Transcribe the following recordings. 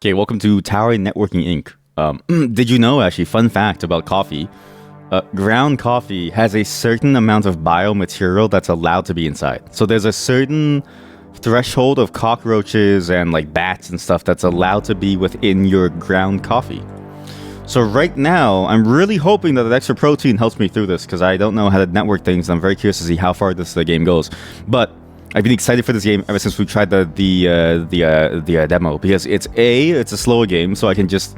Okay, welcome to Tower Networking Inc. Did you know, actually, fun fact about coffee, ground coffee has a certain amount of biomaterial that's allowed to be inside. So there's a certain threshold of cockroaches and like bats and stuff that's allowed to be within your ground coffee. So right now, I'm really hoping that the extra protein helps me through this because I don't know how to network things. I'm very curious to see how far the game goes. But I've been excited for this game ever since we tried the demo because it's a slower game, so I can just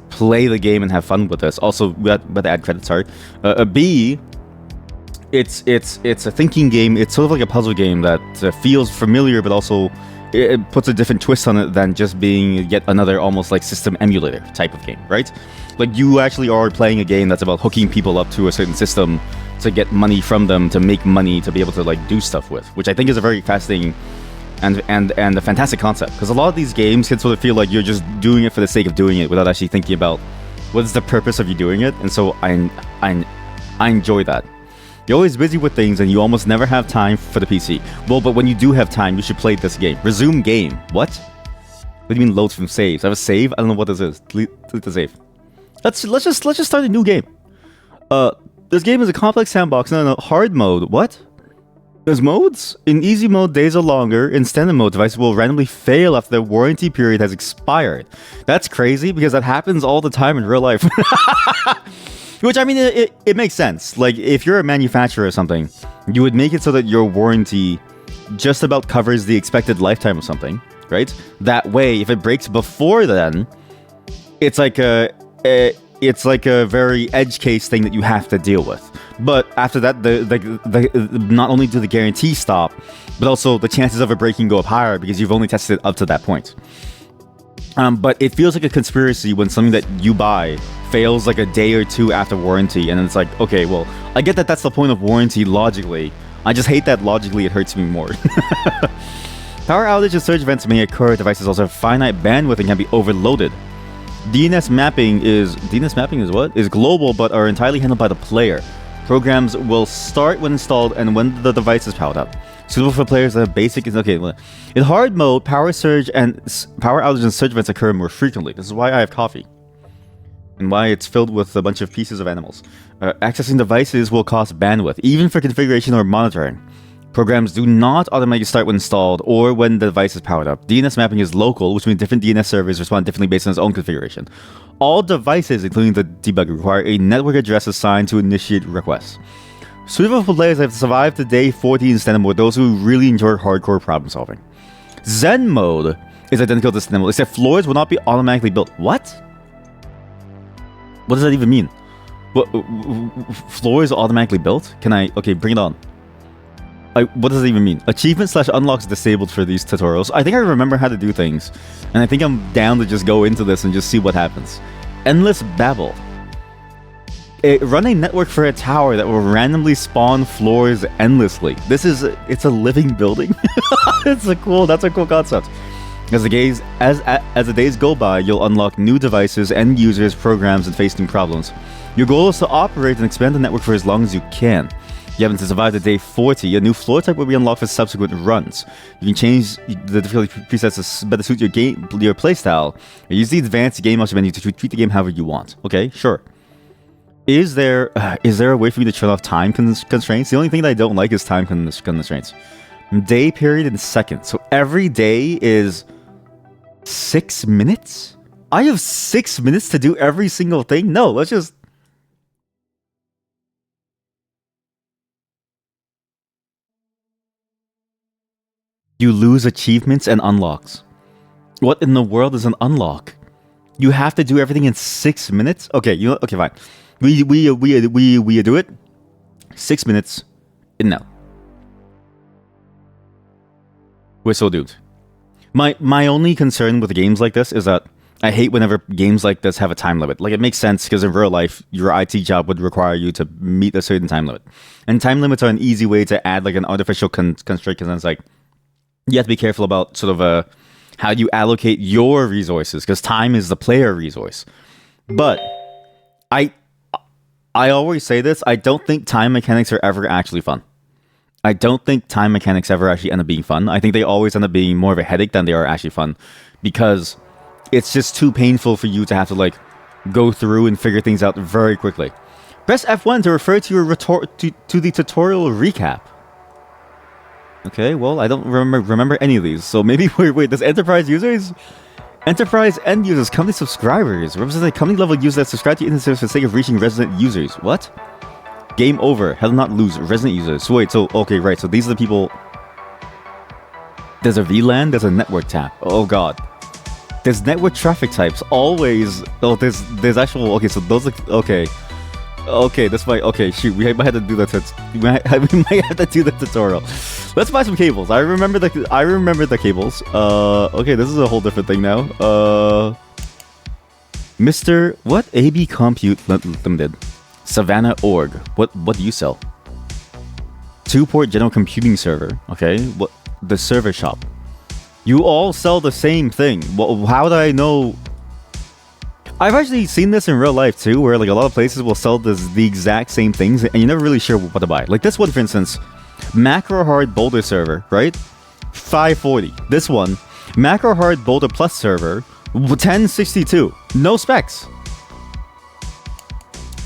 play the game and have fun with this. Also, we had to add credits. Sorry. B, it's a thinking game. It's sort of like a puzzle game that feels familiar, but also it puts a different twist on it than just being yet another almost like system emulator type of game, right? Like you actually are playing a game that's about hooking people up to a certain system to get money from them, to make money, to be able to like do stuff with, which I think is a very fascinating and a fantastic concept. Because a lot of these games can sort of feel like you're just doing it for the sake of doing it without actually thinking about what is the purpose of you doing it. And so I enjoy that. You're always busy with things and you almost never have time for the PC. Well, but when you do have time, you should play this game. Resume game. What? What do you mean loads from saves? I have a save? I don't know what this is. Delete the save. Let's just start a new game. This game is a complex sandbox. No, hard mode. What? There's modes? In easy mode, days are longer. In standard mode, devices will randomly fail after their warranty period has expired. That's crazy because that happens all the time in real life. Which, I mean, it makes sense. Like, if you're a manufacturer or something, you would make it so that your warranty just about covers the expected lifetime of something, right? That way, if it breaks before then, it's like a very edge case thing that you have to deal with. But after that, not only do the guarantees stop, but also the chances of it breaking go up higher because you've only tested it up to that point. But it feels like a conspiracy when something that you buy fails like a day or two after warranty, and it's like, okay, well, I get that that's the point of warranty logically. I just hate that logically it hurts me more. Power outage and surge events may occur. Devices also have finite bandwidth and can be overloaded. DNS mapping is what? Is global but are entirely handled by the player. Programs will start when installed and when the device is powered up. Suitable for players that have basic. Okay, in hard mode, power outage and surge events occur more frequently. This is why I have coffee, and why it's filled with a bunch of pieces of animals. Accessing devices will cost bandwidth, even for configuration or monitoring. Programs do not automatically start when installed or when the device is powered up. DNS mapping is local, which means different DNS servers respond differently based on its own configuration. All devices, including the debugger, require a network address assigned to initiate requests. Suitable for players that have survived to day 14 in standard mode, those who really enjoy hardcore problem solving. Zen mode is identical to standard mode, except floors will not be automatically built. What? What does that even mean? What, floors automatically built? Can I... Okay, bring it on. What does it even mean? Achievement/unlocks disabled for these tutorials. I think I remember how to do things, and I think I'm down to just go into this and just see what happens. Endless babble. Run a network for a tower that will randomly spawn floors endlessly. It's a living building. That's a cool concept. As the days go by, you'll unlock new devices, end users, programs, and face new problems. Your goal is to operate and expand the network for as long as you can. You happen to survive to day 40, a new floor type will be unlocked for subsequent runs. You can change the difficulty presets to better suit your playstyle, or use the advanced game option menu to treat the game however you want. Okay, sure. Is there a way for me to turn off time constraints? The only thing that I don't like is time constraints. Day period in seconds. So every day is 6 minutes? I have 6 minutes to do every single thing? No, let's just... You lose achievements and unlocks. What in the world is an unlock? You have to do everything in 6 minutes? Okay, okay, fine. We do it. 6 minutes. And no. We're so doomed. My only concern with games like this is that I hate whenever games like this have a time limit. Like, it makes sense because in real life, your IT job would require you to meet a certain time limit. And time limits are an easy way to add like an artificial constraint, because it's like, you have to be careful about sort of how you allocate your resources, because time is the player resource. But I always say this, I don't think time mechanics are ever actually fun. I don't think time mechanics ever actually end up being fun. I think they always end up being more of a headache than they are actually fun, because it's just too painful for you to have to like go through and figure things out very quickly. Press F1 to refer to your to the tutorial recap. Okay, well, I don't remember any of these. So maybe wait, does enterprise users, enterprise end users, company subscribers represent a company level user that subscribe to internet service for the sake of reaching resident users? What? Game over. Hell not lose resident users. So wait, so okay, right. So these are the people. There's a VLAN. There's a network tab. Oh god. There's network traffic types. Always. Oh, there's actual. Okay, so those. Okay. Okay, this might. Okay, shoot. We might have to do that. We might have to do the tutorial. Let's buy some cables. I remember the cables. Okay, this is a whole different thing now. Mr. What? AB Compute Limited. Savannah Org. What do you sell? 2-port general computing server. Okay. What? The server shop. You all sell the same thing. Well, how do I know? I've actually seen this in real life too, where like a lot of places will sell the exact same things, and you're never really sure what to buy. Like this one, for instance, Macro Hard Boulder server, right? 540. This one, Macro Hard Boulder Plus server, 1062. No specs.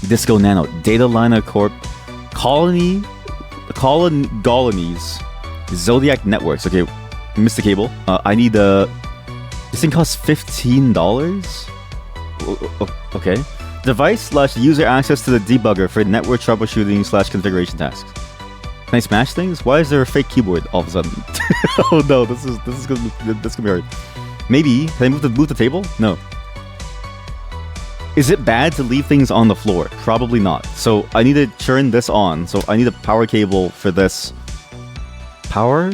Disco Nano, Data Liner Corp, Colonies, Zodiac Networks. Okay, missed the cable. I need this thing costs $15. Okay. Device/user access to the debugger for network troubleshooting/configuration tasks. Can I smash things? Why is there a fake keyboard all of a sudden? Oh no, this is gonna be hard. Maybe can I move the table? No. Is it bad to leave things on the floor? Probably not. So I need to turn this on. So I need a power cable for this. Power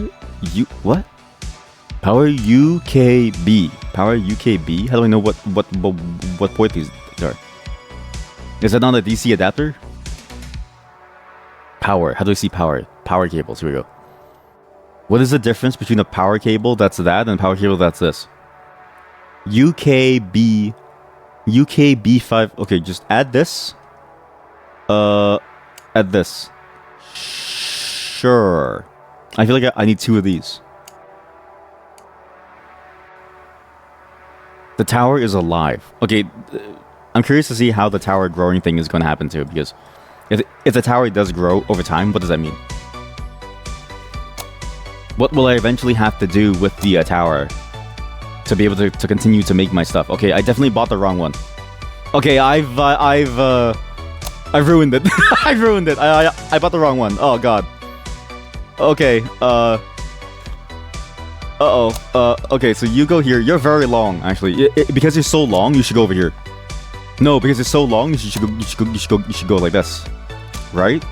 what? Power UKB. Power UKB? How do I know what port these are? Is it not a DC adapter? Power. How do I see power? Power cables. Here we go. What is the difference between a power cable that's that and a power cable that's this? UKB5. Okay, just add this. Add this. Sure. I feel like I need 2 of these. The tower is alive. Okay, I'm curious to see how the tower growing thing is going to happen too, because if the tower does grow over time, what does that mean? What will I eventually have to do with the tower to be able to continue to make my stuff? Okay, I definitely bought the wrong one. Okay, I've ruined it. I've ruined it. I bought the wrong one. Oh god. Okay, okay, so you go here. You're very long, actually. Because you're so long, you should go over here. No, because it's so long, you should go like this, right?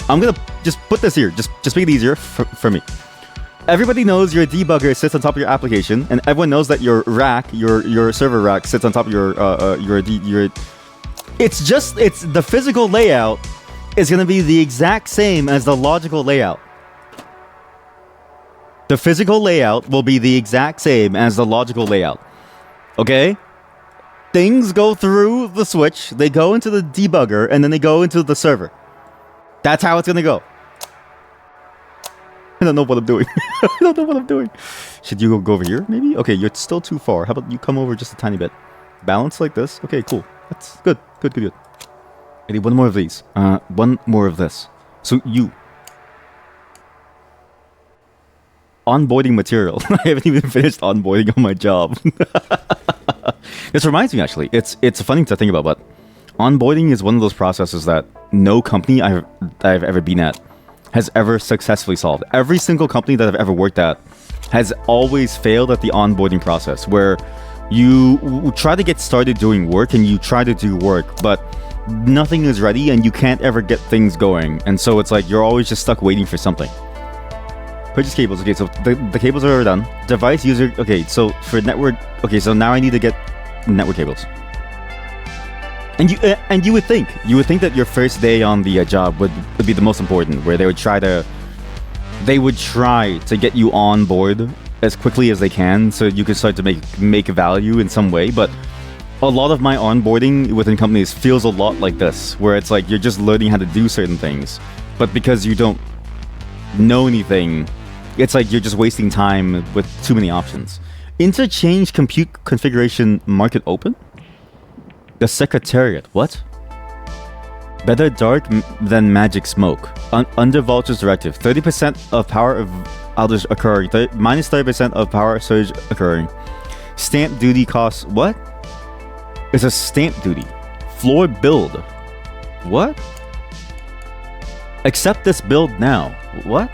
I'm gonna just put this here. Just make it easier for me. Everybody knows your debugger sits on top of your application, and everyone knows that your rack, your server rack, sits on top of your. It's the physical layout is gonna be the exact same as the logical layout. The physical layout will be the exact same as the logical layout. Okay? Things go through the switch, they go into the debugger, and then they go into the server. That's how it's gonna go. I don't know what I'm doing. I don't know what I'm doing. Should you go over here, maybe? Okay, you're still too far. How about you come over just a tiny bit? Balance like this? Okay, cool. That's good. Good. I need one more of these. One more of this. So you... Onboarding material. I haven't even finished onboarding on my job. This reminds me, actually. It's funny to think about, but onboarding is one of those processes that no company I've ever been at has ever successfully solved. Every single company that I've ever worked at has always failed at the onboarding process, where you try to get started doing work and you try to do work, but nothing is ready and you can't ever get things going. And so it's like you're always just stuck waiting for something. Purchase cables. Okay, so the cables are done. Device user. Okay, so for network. Okay, so now I need to get network cables. And you would think that your first day on the job would be the most important, where they would try to get you on board as quickly as they can, so you could start to make value in some way. But a lot of my onboarding within companies feels a lot like this, where it's like you're just learning how to do certain things, but because you don't know anything, it's like you're just wasting time with too many options. Interchange compute configuration market open? The Secretariat. What? Better dark than magic smoke. Under Vulture's directive. 30% of power of outage occurring. Minus 30% of power surge occurring. Stamp duty costs. What? It's a stamp duty. Floor build. What? Accept this build now. What?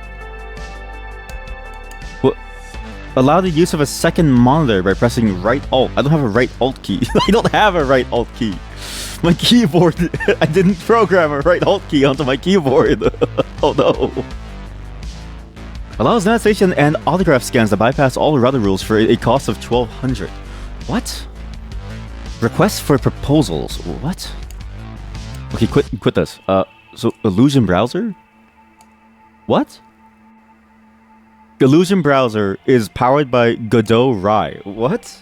Allow the use of a second monitor by pressing right alt. I don't have a right alt key. I don't have a right alt key. My keyboard, I didn't program a right alt key onto my keyboard. Oh no. Allows annotation and autograph scans to bypass all router rules for a cost of 1200. What? Request for proposals. What? Okay, quit this. So Illusion Browser? What? Illusion Browser is powered by Godot Rye. What?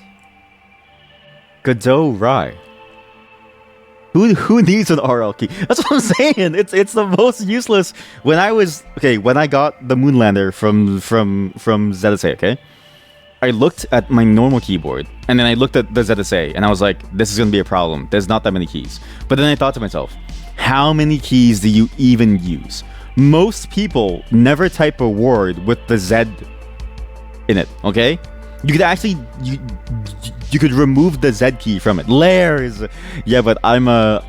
Godot Rye. Who needs an RL key? That's what I'm saying. It's the most useless. When I got the Moonlander from ZSA, okay? I looked at my normal keyboard, and then I looked at the ZSA, and I was like, this is gonna be a problem. There's not that many keys. But then I thought to myself, how many keys do you even use? Most people never type a word with the Z in it, okay? You could actually you could remove the Z key from it. Layers. Yeah, but I'm a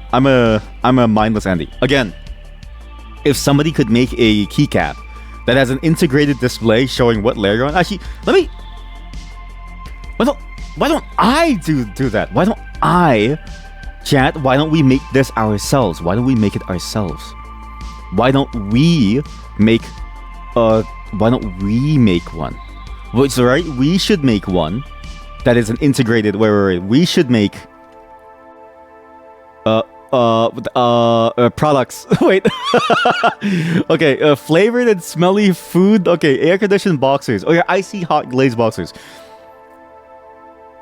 mindless Andy. Again, if somebody could make a keycap that has an integrated display showing what layer you're on, actually, why don't I do that? Why don't I, chat? Why don't we make this ourselves? Why don't we make it ourselves? Why don't we make one? Which, right? We should make one that is an integrated. Wait. We should make products. Wait. Okay. Flavored and smelly food. Okay. Air conditioned boxers. Oh yeah, icy hot glazed boxers.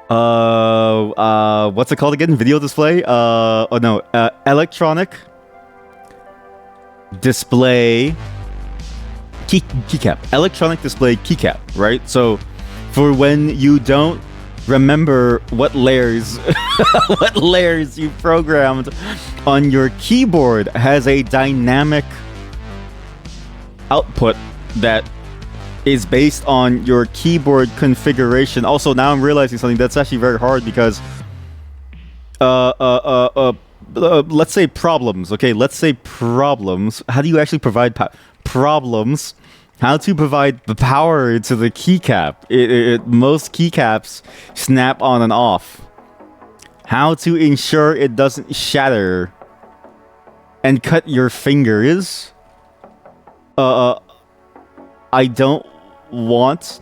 What's it called again? Video display. Electronic display keycap. Electronic display keycap, right? So for when you don't remember what layers you programmed on your keyboard, has a dynamic output that is based on your keyboard configuration. Also, now I'm realizing something that's actually very hard because let's say problems. Okay, let's say problems. How do you actually provide problems? How to provide the power to the keycap. Most keycaps snap on and off. How to ensure it doesn't shatter and cut your fingers. I don't want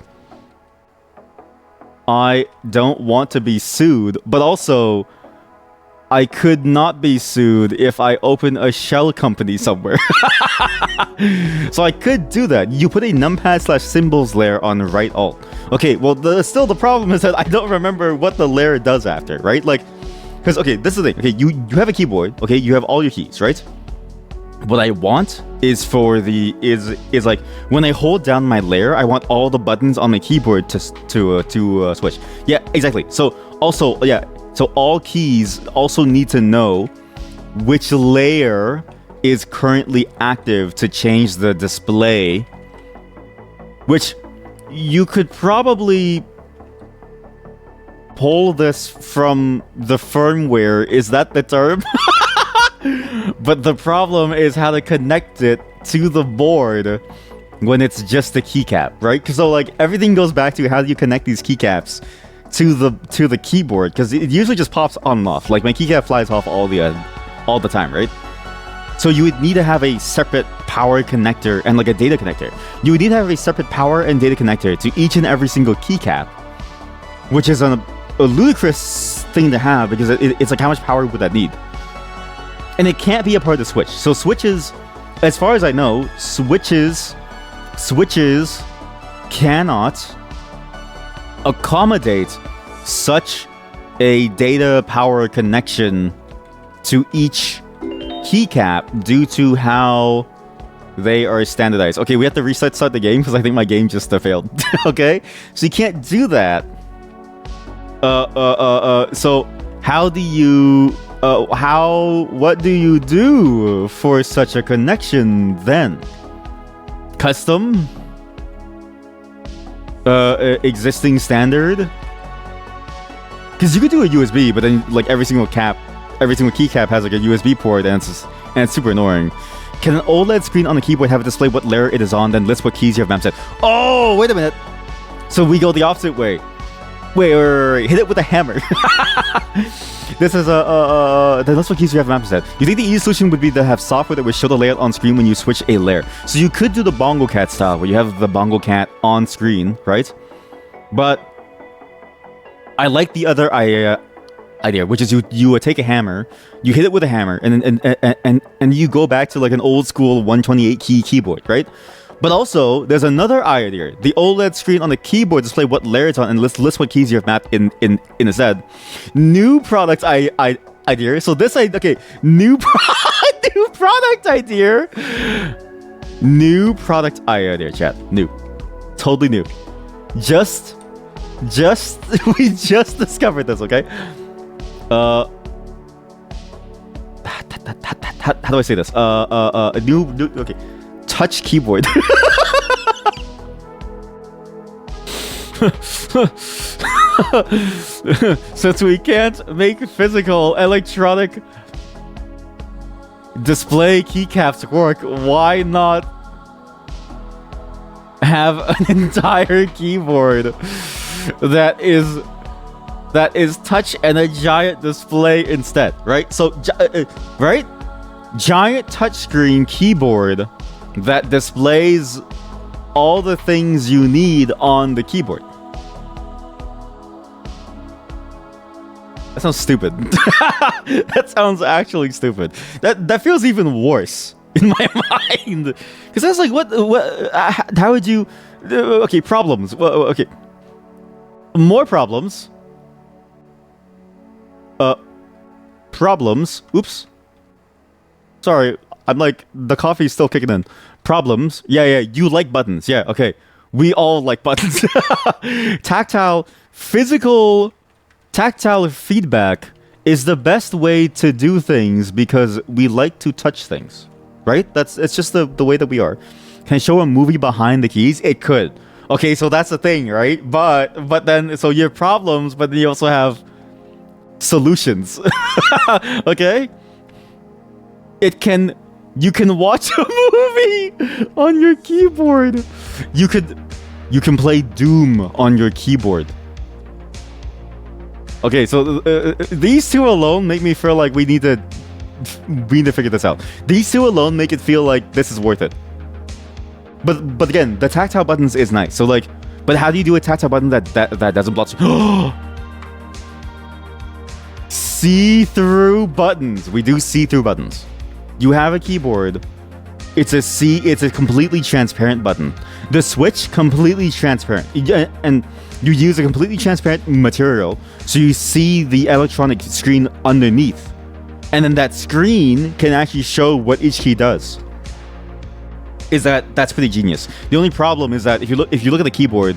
to be sued, but also I could not be sued if I open a shell company somewhere. So I could do that. You put a numpad/symbols layer on right alt. Okay, well, still the problem is that I don't remember what the layer does after, right? Like, because, okay, this is the thing. Okay, you have a keyboard. Okay, you have all your keys, right? What I want is for is like when I hold down my layer, I want all the buttons on my keyboard to switch. Yeah, exactly. So also, yeah. So all keys also need to know which layer is currently active to change the display, which you could probably pull this from the firmware. Is that the term? But the problem is how to connect it to the board when it's just a keycap, right? Because so like everything goes back to how do you connect these keycaps to the keyboard, because it usually just pops on and off. Like my keycap flies off all the time, right? So you would need to have a separate power connector and like a data connector. You would need to have a separate power and data connector to each and every single keycap, which is a ludicrous thing to have because it's like how much power would that need? And it can't be a part of the switch. So switches, as far as I know, switches cannot accommodate such a data power connection to each keycap due to how they are standardized. Okay, we have to start the game because I think my game just failed. Okay, so you can't do that So how do you what do you do for such a connection then? Custom? Existing standard? Because you could do a USB, but then like every single keycap has like a USB port, and it's super annoying. Can an OLED screen on the keyboard have it display what layer it is on, then list what keys you have mapped set? Oh, wait a minute. So we go the opposite way. Wait. Hit it with a hammer. This is then list what keys you have mapped set. You think the easy solution would be to have software that would show the layout on screen when you switch a layer? So you could do the Bongo Cat style, where you have the Bongo Cat on screen, right? But I like the other idea, which is you would take a hammer, you hit it with a hammer, and you go back to like an old school 128 key keyboard, right? But also, there's another idea. The OLED screen on the keyboard display what layer it's on and list what keys you have mapped in instead. New product idea. So this new product idea. New product idea, chat. New. Totally new. We just discovered this, okay? How do I say this? New okay. Touch keyboard. Since we can't make physical electronic display keycaps work, why not have an entire keyboard that is touch and a giant display instead, right? So, right? Giant touchscreen keyboard that displays all the things you need on the keyboard. That sounds stupid. That sounds actually stupid. That feels even worse in my mind. Because I was like, what? How would you? Okay, problems. Okay, more problems. Problems. Oops. Sorry, I'm like, the coffee's still kicking in. Problems. Yeah, you like buttons. Yeah, okay. We all like buttons. Tactile feedback is the best way to do things because we like to touch things, right? It's just the way that we are. Can I show a movie behind the keys? It could. Okay, so that's the thing, right? But then, so you have problems, but then you also have solutions. Okay? You can watch a movie on your keyboard. You can play Doom on your keyboard. Okay, so these two alone make me feel like we need to figure this out. These two alone make it feel like this is worth it. But again, the tactile buttons is nice. So like, but how do you do a tactile button that doesn't block? See-through buttons. We do see-through buttons. You have a keyboard. It's a completely transparent button. The switch, completely transparent. And you use a completely transparent material, so you see the electronic screen underneath. And then that screen can actually show what each key does. That's pretty genius. The only problem is that if you look at the keyboard,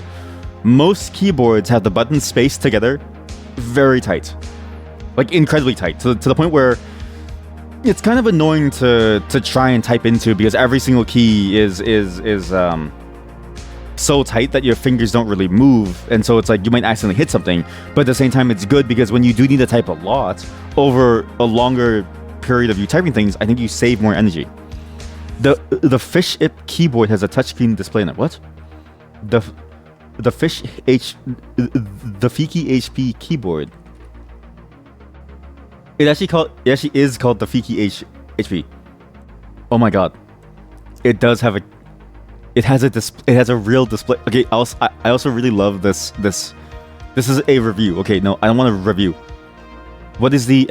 most keyboards have the buttons spaced together very tight. Like incredibly tight. To the point where it's kind of annoying to try and type into, because every single key is so tight that your fingers don't really move, and so it's like you might accidentally hit something. But at the same time, it's good because when you do need to type a lot over a longer period of you typing things, I think you save more energy. The Fish-IP keyboard has a touchscreen display in it. What? The Fiki HP keyboard. It actually is called the Fiki HP. Oh my god. It does have it has a real display. Okay, I also really love this is a review. Okay, no, I don't want to review. What is the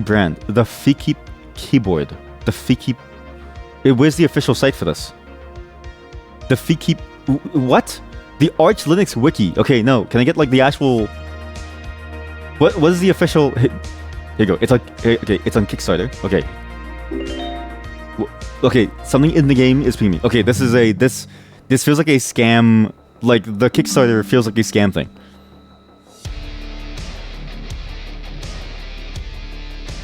brand? The Fiki keyboard. The Fiki. Where's the official site for this? The Fiki. What? The Arch Linux wiki. Okay, no. Can I get like the actual? What is the official? Here you go. It's like okay. It's on Kickstarter. Okay. Okay. Something in the game is pinging me. Okay. This feels like a scam. Like the Kickstarter feels like a scam thing.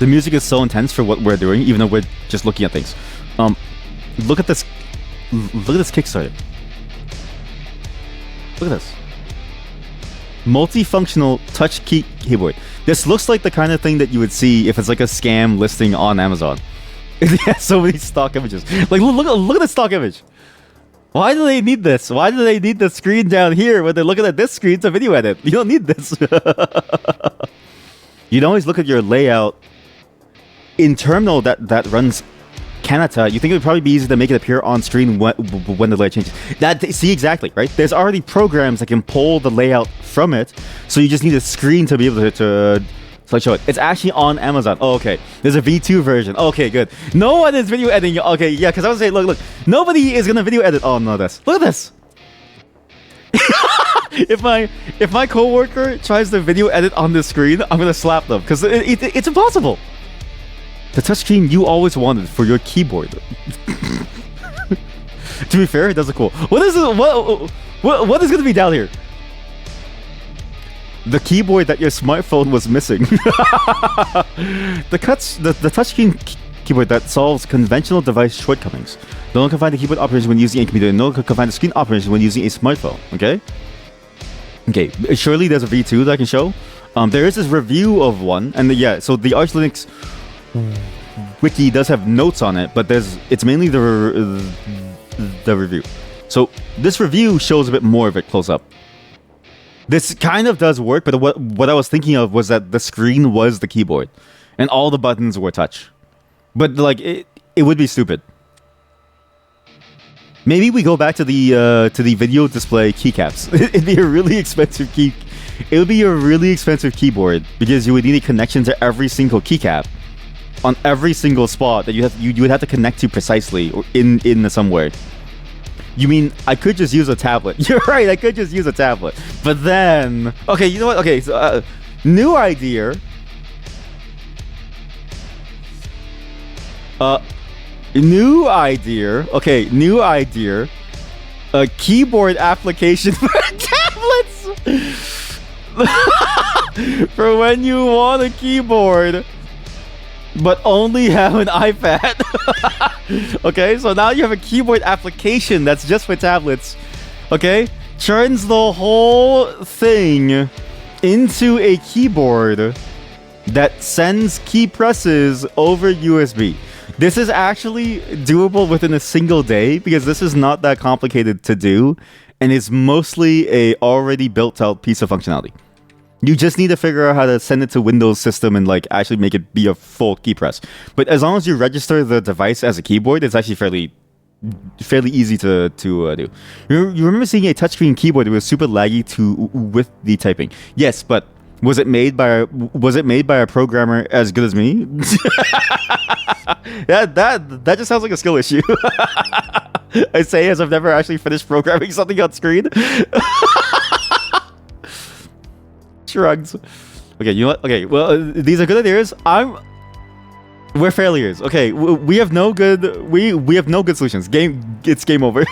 The music is so intense for what we're doing, even though we're just looking at things. Look at this. Look at this Kickstarter. Look at this. Multifunctional touch keyboard. This looks like the kind of thing that you would see if it's like a scam listing on Amazon. It has so many stock images. Like, look at the stock image. Why do they need this? Why do they need the screen down here when they're looking at this screen to video edit? You don't need this. You'd always look at your layout in terminal that runs Kanata. You think it would probably be easy to make it appear on screen when the layout changes. See, exactly, right? There's already programs that can pull the layout from it, so you just need a screen to be able to show it. It's actually on Amazon. Oh, okay. There's a V2 version. Okay, good. No one is video editing. Okay, yeah, because I was saying, look, nobody is gonna video edit. Oh no, this. Look at this. If my coworker tries to video edit on this screen, I'm gonna slap them because it's impossible. The touchscreen you always wanted for your keyboard. To be fair, it does look cool. What is it? What is gonna be down here? The keyboard that your smartphone was missing. the touchscreen keyboard that solves conventional device shortcomings. No one can find the keyboard operation when using a computer. No one can find the screen operation when using a smartphone. Okay. Okay. Surely there's a V2 that I can show. There is this review of one, and yeah. So the Arch Linux wiki does have notes on it, but it's mainly the review. So this review shows a bit more of it close up. This kind of does work, but what I was thinking of was that the screen was the keyboard, and all the buttons were touch. But like it would be stupid. Maybe we go back to the video display keycaps. It'd be a really expensive It would be a really expensive keyboard because you would need a connection to every single keycap on every single spot that you would have to connect to precisely or in somewhere. You mean I could just use a tablet? You're right, I could just use a tablet. But then, okay, you know what? Okay, so new idea. New idea. Okay, new idea. A keyboard application for tablets. For when you want a keyboard, but only have an iPad. Okay, so now you have a keyboard application that's just for tablets. Okay, turns the whole thing into a keyboard that sends key presses over USB. This is actually doable within a single day because this is not that complicated to do, and it's mostly a already built out piece of functionality. You just need to figure out how to send it to Windows system and like actually make it be a full key press. But as long as you register the device as a keyboard, it's actually fairly easy to do. You remember seeing a touchscreen keyboard that was super laggy with the typing? Yes, but was it made by a programmer as good as me? that just sounds like a skill issue. I say as I've never actually finished programming something on screen. Shrugs. Okay, you know what? Okay, well, these are good ideas. We're failures. Okay, we have no good. We have no good solutions. It's game over.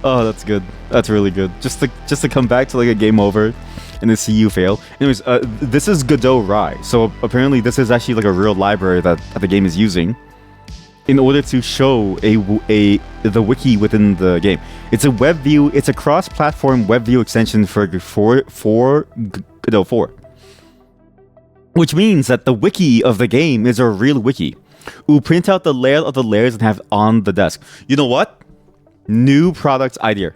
Oh, that's good. That's really good. Just to come back to like a game over and then see you fail. Anyways, this is Godot Rye. So apparently this is actually like a real library that the game is using in order to show the wiki within the game. It's a web view. It's a cross-platform web view extension for Godot 4. Which means that the wiki of the game is a real wiki. We'll print out the layout of the layers and have it on the desk. You know what? New product idea.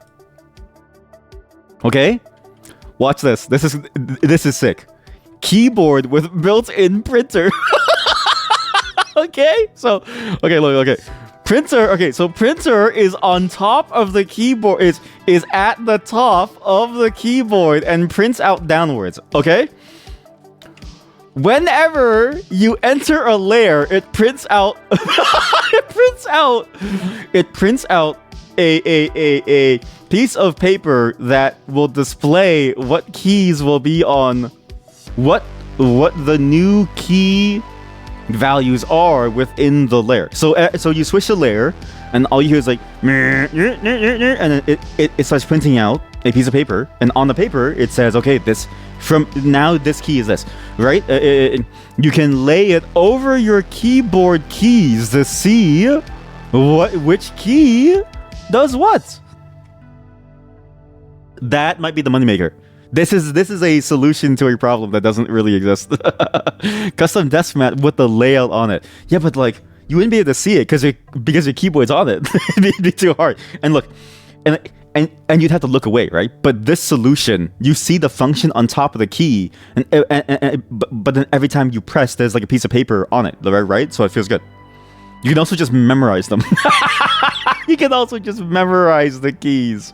Okay? Watch this. This is sick. Keyboard with built-in printer. Okay? So, okay, look, okay. Printer, okay, so printer is on top of the keyboard, is at the top of the keyboard and prints out downwards, okay? Whenever you enter a layer, it prints out it prints out a piece of paper that will display what keys will be on what the new key values are within the layer. So so you switch the layer, and all you hear is like, and then it starts printing out a piece of paper, and on the paper it says, okay, this from now this key is this, right? You can lay it over your keyboard keys to see which key does what. That might be the moneymaker. This is a solution to a problem that doesn't really exist. Custom desk mat with the layout on it. Yeah, but like you wouldn't be able to see it because your keyboard's on it. It'd be too hard. And look, and you'd have to look away, right? But this solution, you see the function on top of the key, but then every time you press, there's like a piece of paper on it, right? So it feels good. You can also just memorize them. You can also just memorize the keys.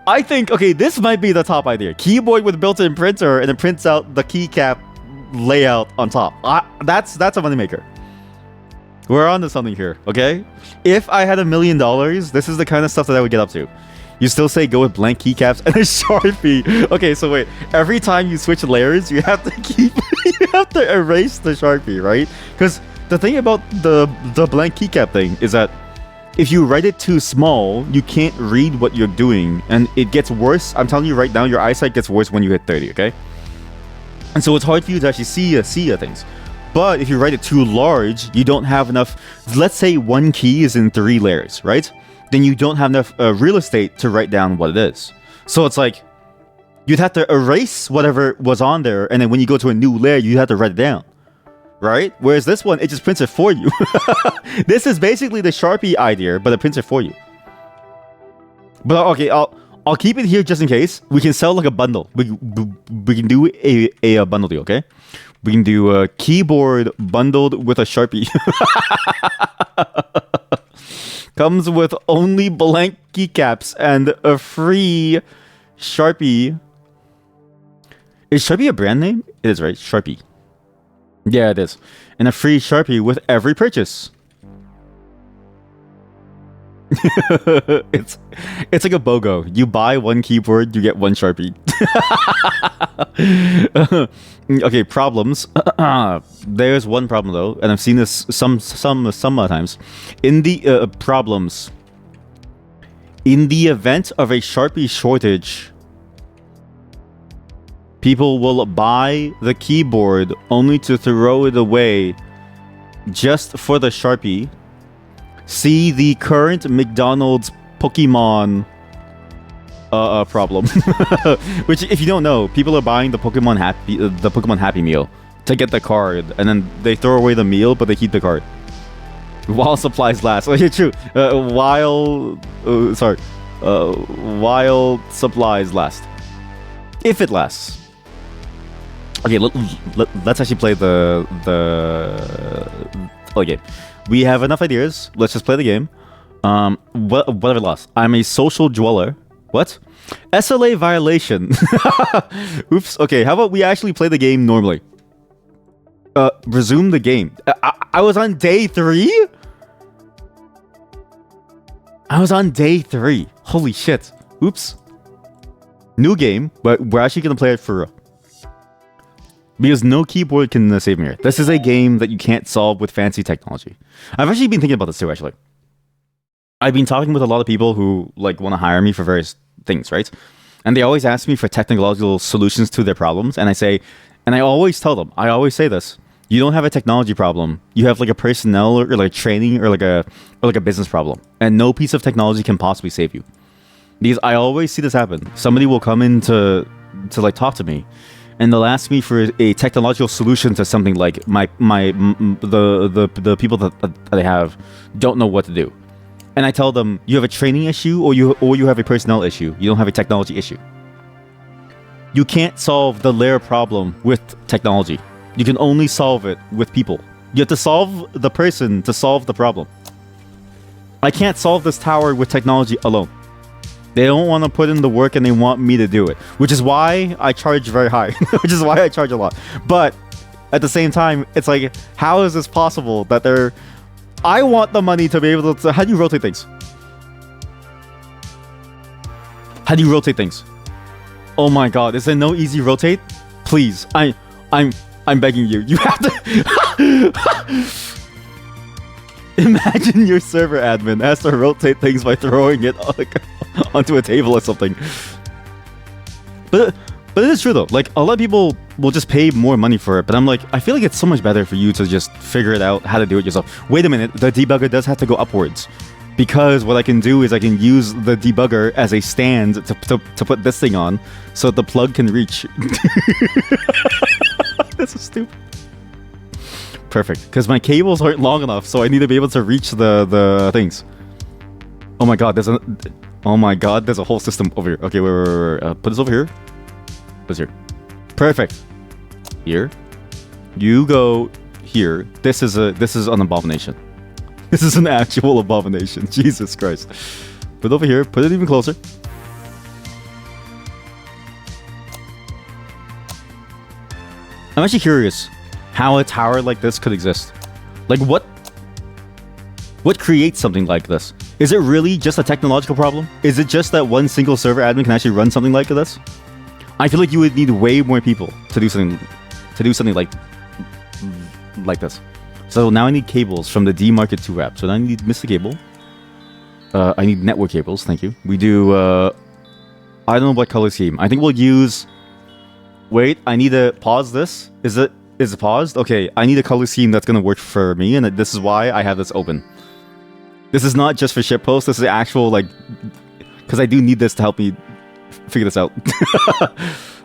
I think, okay, this might be the top idea. Keyboard with built-in printer, and it prints out the keycap layout on top. That's a moneymaker. We're on to something here, okay? If I had $1 million, this is the kind of stuff that I would get up to. You still say go with blank keycaps and a Sharpie. Okay, so wait. Every time you switch layers, you have to erase the Sharpie, right? Because the thing about the blank keycap thing is that if you write it too small, you can't read what you're doing, and it gets worse. I'm telling you right now, your eyesight gets worse when you hit 30, okay? And so it's hard for you to actually see things. But if you write it too large, you don't have enough. Let's say one key is in 3 layers, right? Then you don't have enough real estate to write down what it is. So it's like you'd have to erase whatever was on there, and then when you go to a new layer, you have to write it down, right? Whereas this one, it just prints it for you. This is basically the Sharpie idea, but it prints it for you. But okay, I'll keep it here just in case. We can sell like a bundle. We can do a bundle deal, okay? We can do a keyboard bundled with a Sharpie. Comes with only blank keycaps and a free Sharpie. Is Sharpie a brand name? It is, right? Sharpie. Yeah, it is. And a free Sharpie with every purchase. It's like a BOGO. You buy one keyboard, you get one Sharpie. Okay, problems. There's one problem though, and I've seen this some times. In the problems, in the event of a Sharpie shortage, people will buy the keyboard only to throw it away just for the Sharpie. See the current McDonald's Pokemon problem. Which, if you don't know, people are buying the Pokemon Happy Meal to get the card, and then they throw away the meal, but they keep the card while supplies last. Okay, true. While supplies last, if it lasts. Okay, let's actually play the game. We have enough ideas. Let's just play the game. What have I lost? I'm a social dweller. What? SLA violation. Oops. Okay, how about we actually play the game normally? Resume the game. I was on day 3? I was on day 3. Holy shit. Oops. New game, but we're actually going to play it for real. Because no keyboard can save me here. This is a game that you can't solve with fancy technology. I've actually been thinking about this too, actually. I've been talking with a lot of people who like want to hire me for various things, right? And they always ask me for technological solutions to their problems. And I always tell them, I always say this: you don't have a technology problem. You have like a personnel or like training or like a business problem. And no piece of technology can possibly save you. Because I always see this happen. Somebody will come in to like talk to me, and they'll ask me for a technological solution to something like the people that they have don't know what to do. And I tell them, you have a training issue or you have a personnel issue. You don't have a technology issue. You can't solve the layer problem with technology. You can only solve it with people. You have to solve the person to solve the problem. I can't solve this tower with technology alone. They don't want to put in the work and they want me to do it, which is why I charge very high, which is why I charge a lot. But at the same time, it's like, how is this possible that they're... I want the money to be able to... How do you rotate things? How do you rotate things? Oh my god, is there no easy rotate? Please, I'm I'm begging you. You have to... Imagine your server admin has to rotate things by throwing it onto a table or something. But it is true though. Like, a lot of people will just pay more money for it. But I'm like, I feel like it's so much better for you to just figure it out, how to do it yourself. Wait a minute, the debugger does have to go upwards. Because what I can do is I can use the debugger as a stand to put this thing on, so the plug can reach. That's so stupid. Perfect, because my cables aren't long enough, so I need to be able to reach the things. Oh my god, there's a whole system over here. Okay, wait. Put this over here. Put this here. Perfect. Here. You go here. This is an abomination. This is an actual abomination. Jesus Christ. Put it over here. Put it even closer. I'm actually curious how a tower like this could exist. Like, what creates something like this? Is it really just a technological problem? Is it just that one single server admin can actually run something like this? I feel like you would need way more people to do something like this. So now I need cables from the D Market 2 app. So now I need Mr. Cable. I need network cables. Thank you. We do. I don't know what color scheme. I think we'll use. Wait, I need to pause this. Is it paused? Okay, I need a color scheme that's gonna work for me, and this is why I have this open. This is not just for shitpost. This is actual, like, because I do need this to help me figure this out.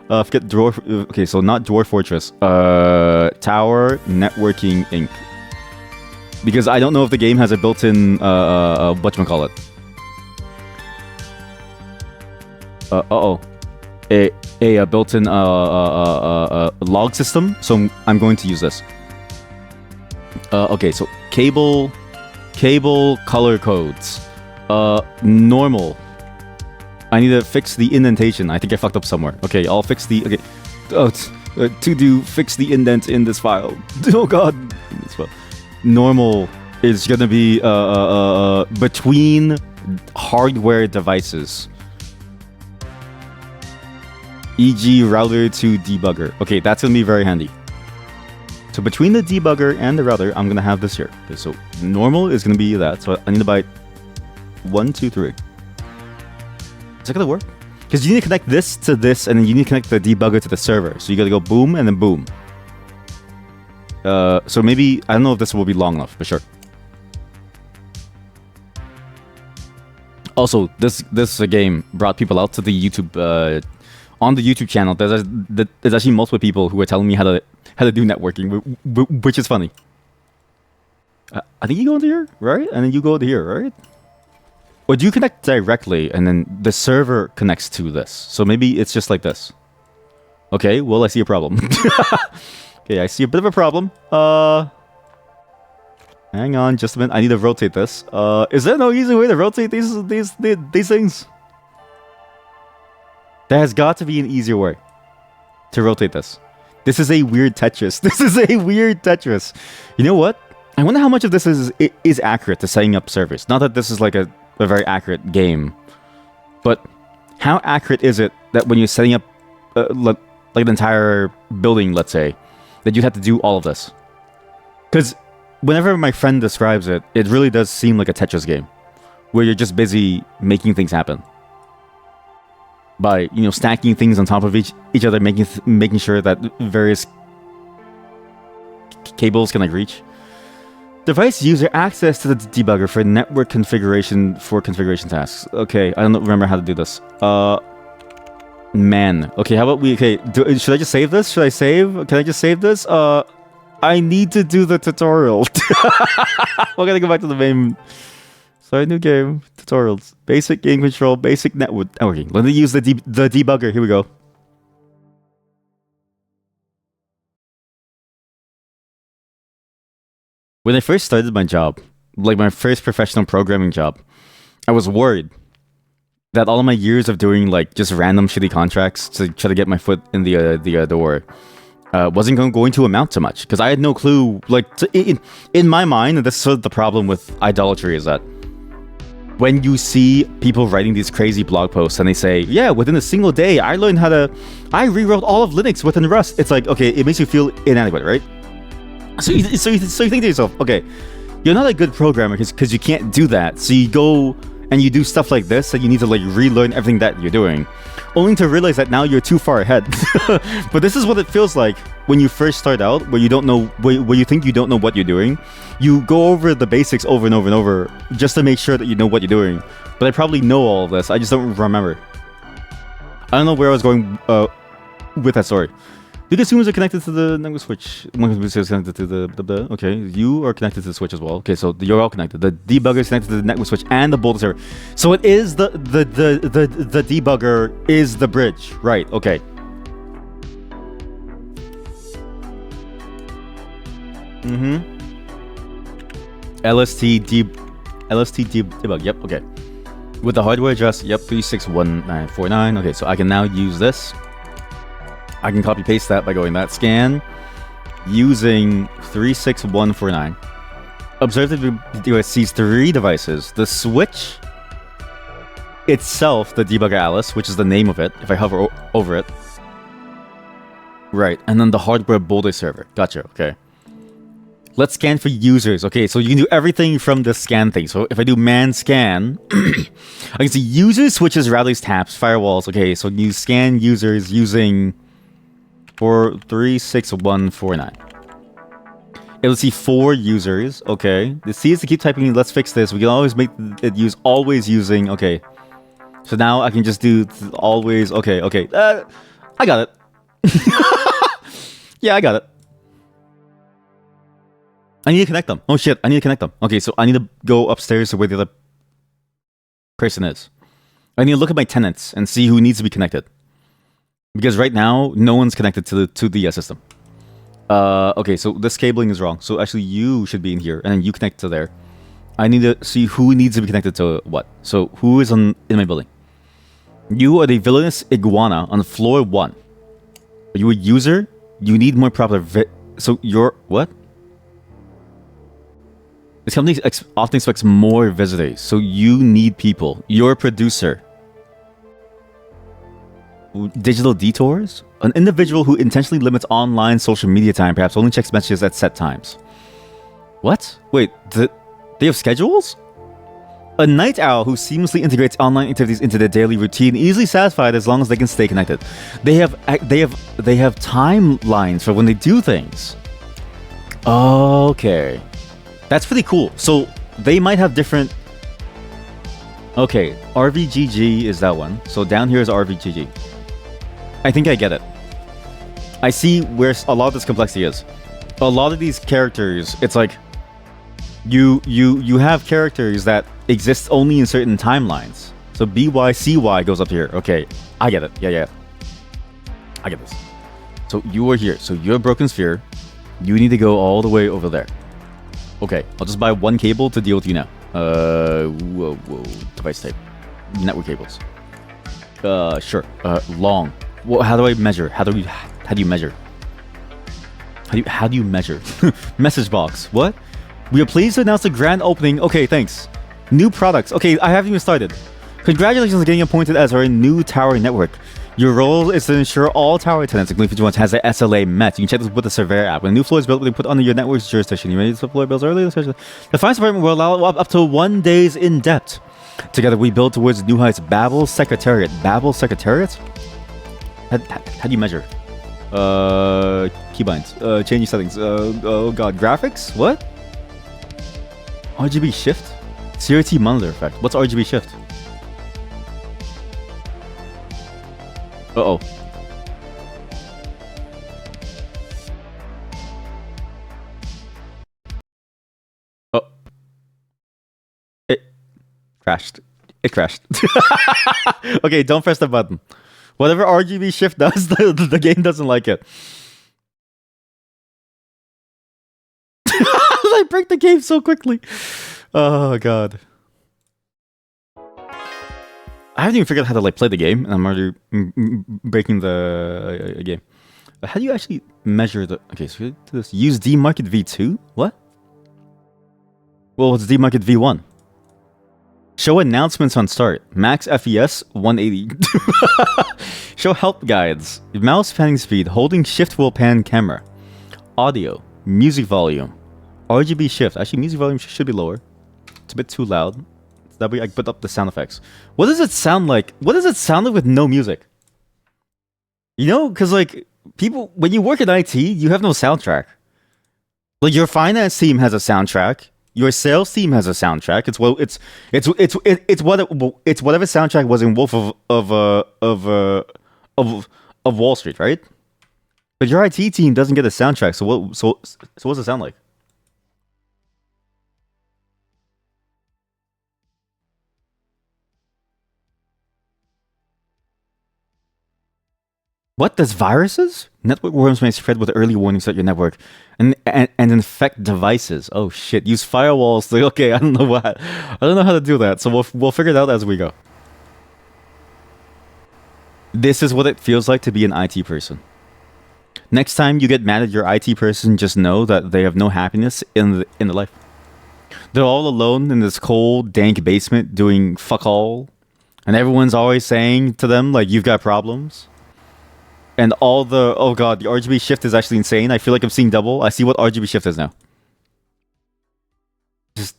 Forget Dwarf. Okay, so not Dwarf Fortress. Tower Networking Inc. Because I don't know if the game has a built-in whatchamacallit. A built-in log system, so I'm going to use this. Okay, so cable color codes. Normal. I need to fix the indentation. I think I fucked up somewhere. Okay, I'll fix the. Okay, fix the indent in this file. Oh god. Normal is gonna be between hardware devices. E.g. router to debugger. Okay, that's gonna be very handy. So between the debugger and the router, I'm gonna have this here. Okay, so normal is gonna be that. So I need to buy 1, 2, 3. Is that gonna work? Because you need to connect this to this, and then you need to connect the debugger to the server. So you gotta go boom and then boom. So maybe I don't know if this will be long enough, but sure. Also, this game brought people out to the YouTube. On the YouTube channel, there's actually multiple people who are telling me how to do networking, which is funny. I think you go into here, right? And then you go to here, right? Or do you connect directly and then the server connects to this? So maybe it's just like this. Okay, well, I see a problem. Okay, I see a bit of a problem. Hang on just a minute. I need to rotate this. Is there no easy way to rotate these things? There has got to be an easier way to rotate this. This is a weird Tetris. This is a weird Tetris. You know what? I wonder how much of this is accurate to setting up servers. Not that this is like a very accurate game, but how accurate is it that when you're setting up like the entire building, let's say, that you have to do all of this? Because whenever my friend describes it, it really does seem like a Tetris game, where you're just busy making things happen. By, stacking things on top of each other, making sure that various cables can reach. Device user access to the debugger for network configuration tasks. Okay, I don't remember how to do this. Man. Okay, how about we... Okay, should I just save this? Should I save? Can I just save this? I need to do the tutorial. We're gonna go back to the main... Sorry, new game. Tutorials. Basic game control. Basic networking. Let me use the debugger. Here we go. When I first started my job, like my first professional programming job, I was worried that all of my years of doing like just random shitty contracts to try to get my foot in the door wasn't going to amount to much, because I had no clue. Like in my mind, and this is sort of the problem with idolatry, is that when you see people writing these crazy blog posts and they say, yeah, within a single day, I rewrote all of Linux within Rust. It's like, okay, it makes you feel inadequate, right? So you think to yourself, okay, you're not a good programmer because you can't do that. So you go and you do stuff like this, and you need to like relearn everything that you're doing, only to realize that now you're too far ahead. But this is what it feels like when you first start out, where you don't know, where you think you don't know what you're doing. You go over the basics over and over and over just to make sure that you know what you're doing. But I probably know all of this. I just don't remember. I don't know where I was going with that story. The consumers are connected to the network switch. One consumer is connected to the okay. You are connected to the switch as well. Okay, so you're all connected. The debugger is connected to the network switch and the boulder server. So it is the debugger is the bridge, right? Okay. LST debug. Yep. Okay. With the hardware address, yep, 361949. Okay, so I can now use this. I can copy paste that by going that scan using 36149. Observe that the device sees 3 devices. The switch itself, the debugger Alice, which is the name of it, if I hover over it. Right, and then the hardware boulder server. Gotcha, okay. Let's scan for users. Okay, so you can do everything from the scan thing. So if I do man scan, I can see users, switches, routers, taps, firewalls. Okay, so you scan users using 36149. It'll see 4 users. Okay. The C is to keep typing. Let's fix this. We can always make it use always using. Okay. So now I can just do always. Okay. Okay. I got it. Yeah, I got it. I need to connect them. Oh shit, I need to connect them. Okay, so I need to go upstairs to where the other person is. I need to look at my tenants and see who needs to be connected. Because right now, no one's connected to the system. Okay, so this cabling is wrong. So actually, you should be in here, and then you connect to there. I need to see who needs to be connected to what. So who is in my building? You are the villainous iguana on floor 1. Are you a user? You need more proper so you're what? This company often expects more visitors, so you need people. You're a producer. Digital detours? An individual who intentionally limits online social media time, perhaps only checks messages at set times. What? Wait, they have schedules? A night owl who seamlessly integrates online activities into their daily routine, easily satisfied as long as they can stay connected. They have timelines for when they do things. Okay. That's pretty cool. So they might have different... Okay, RVGG is that one. So down here is RVGG. I think I get it. I see where a lot of this complexity is. A lot of these characters, it's like you have characters that exist only in certain timelines. So BYCY goes up here. Okay, I get it. Yeah. I get this. So you are here. So you're a broken sphere. You need to go all the way over there. Okay, I'll just buy 1 cable to deal with you now. Whoa. Device type. Network cables. Sure. Long. Well, how do I measure? How do you measure? How do you measure? Message box. What? We are pleased to announce the grand opening. Okay, thanks. New products. Okay, I haven't even started. Congratulations on getting appointed as our new tower network. Your role is to ensure all tower tenants, including future ones, has the SLA met. You can check this with the Surveyor app. When a new floor is built, they put under your network's jurisdiction. You may use the floor builds early. The finance department will allow up to 1 day's in depth. Together, we build towards new heights. Babel Secretariat. Babel Secretariat? How do you measure? Keybinds. Change your settings. Oh god. Graphics? What? RGB shift? CRT monitor effect. What's RGB shift? Uh-oh. Oh. It crashed. It crashed. Okay, don't press the button. Whatever RGB shift does, the game doesn't like it. I break the game so quickly. Oh god. I haven't even figured out how to like play the game, and I'm already breaking the game. How do you actually measure the... Okay, so we do this. Use dmarket v2? What? Well, it's dmarket v1. Show announcements on start. Max FES 180. Show help guides. Mouse panning speed. Holding shift will pan camera. Audio. Music volume. RGB shift. Actually, music volume should be lower. It's a bit too loud. That way I put up the sound effects. What does it sound like? What does it sound like with no music? You know, because like people, when you work in IT, you have no soundtrack. Like your finance team has a soundtrack. Your sales team has a soundtrack. It's whatever soundtrack was in Wolf of Wall Street, right? But your IT team doesn't get a soundtrack. So what's it sound like? What does viruses? Network worms may spread with early warnings at your network and infect devices. Oh shit! Use firewalls. Like, okay, I don't know what. I don't know how to do that. So we'll figure it out as we go. This is what it feels like to be an IT person. Next time you get mad at your IT person, just know that they have no happiness in the life. They're all alone in this cold, dank basement doing fuck all, and everyone's always saying to them like, "You've got problems." And all the... Oh god, the RGB shift is actually insane. I feel like I'm seeing double. I see what RGB shift is now. Just...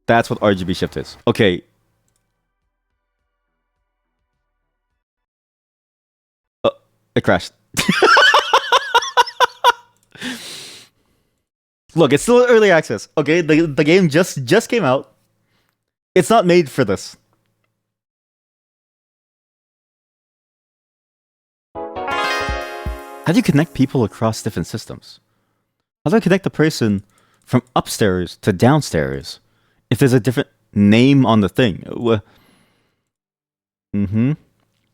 That's what RGB shift is. Okay. It crashed. Look, it's still early access. Okay, the game just came out. It's not made for this. How do you connect people across different systems? How do I connect the person from upstairs to downstairs if there's a different name on the thing?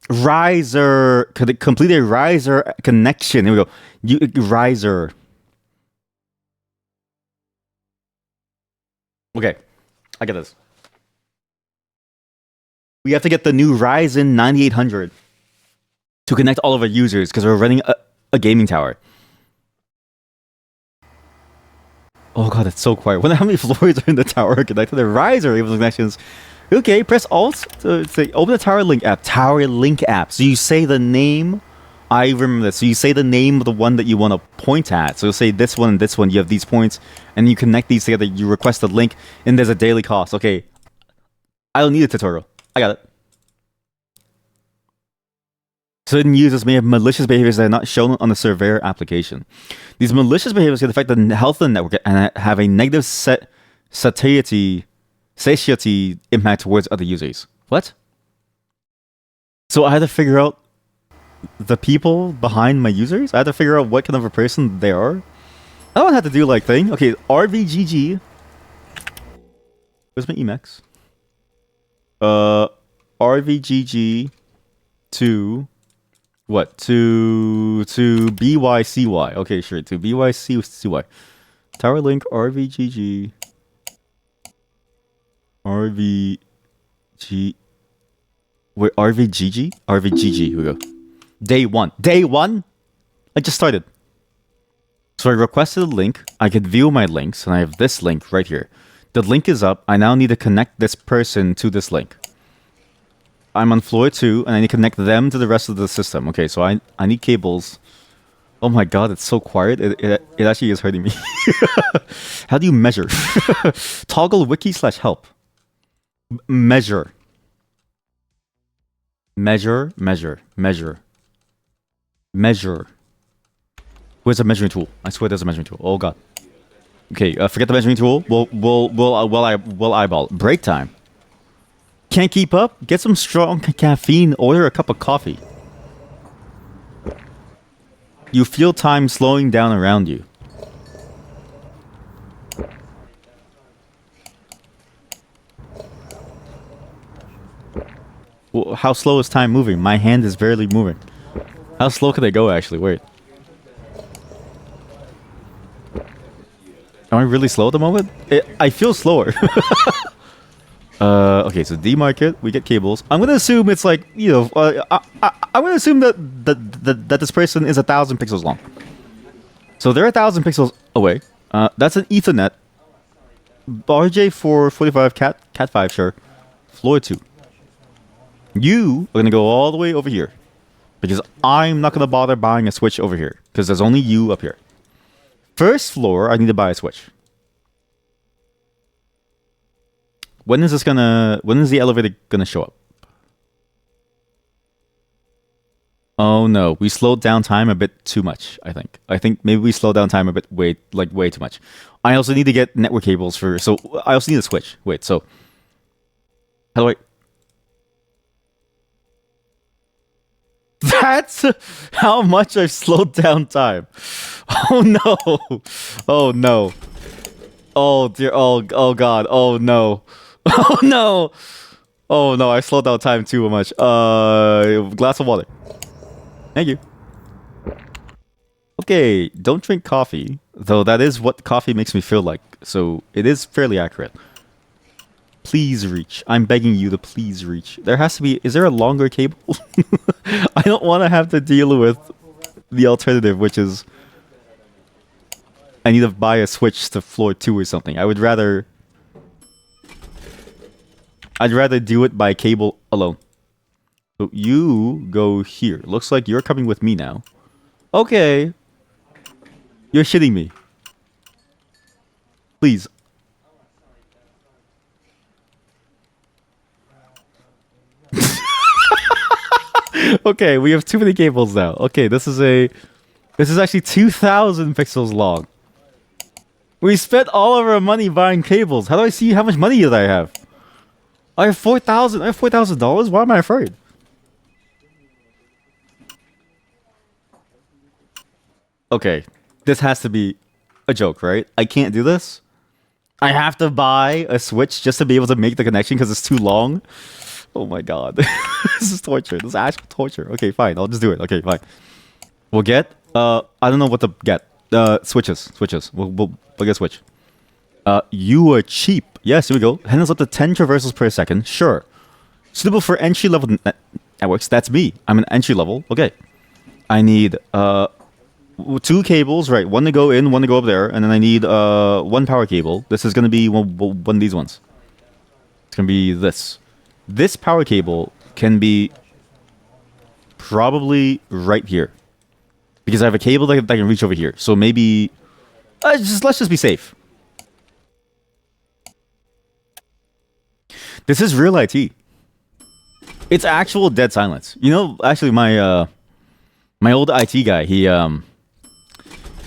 Riser. Could it complete a riser connection? Here we go. Riser. Okay, I get this. We have to get the new Ryzen 9800 to connect all of our users because we're running a gaming tower. Oh god, it's so quiet. Wonder how many floors are in the tower connected. The riser able connections. Okay, press Alt to say open the Tower Link app. Tower Link app. So you say the name. I remember this. So you say the name of the one that you want to point at. So you'll say this one and this one. You have these points, and you connect these together. You request a link, and there's a daily cost. Okay, I don't need a tutorial. I got it. Certain users may have malicious behaviors that are not shown on the surveyor application. These malicious behaviors can affect the health of the network and have a negative satiety impact towards other users. What? So I had to figure out the people behind my users? I had to figure out what kind of a person they are? I don't have to do like thing. Okay, RVGG. Where's my Emacs? RVGG to... What? To BYCY. Okay, sure. To BYCY. Tower Link RVGG. RVG. Wait, RVGG? RVGG. Here we go. Day one. Day one? I just started. So I requested a link. I could view my links, and I have this link right here. The link is up. I now need to connect this person to this link. I'm on floor 2, and I need to connect them to the rest of the system. Okay, so I need cables. Oh my god, it's so quiet. It actually is hurting me. How do you measure? Toggle wiki/help. Measure. Measure. Where's the measuring tool? I swear there's a measuring tool. Oh god. Okay, forget the measuring tool. We'll eyeball it. Break time. Can't keep up? Get some strong caffeine. Order a cup of coffee. You feel time slowing down around you. Well, how slow is time moving? My hand is barely moving. How slow can I go, actually? Wait. Am I really slow at the moment? I feel slower. Okay, so demarket, we get cables. I'm gonna assume it's like, you know, I'm gonna assume that this person is 1,000 pixels long. So they're 1,000 pixels away. That's an Ethernet. RJ for 45, cat 5, sure. Floor 2. You are gonna go all the way over here. Because I'm not gonna bother buying a switch over here. Because there's only you up here. First floor, I need to buy a switch. When is the elevator gonna show up? Oh no, we slowed down time a bit too much, I think. I think maybe we slowed down time a bit way too much. I also need to get network cables so I also need a switch. Wait, so how do I... That's how much I've slowed down time. Oh no. Oh no. Oh dear. Oh god. Oh no. Oh no. Oh no, I slowed down time too much. Glass of water. Thank you. Okay, don't drink coffee, though that is what coffee makes me feel like, so it is fairly accurate. Please reach. I'm begging you to please reach. There has to be... Is there a longer cable? I don't want to have to deal with the alternative, which is... I need to buy a switch to floor 2 or something. I'd rather do it by cable alone. So you go here. Looks like you're coming with me now. Okay. You're shitting me. Please. Okay, we have too many cables now. Okay, this is actually 2,000 pixels long. We spent all of our money buying cables. How do I see how much money did I have? I have 4,000. I have $4,000. Why am I afraid? Okay, this has to be a joke, right? I can't do this. I have to buy a switch just to be able to make the connection because it's too long. Oh my god. This is torture. This is actual torture. Okay, fine. I'll just do it. Okay, fine. We'll get... I don't know what to get. Switches. We'll get a switch. You are cheap. Yes, here we go. Handles up to 10 traversals per second. Sure. Suitable for entry-level networks. That's me. I'm an entry-level. Okay. I need 2 cables, right? One to go in, one to go up there. And then I need 1 power cable. This is going to be one of these ones. It's going to be this. This power cable can be probably right here. Because I have a cable that can reach over here. So maybe... let's just be safe. This is real IT. It's actual dead silence. You know, actually, my old IT guy, he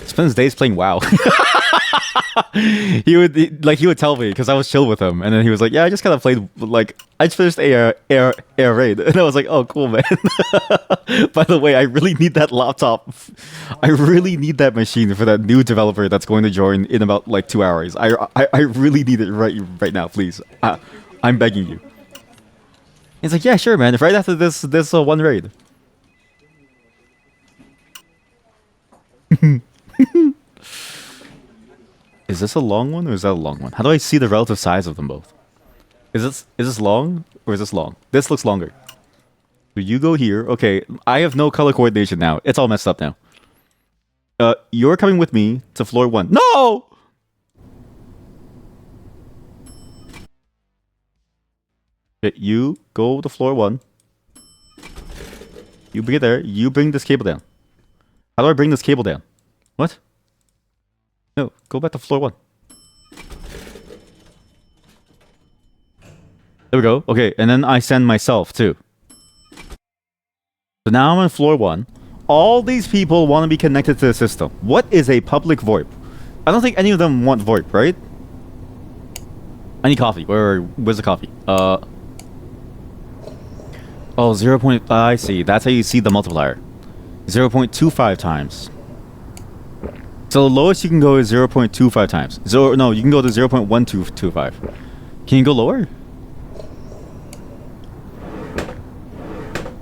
spends his days playing WoW. he would tell me because I was chill with him, and then he was like, "Yeah, I just kind of played I just finished air raid," and I was like, "Oh, cool, man." By the way, I really need that laptop. I really need that machine for that new developer that's going to join in about 2 hours. I really need it right now, please. I'm begging you. He's like, "Yeah, sure, man. If right after this one raid." Is this a long one or is that a long one? How do I see the relative size of them both? Is this long or is this long? This looks longer. So you go here. Okay, I have no color coordination now. It's all messed up now. You're coming with me to floor 1. No! Okay, you go to floor 1. You bring it there. You bring this cable down. How do I bring this cable down? What? No, go back to floor 1. There we go. Okay, and then I send myself too. So now I'm on floor 1. All these people want to be connected to the system. What is a public VoIP? I don't think any of them want VoIP, right? I need coffee. Where's the coffee? Oh, 0. I see. That's how you see the multiplier. 0.25 times. So the lowest you can go is 0.25 times. No, you can go to 0.1225. Can you go lower?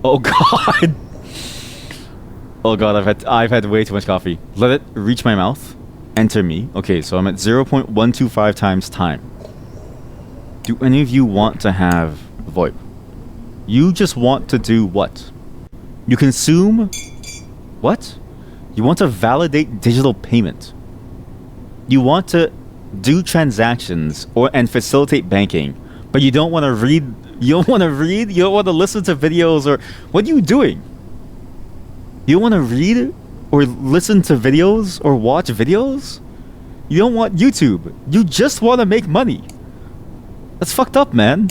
Oh god. Oh god, I've had way too much coffee. Let it reach my mouth. Enter me. Okay, so I'm at 0.125 times time. Do any of you want to have VoIP? You just want to do what? You consume... What? You want to validate digital payment. You want to do transactions and facilitate banking, but you don't want to read. You don't want to read. You don't want to listen to videos, or what are you doing? You don't want to read or listen to videos or watch videos. You don't want YouTube. You just want to make money. That's fucked up, man.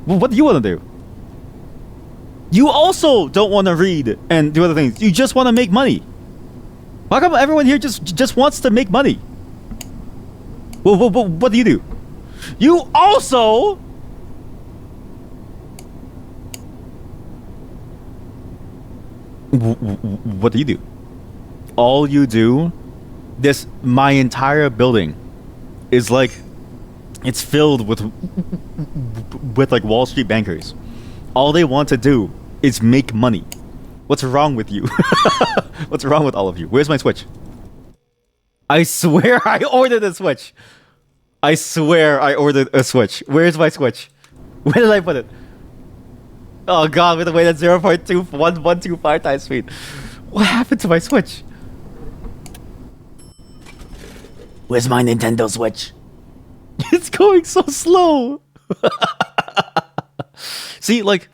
Well, what do you want to do? You also don't want to read and do other things. You just want to make money. How come everyone here just wants to make money? Well, what do you do? You also... What do you do? All you do... My entire building is like... It's filled with like Wall Street bankers. All they want to do is make money. What's wrong with you? What's wrong with all of you? Where's my Switch? I swear I ordered a Switch. I swear I ordered a Switch. Where's my Switch? Where did I put it? Oh god, with the way that 0.21125 times speed. What happened to my Switch? Where's my Nintendo Switch? It's going so slow. See, like,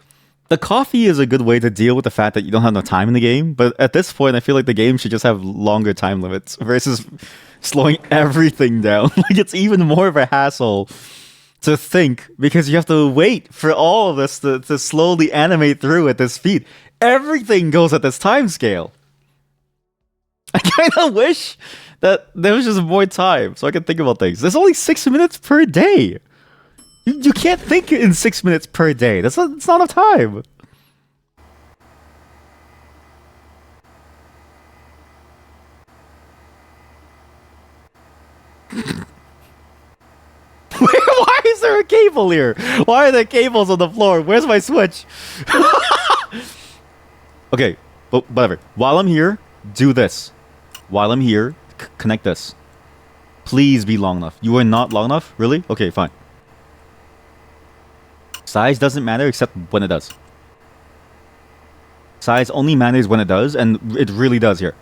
the coffee is a good way to deal with the fact that you don't have enough time in the game, but at this point, I feel like the game should just have longer time limits versus slowing everything down. Like, it's even more of a hassle to think because you have to wait for all of this to slowly animate through at this speed. Everything goes at this time scale. I kind of wish that there was just more time so I could think about things. There's only 6 minutes per day. You can't think in 6 minutes per day. That's not enough time. Why is there a cable here? Why are there cables on the floor? Where's my Switch? Okay, but whatever. While I'm here, do this. While I'm here, connect this. Please be long enough. You are not long enough? Really? Okay, fine. Size doesn't matter except when it does. Size only matters when it does, and it really does here.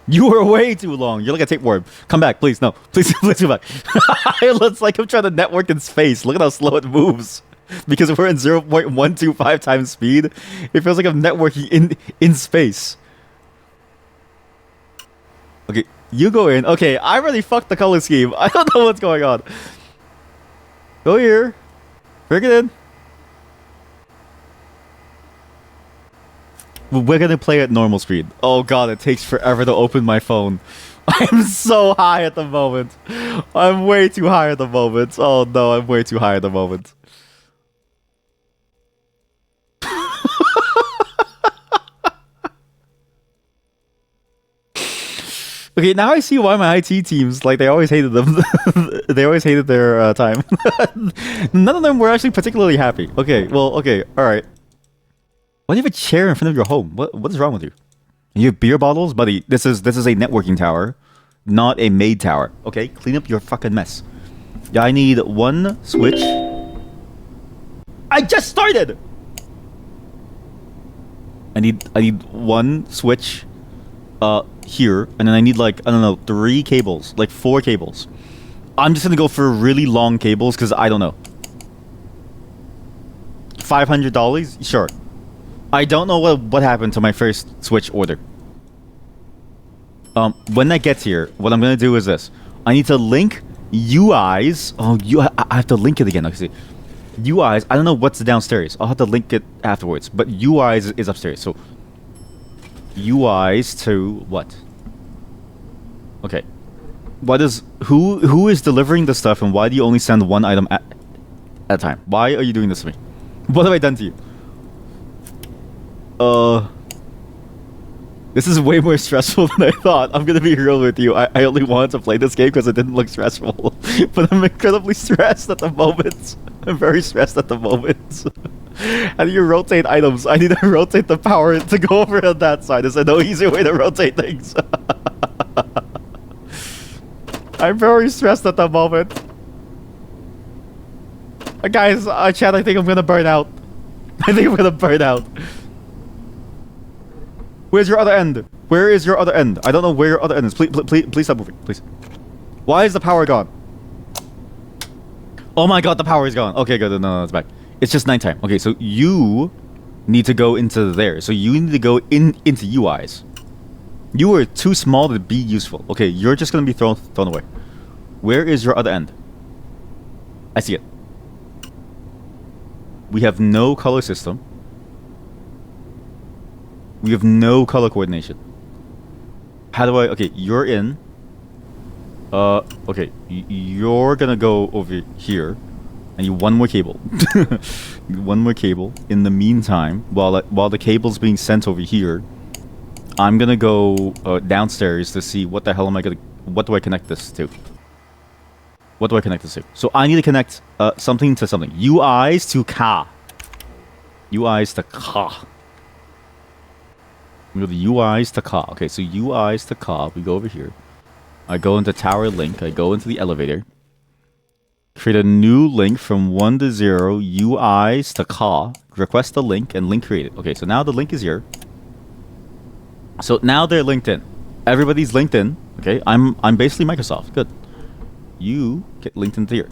You are way too long. You're like a tapeworm. Come back, please. No, please, please come back. It looks like I'm trying to network in space. Look at how slow it moves. Because if we're in 0.125 times speed, it feels like I'm networking in space. Okay, you go in. Okay, I already fucked the color scheme. I don't know what's going on. Go here. Bring it in. We're gonna play at normal speed. Oh god, it takes forever to open my phone. I'm so high at the moment. I'm way too high at the moment. Oh no, I'm way too high at the moment. Okay, now I see why my IT teams, like, they always hated them. They always hated their time. None of them were actually particularly happy. Okay, well, okay, alright. Why do you have a chair in front of your home? What is wrong with you? You have beer bottles? Buddy, this is a networking tower, not a maid tower. Okay, clean up your fucking mess. Yeah, I need one Switch. I just started! I need one Switch here, and then I need, like, I don't know, 3 cables, like 4 cables. I'm just gonna go for really long cables because I don't know. $500? Sure. I don't know what happened to my first Switch order. When that gets here, what I'm gonna do is this. I need to link UIs. Oh, I have to link it again. Okay, see. UIs, I don't know what's downstairs. I'll have to link it afterwards. But UIs is upstairs. So UIs to what? Okay. Who is delivering the stuff, and why do you only send one item at a time? Why are you doing this to me? What have I done to you? This is way more stressful than I thought. I'm gonna be real with you. I only wanted to play this game because it didn't look stressful. But I'm incredibly stressed at the moment. I'm very stressed at the moment. How do you rotate items? I need to rotate the power to go over on that side. There's no easier way to rotate things. I'm very stressed at the moment. Guys, chat, I think I'm gonna burn out. I think I'm gonna burn out. Where's your other end? Where is your other end? I don't know where your other end is. Please stop moving, please. Why is the power gone? Oh my god, the power is gone. Okay, good. No, it's back. It's just nighttime. Okay, so you need to go into there. So you need to go into UIs. You are too small to be useful. Okay, you're just gonna be thrown away. Where is your other end? I see it. We have no color system. We have no color coordination. How do I... Okay, you're in. Okay. You're gonna go over here. I need one more cable. One more cable. In the meantime, while the cable's being sent over here, I'm gonna go downstairs to see what the hell am I gonna... What do I connect this to? What do I connect this to? So I need to connect something to something. UIs to Ka. UIs to Ka. We go to UIs to Ka. Okay, so UIs to Ka. We go over here. I go into tower link. I go into the elevator. Create a new link from 1 to 0. UIs to Ka. Request the link and link created. Okay, so now the link is here. So now they're linked in. Everybody's linked in. Okay, I'm basically Microsoft. Good. You get linked into here.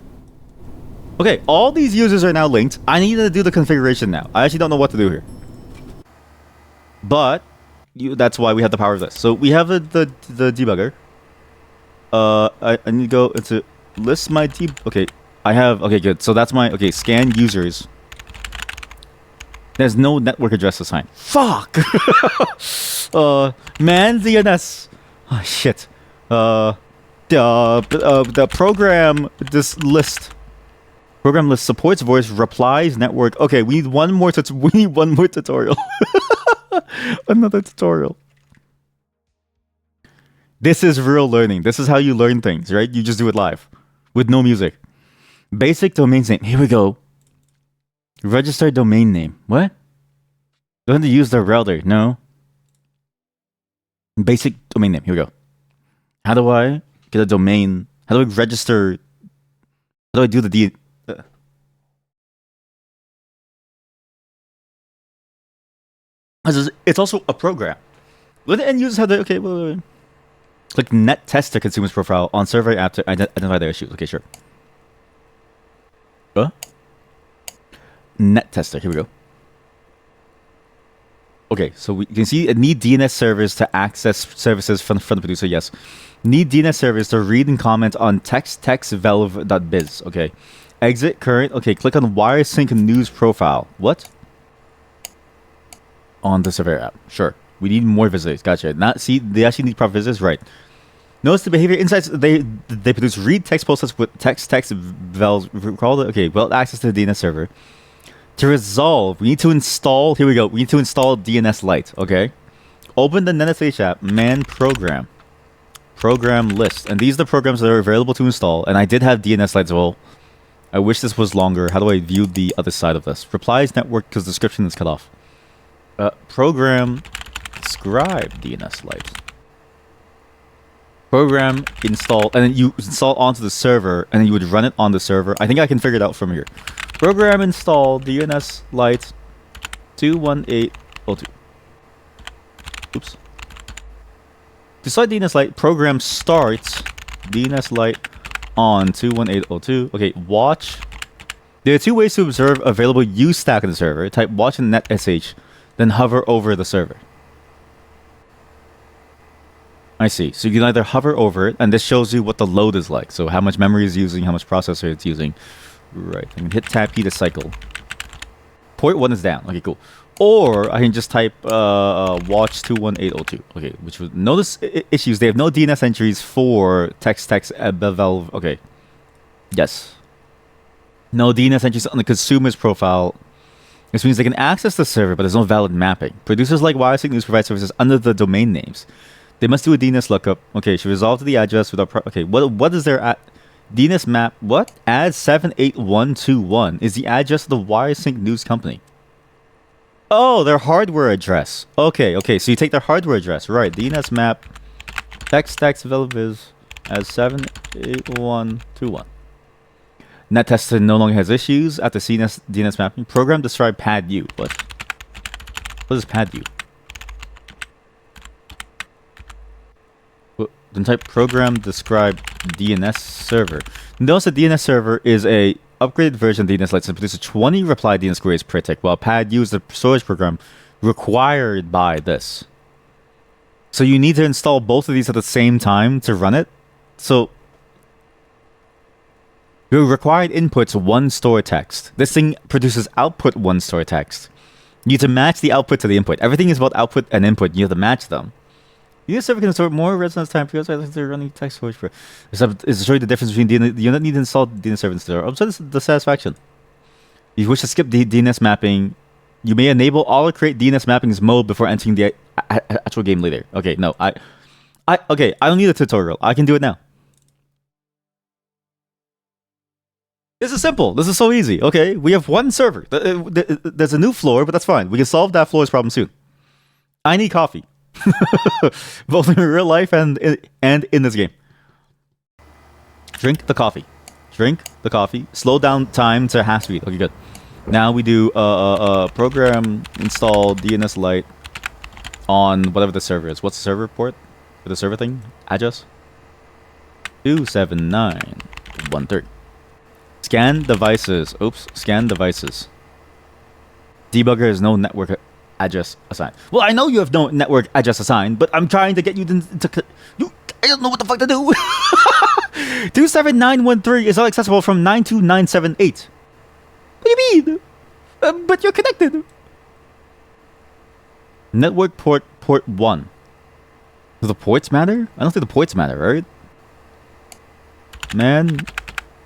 Okay, all these users are now linked. I need to do the configuration now. I actually don't know what to do here. But that's why we have the power of this. So we have the debugger. I need to go into list my okay. I have okay, good. So that's my okay, scan users. There's no network address assigned. Fuck. Man DNS. Oh shit. The program this list. Program list supports voice, replies, network. Okay, we need one more tutorial. Another tutorial. This is real learning. This is how you learn things, right? You just do it live with no music. Basic domain name. Here we go. Register domain name. What? Don't have to use the router. No. Basic domain name. Here we go. How do I get a domain? How do I register? How do I do the It's also a program. Let the end users have the... Okay, wait. Click net test to consumer's profile on server app to identify their issues. Okay, sure. Net tester. Here we go. Okay, so you can see it need DNS servers to access services from the producer. Yes. Need DNS servers to read and comment on textvalve.biz. Okay. Exit current. Okay, click on wiresync news profile. What? On the surveyor app. Sure. We need more visitors. Gotcha. See, they actually need proper visitors, right? Notice the behavior insights. They produce read text process with text vals. Recall okay, well access to the DNS server. To resolve, we need to install. Here we go. We need to install DNS Lite. Okay. Open the NetSH app. Man program. Program list. And these are the programs that are available to install. And I did have DNS Lite as well. I wish this was longer. How do I view the other side of this? Replies network because description is cut off. Program scribe DNS Lite. Program install, and then you install onto the server, and then you would run it on the server. I think I can figure it out from here. Program install DNS Lite 21802. Oops. To start DNS Lite, program starts DNS Lite on 21802. Okay, watch. There are two ways to observe available use stack on the server. Type watch in NetSH, then hover over the server. I see. So you can either hover over it, and this shows you what the load is like. So how much memory is using, how much processor it's using. Right. I can hit tab P to cycle. Port 1 is down. Okay, cool. Or I can just type watch 21802. Okay, which would notice issues. They have no DNS entries for text valve. Okay. Yes. No DNS entries on the consumer's profile. This means they can access the server, but there's no valid mapping. Producers like Wiresync News provide services under the domain names. They must do a DNS lookup. Okay, should resolve to the address without... okay, what is their... DNS map... What? Add 78121 is the address of the Wiresync News company. Oh, their hardware address. Okay, so you take their hardware address. Right, DNS map... text velviz as 78121. NetTester no longer has issues after DNS mapping. Program describe pad U. What? What is pad U? Then type program describe DNS server. Notice the DNS server is a upgraded version of DNS Lite that produces 20 reply DNS queries per tick, while pad use the storage program required by this. So you need to install both of these at the same time to run it. So your required input's one store text. This thing produces output one store text. You need to match the output to the input. Everything is about output and input. You have to match them. DNS server can store more resonance time because they're running text storage for. Is to show you the difference between DNS. You don't need to install DNS server and store. So this is the satisfaction. If you wish to skip the DNS mapping, you may enable all or create DNS mappings mode before entering the actual game later. Okay, no, I don't need a tutorial. I can do it now. This is simple. This is so easy. Okay, we have one server. There's a new floor, but that's fine. We can solve that floor's problem soon. I need coffee. Both in real life and in this game. Drink the coffee. Drink the coffee. Slow down time to half speed. Okay, good. Now we do program install DNS Lite on whatever the server is. What's the server port for the server thing? Address 279.130. Scan devices. Oops. Scan devices. Debugger has no network address assigned. Well, I know you have no network address assigned, but I'm trying to get you to I don't know what the fuck to do. 279.130 is not accessible from 92978. What do you mean? But you're connected. Network port 1. Do the ports matter? I don't think the ports matter, right? Man,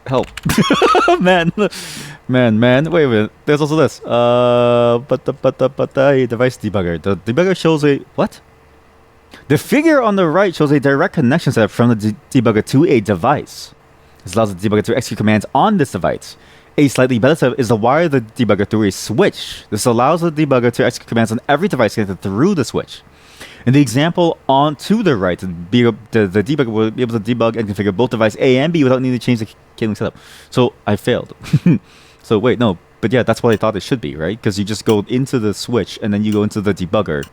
help. man. Wait a minute. There's also this. But the device debugger. The debugger shows a what? The figure on the right shows a direct connection setup from the debugger to a device. This allows the debugger to execute commands on this device. A slightly better setup is to wire the debugger through a switch. This allows the debugger to execute commands on every device connected through the switch. In the example on to the right, the debugger will be able to debug and configure both device A and B without needing to change the cabling setup. So I failed. So wait, no, but yeah, that's what I thought it should be, right? Because you just go into the switch and then you go into the debugger.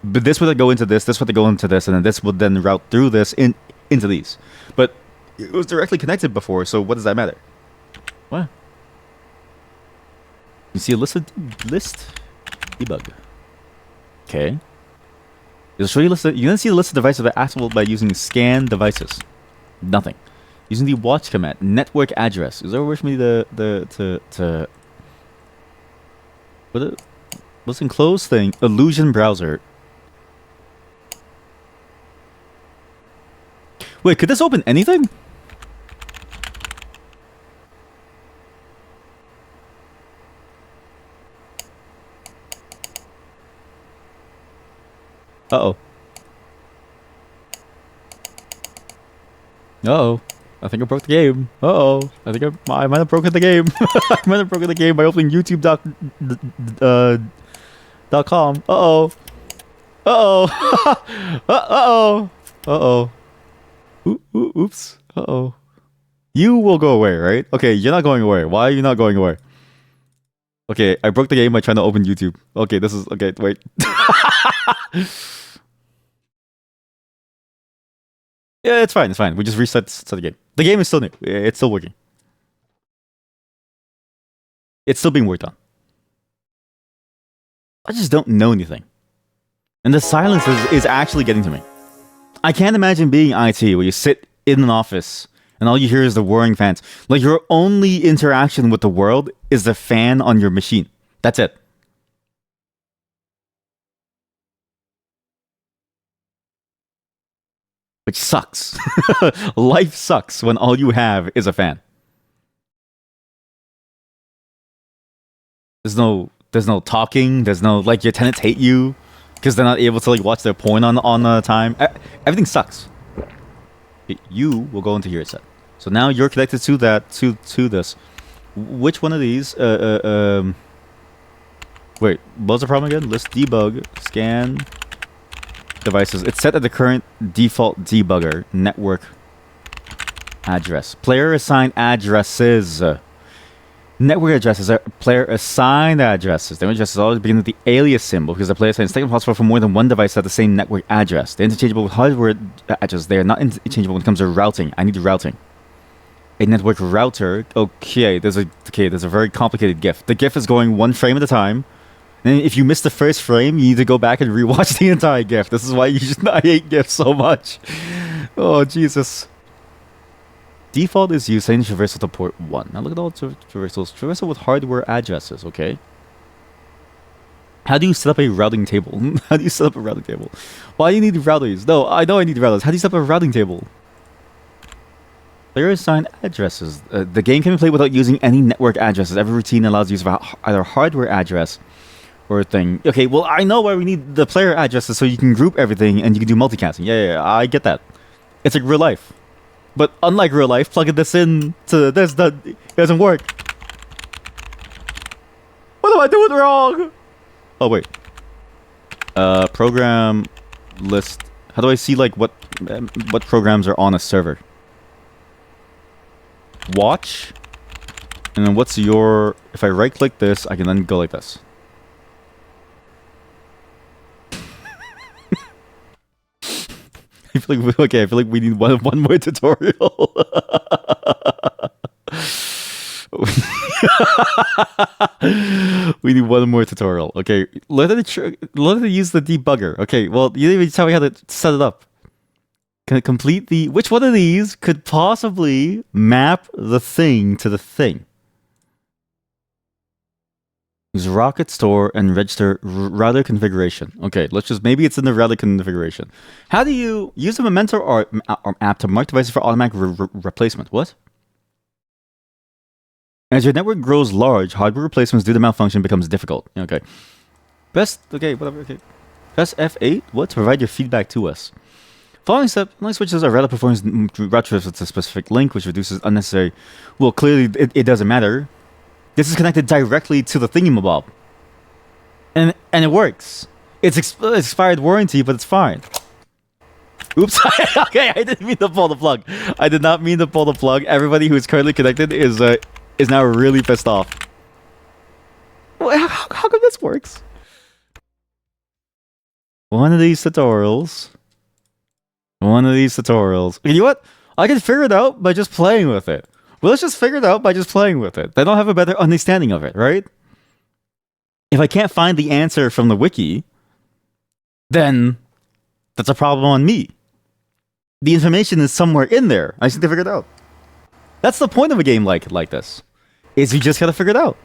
But this would go into this would go into this, and then this would then route through this into these. But it was directly connected before, so what does that matter? What? You see a list debug. Okay. It'll show you list. You're gonna see the list of devices that are accessible by using scan devices. Nothing. Using the watch command, network address. Is there a word for me to what's enclosed thing? Illusion browser. Wait, could this open anything? Uh-oh. Uh-oh. I think I broke the game. Uh-oh. I think I might have broken the game. I might have broken the game by opening youtube.com. Uh-oh. Uh-oh. Uh-oh. Uh-oh. Oops. Uh-oh. You will go away, right? Okay, you're not going away. Why are you not going away? Okay, I broke the game by trying to open YouTube. Okay, this is... Okay, wait. Yeah, it's fine. It's fine. We just reset the game. The game is still new. It's still working. It's still being worked on. I just don't know anything. And the silence is actually getting to me. I can't imagine being IT where you sit in an office and all you hear is the whirring fans. Like your only interaction with the world is the fan on your machine. That's it. Which sucks. Life sucks when all you have is a fan. There's no talking. There's no, like, your tenants hate you because they're not able to, like, watch their porn on time. Everything sucks. You will go into here, it said. So now you're connected to that, to this. Which one of these, wait, what's the problem again? List debug, scan devices. It's set at the current default debugger network address. Player assigned addresses. Network addresses are player-assigned addresses. The addresses always begin with the alias symbol because the player assigns it's possible for more than one device to have the same network address. They're interchangeable with hardware addresses. They are not interchangeable when it comes to routing. I need routing. A network router. Okay, there's a very complicated GIF. The GIF is going one frame at a time. And if you miss the first frame, you need to go back and rewatch the entire GIF. This is why I hate GIFs so much. Oh, Jesus. Default is used setting traversal to port 1. Now look at all traversals. Traversal with hardware addresses, okay? How do you set up a routing table? How do you set up a routing table? Why do you need routers? No, I know I need routers. How do you set up a routing table? Player assigned addresses. The game can be played without using any network addresses. Every routine allows use of either hardware address or a thing. Okay, well, I know why we need the player addresses so you can group everything and you can do multicasting. Yeah, I get that. It's like real life. But unlike real life, plugging this in to this it doesn't work. What am I doing wrong? Oh, wait. Program list. How do I see, like, what programs are on a server? Watch. And then what's your... If I right-click this, I can then go like this. I feel like we need one more tutorial. We need one more tutorial. Okay, let it use the debugger. Okay, well, you didn't even tell me how to set it up. Can it complete the... Which one of these could possibly map the thing to the thing? Use rocket store and register router configuration. Okay, let's just... Maybe it's in the router configuration. How do you use a memento or app to mark devices for automatic replacement? What? As your network grows large, hardware replacements due to malfunction becomes difficult. Okay. Okay, whatever, okay. Press F8, what? To provide your feedback to us. Following step, only switches a router performs route trips with a specific link, which reduces unnecessary... Well, clearly, it doesn't matter. This is connected directly to the thingamabob. And it works. It's expired warranty, but it's fine. Oops. Okay, I didn't mean to pull the plug. I did not mean to pull the plug. Everybody who is currently connected is now really pissed off. Well, how come this works? One of these tutorials. You know what? I can figure it out by just playing with it. Well, let's just figure it out by just playing with it. Then I'll have a better understanding of it, right? If I can't find the answer from the wiki, then that's a problem on me. The information is somewhere in there. I just need to figure it out. That's the point of a game like this. Is you just gotta figure it out.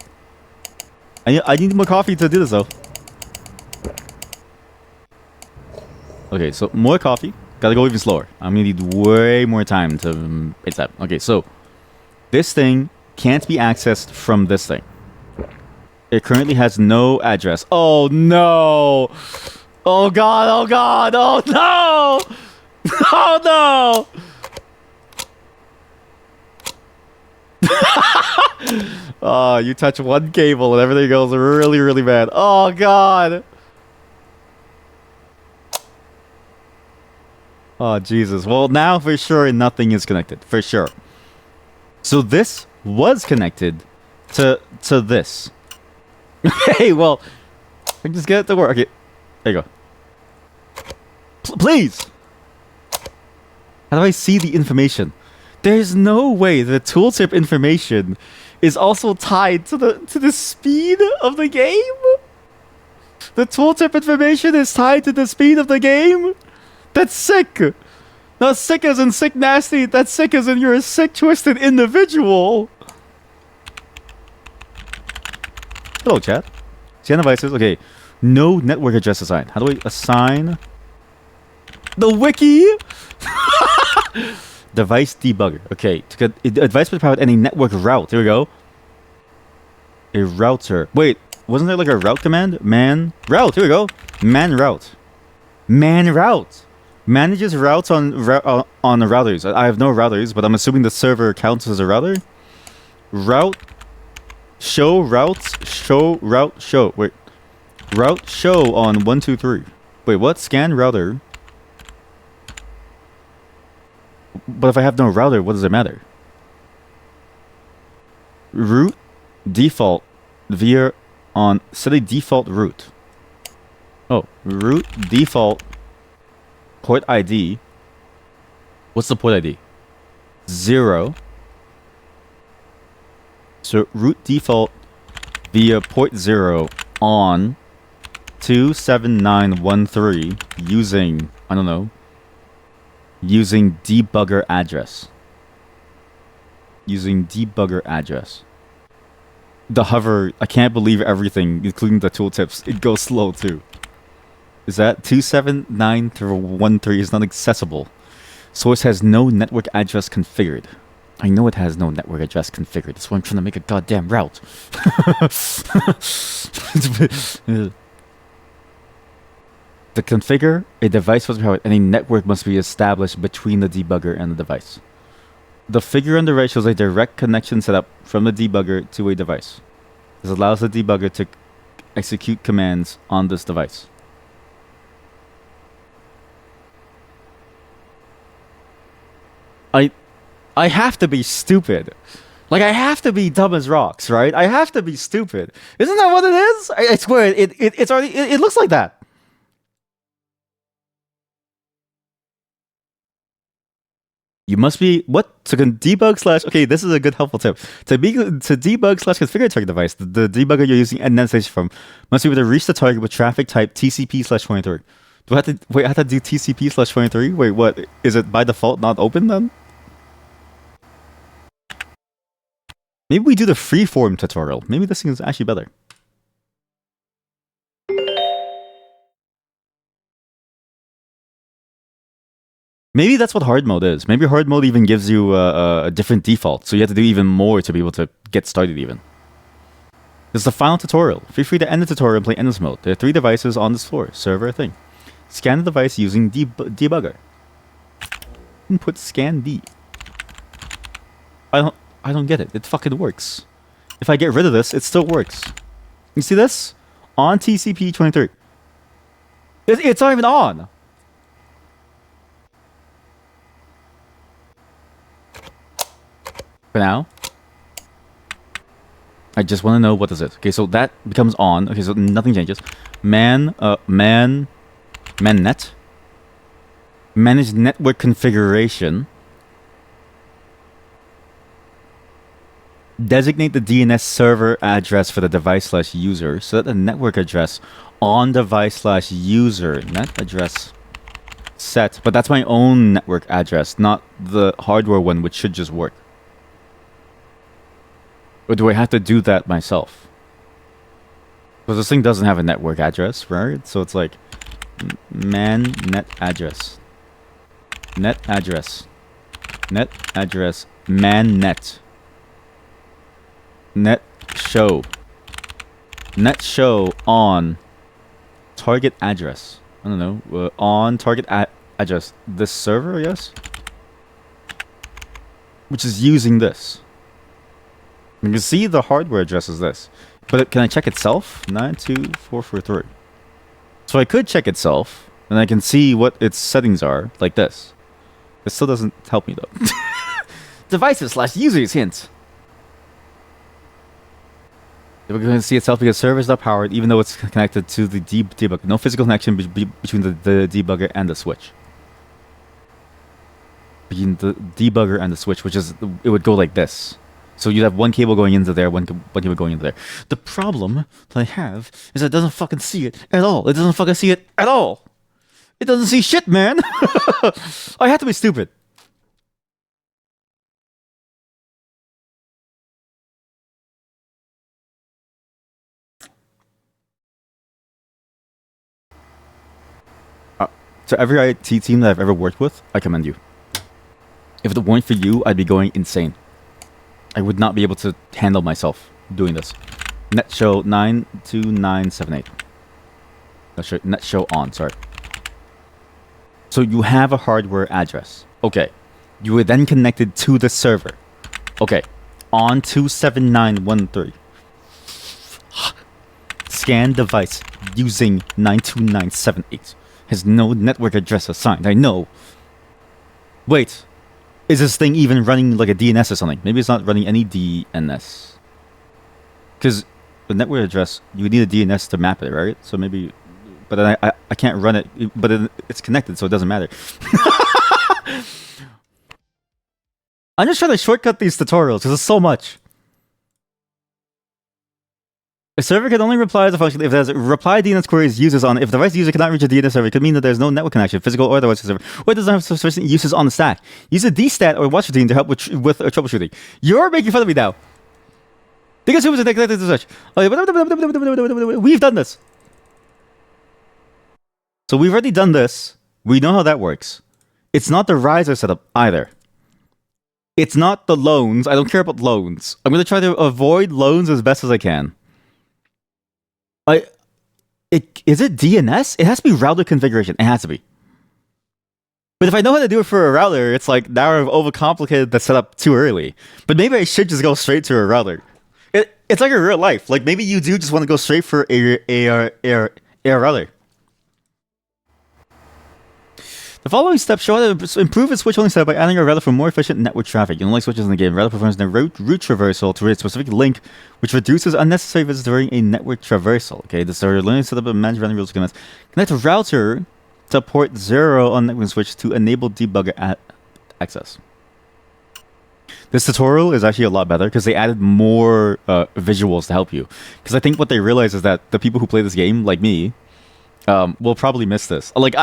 I need more coffee to do this though. Okay, so more coffee. Gotta go even slower. I'm gonna need way more time to... It's that. Okay, so... This thing can't be accessed from this thing. It currently has no address. Oh, no! Oh, God! Oh, God! Oh, no! Oh, no! Oh, you touch one cable and everything goes really, really bad. Oh, God! Oh, Jesus. Well, now for sure nothing is connected. For sure. So this was connected to this. Okay, well, I can just get it to work. Okay, there you go. Please! How do I see the information? There's no way the tooltip information is also tied to the speed of the game? The tooltip information is tied to the speed of the game? That's sick! Not sick as in sick nasty, that's sick as in you're a sick twisted individual! Hello, chat. Scan devices, okay. No network address assigned. How do I assign... The wiki? Device debugger. Okay, to get advice with power any network route. Here we go. A router. Wait, wasn't there like a route command? Man route. Here we go. Man route. Man route. Manages routes on the routers. I have no routers, but I'm assuming the server counts as a router. Route. Show routes. Show route. Show. Wait. Route show on 1, 2, 3. Wait, what? Scan router. But if I have no router, what does it matter? Route default via on set a default route. Oh, route default port ID. What's the port ID? 0. So route default via port 0 on 27913 using, I don't know, using debugger address. Using debugger address. The hover, I can't believe everything, including the tooltips. It goes slow too. Is that 27913 is not accessible? Source has no network address configured. I know it has no network address configured. That's why I'm trying to make a goddamn route. To configure a device must be powered, and a network must be established between the debugger and the device. The figure on the right shows a direct connection set up from the debugger to a device. This allows the debugger to execute commands on this device. I have to be stupid. Like, I have to be dumb as rocks, right? I have to be stupid. Isn't that what it is? I swear, it's already, it looks like that. You must be, what? To debug slash, okay, this is a good helpful tip. To debug slash configure a target device, the debugger you're using end station from must be able to reach the target with traffic type TCP slash 23. Do I have to, wait, I have to do TCP slash 23? Wait, what? Is it by default not open then? Maybe we do the freeform tutorial. Maybe this thing is actually better. Maybe that's what hard mode is. Maybe hard mode even gives you a different default, so you have to do even more to be able to get started even. This is the final tutorial. Feel free to end the tutorial and play endless mode. There are 3 devices on this floor. Server thing. Scan the device using debugger. Input scan D. I don't get it. It fucking works. If I get rid of this, it still works. You see this? On TCP 23. It's not even on. For now, I just want to know what is it. Okay, so that becomes on. Okay, so nothing changes. Mannet. Manage network configuration. Designate the DNS server address for the device slash user. Set the network address on device slash user. Net address set. But that's my own network address, not the hardware one, which should just work. Or do I have to do that myself? Because this thing doesn't have a network address, right? So it's like man net address. Net address. Net address. Man net. Net show. Net show on target address. I don't know. On target address. This server, I guess? Which is using this. You can see the hardware address is this. But can I check itself? 92443. So I could check itself, and I can see what its settings are, like this. It still doesn't help me, though. Devices slash users hint. We're going to see itself because server is not powered, even though it's connected to the debugger. No physical connection between the debugger and the switch. Between the debugger and the switch, which is, it would go like this. So you'd have one cable going into there, one cable going into there. The problem that I have is that it doesn't fucking see it at all. It doesn't fucking see it at all. It doesn't see shit, man. I have to be stupid. To every IT team that I've ever worked with, I commend you. If it weren't for you, I'd be going insane. I would not be able to handle myself doing this. Net show 92978. Net show on, sorry. So you have a hardware address. Okay. You were then connected to the server. Okay. On 27913. Scan device using 92978. Has no network address assigned. I know. Wait. Is this thing even running like a DNS or something? Maybe it's not running any DNS. Because the network address, you need a DNS to map it, right? So maybe, but then I can't run it, but it's connected, so it doesn't matter. I'm just trying to shortcut these tutorials because it's so much. A server can only reply as a function if there's reply DNS queries uses on. If the device user cannot reach a DNS server, it could mean that there's no network connection, physical or otherwise, to the server, or it doesn't have sufficient uses on the stack. Use a dstat or watch routine to help with troubleshooting. You're making fun of me now. Because who was connected to such? We've done this. So we've already done this. We know how that works. It's not the riser setup either. It's not the loans. I don't care about loans. I'm going to try to avoid loans as best as I can. Is it DNS? It has to be router configuration. It has to be. But if I know how to do it for a router, it's like now I've overcomplicated the setup too early. But maybe I should just go straight to a router. It's like in real life. Like maybe you do just want to go straight for a router. The following steps show how to improve its switch only setup by adding a router for more efficient network traffic. Unlike switches in the game, router performs a route traversal to a specific link, which reduces unnecessary visits during a network traversal. Okay, the server learning setup and manage random rules commands. Connect a router to port 0 on network switch to enable debugger access. This tutorial is actually a lot better because they added more visuals to help you. Because I think what they realize is that the people who play this game, like me, will probably miss this. Like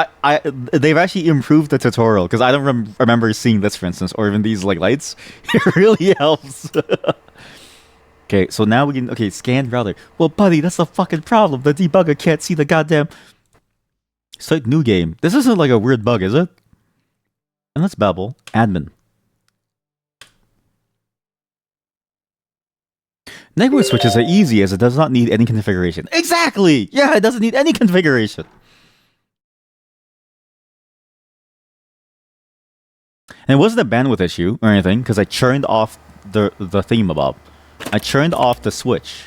they've actually improved the tutorial because I don't remember seeing this, for instance, or even these like lights. It really helps. Okay, so now we can scan router. Well, buddy, that's the fucking problem. The debugger can't see the goddamn. Start new game. This isn't like a weird bug, is it? And let's babble. Admin. Network switches are easy as it does not need any configuration. Exactly! Yeah, it doesn't need any configuration. And it wasn't a bandwidth issue or anything, because I churned off the thingamabob. I churned off the switch.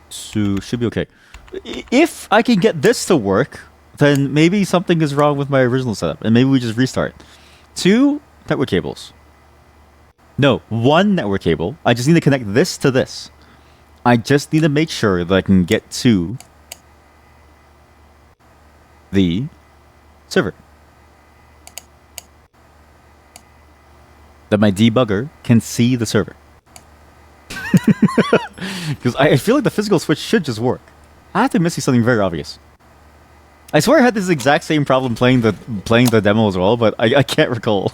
So, should be okay. If I can get this to work, then maybe something is wrong with my original setup, and maybe we just restart. 2 network cables. No, 1 network cable. I just need to connect this to this. I just need to make sure that I can get to the server. That my debugger can see the server. Because I feel like the physical switch should just work. I have to be missing something very obvious. I swear I had this exact same problem playing the demo as well, but I can't recall.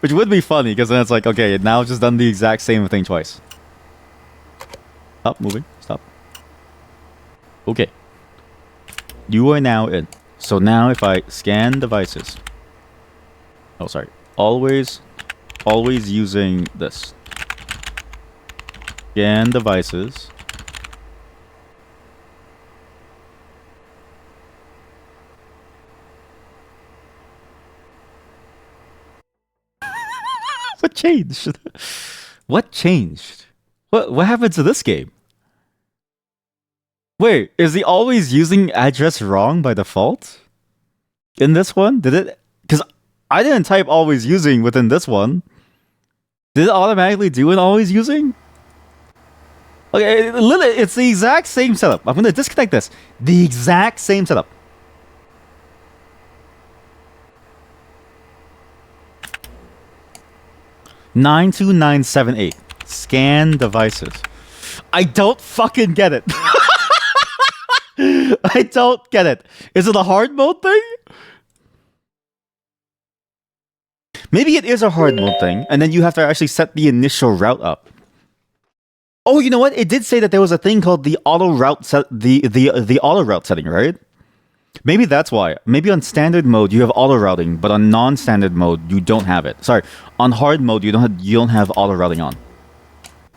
Which would be funny, because then it's like, okay, now I've just done the exact same thing twice. Stop moving. Stop. Okay. You are now in. So now if I scan devices. Oh, sorry. Always using this. Scan devices. What changed? What changed? What happened to this game? Wait, is he always using address wrong by default? In this one? Did it? Because I didn't type always using within this one. Did it automatically do an always using? Okay, it's the exact same setup. I'm going to disconnect this. The exact same setup. (92978) Scan devices. I don't fucking get it. I don't get it. Is it a hard mode thing? Maybe it is a hard mode thing, and then you have to actually set the initial route up. Oh, you know what? It did say that there was a thing called the auto route the auto route setting, right? Maybe that's why. Maybe on standard mode you have auto routing, but on non-standard mode you don't have it. Sorry, on hard mode you don't have auto routing on.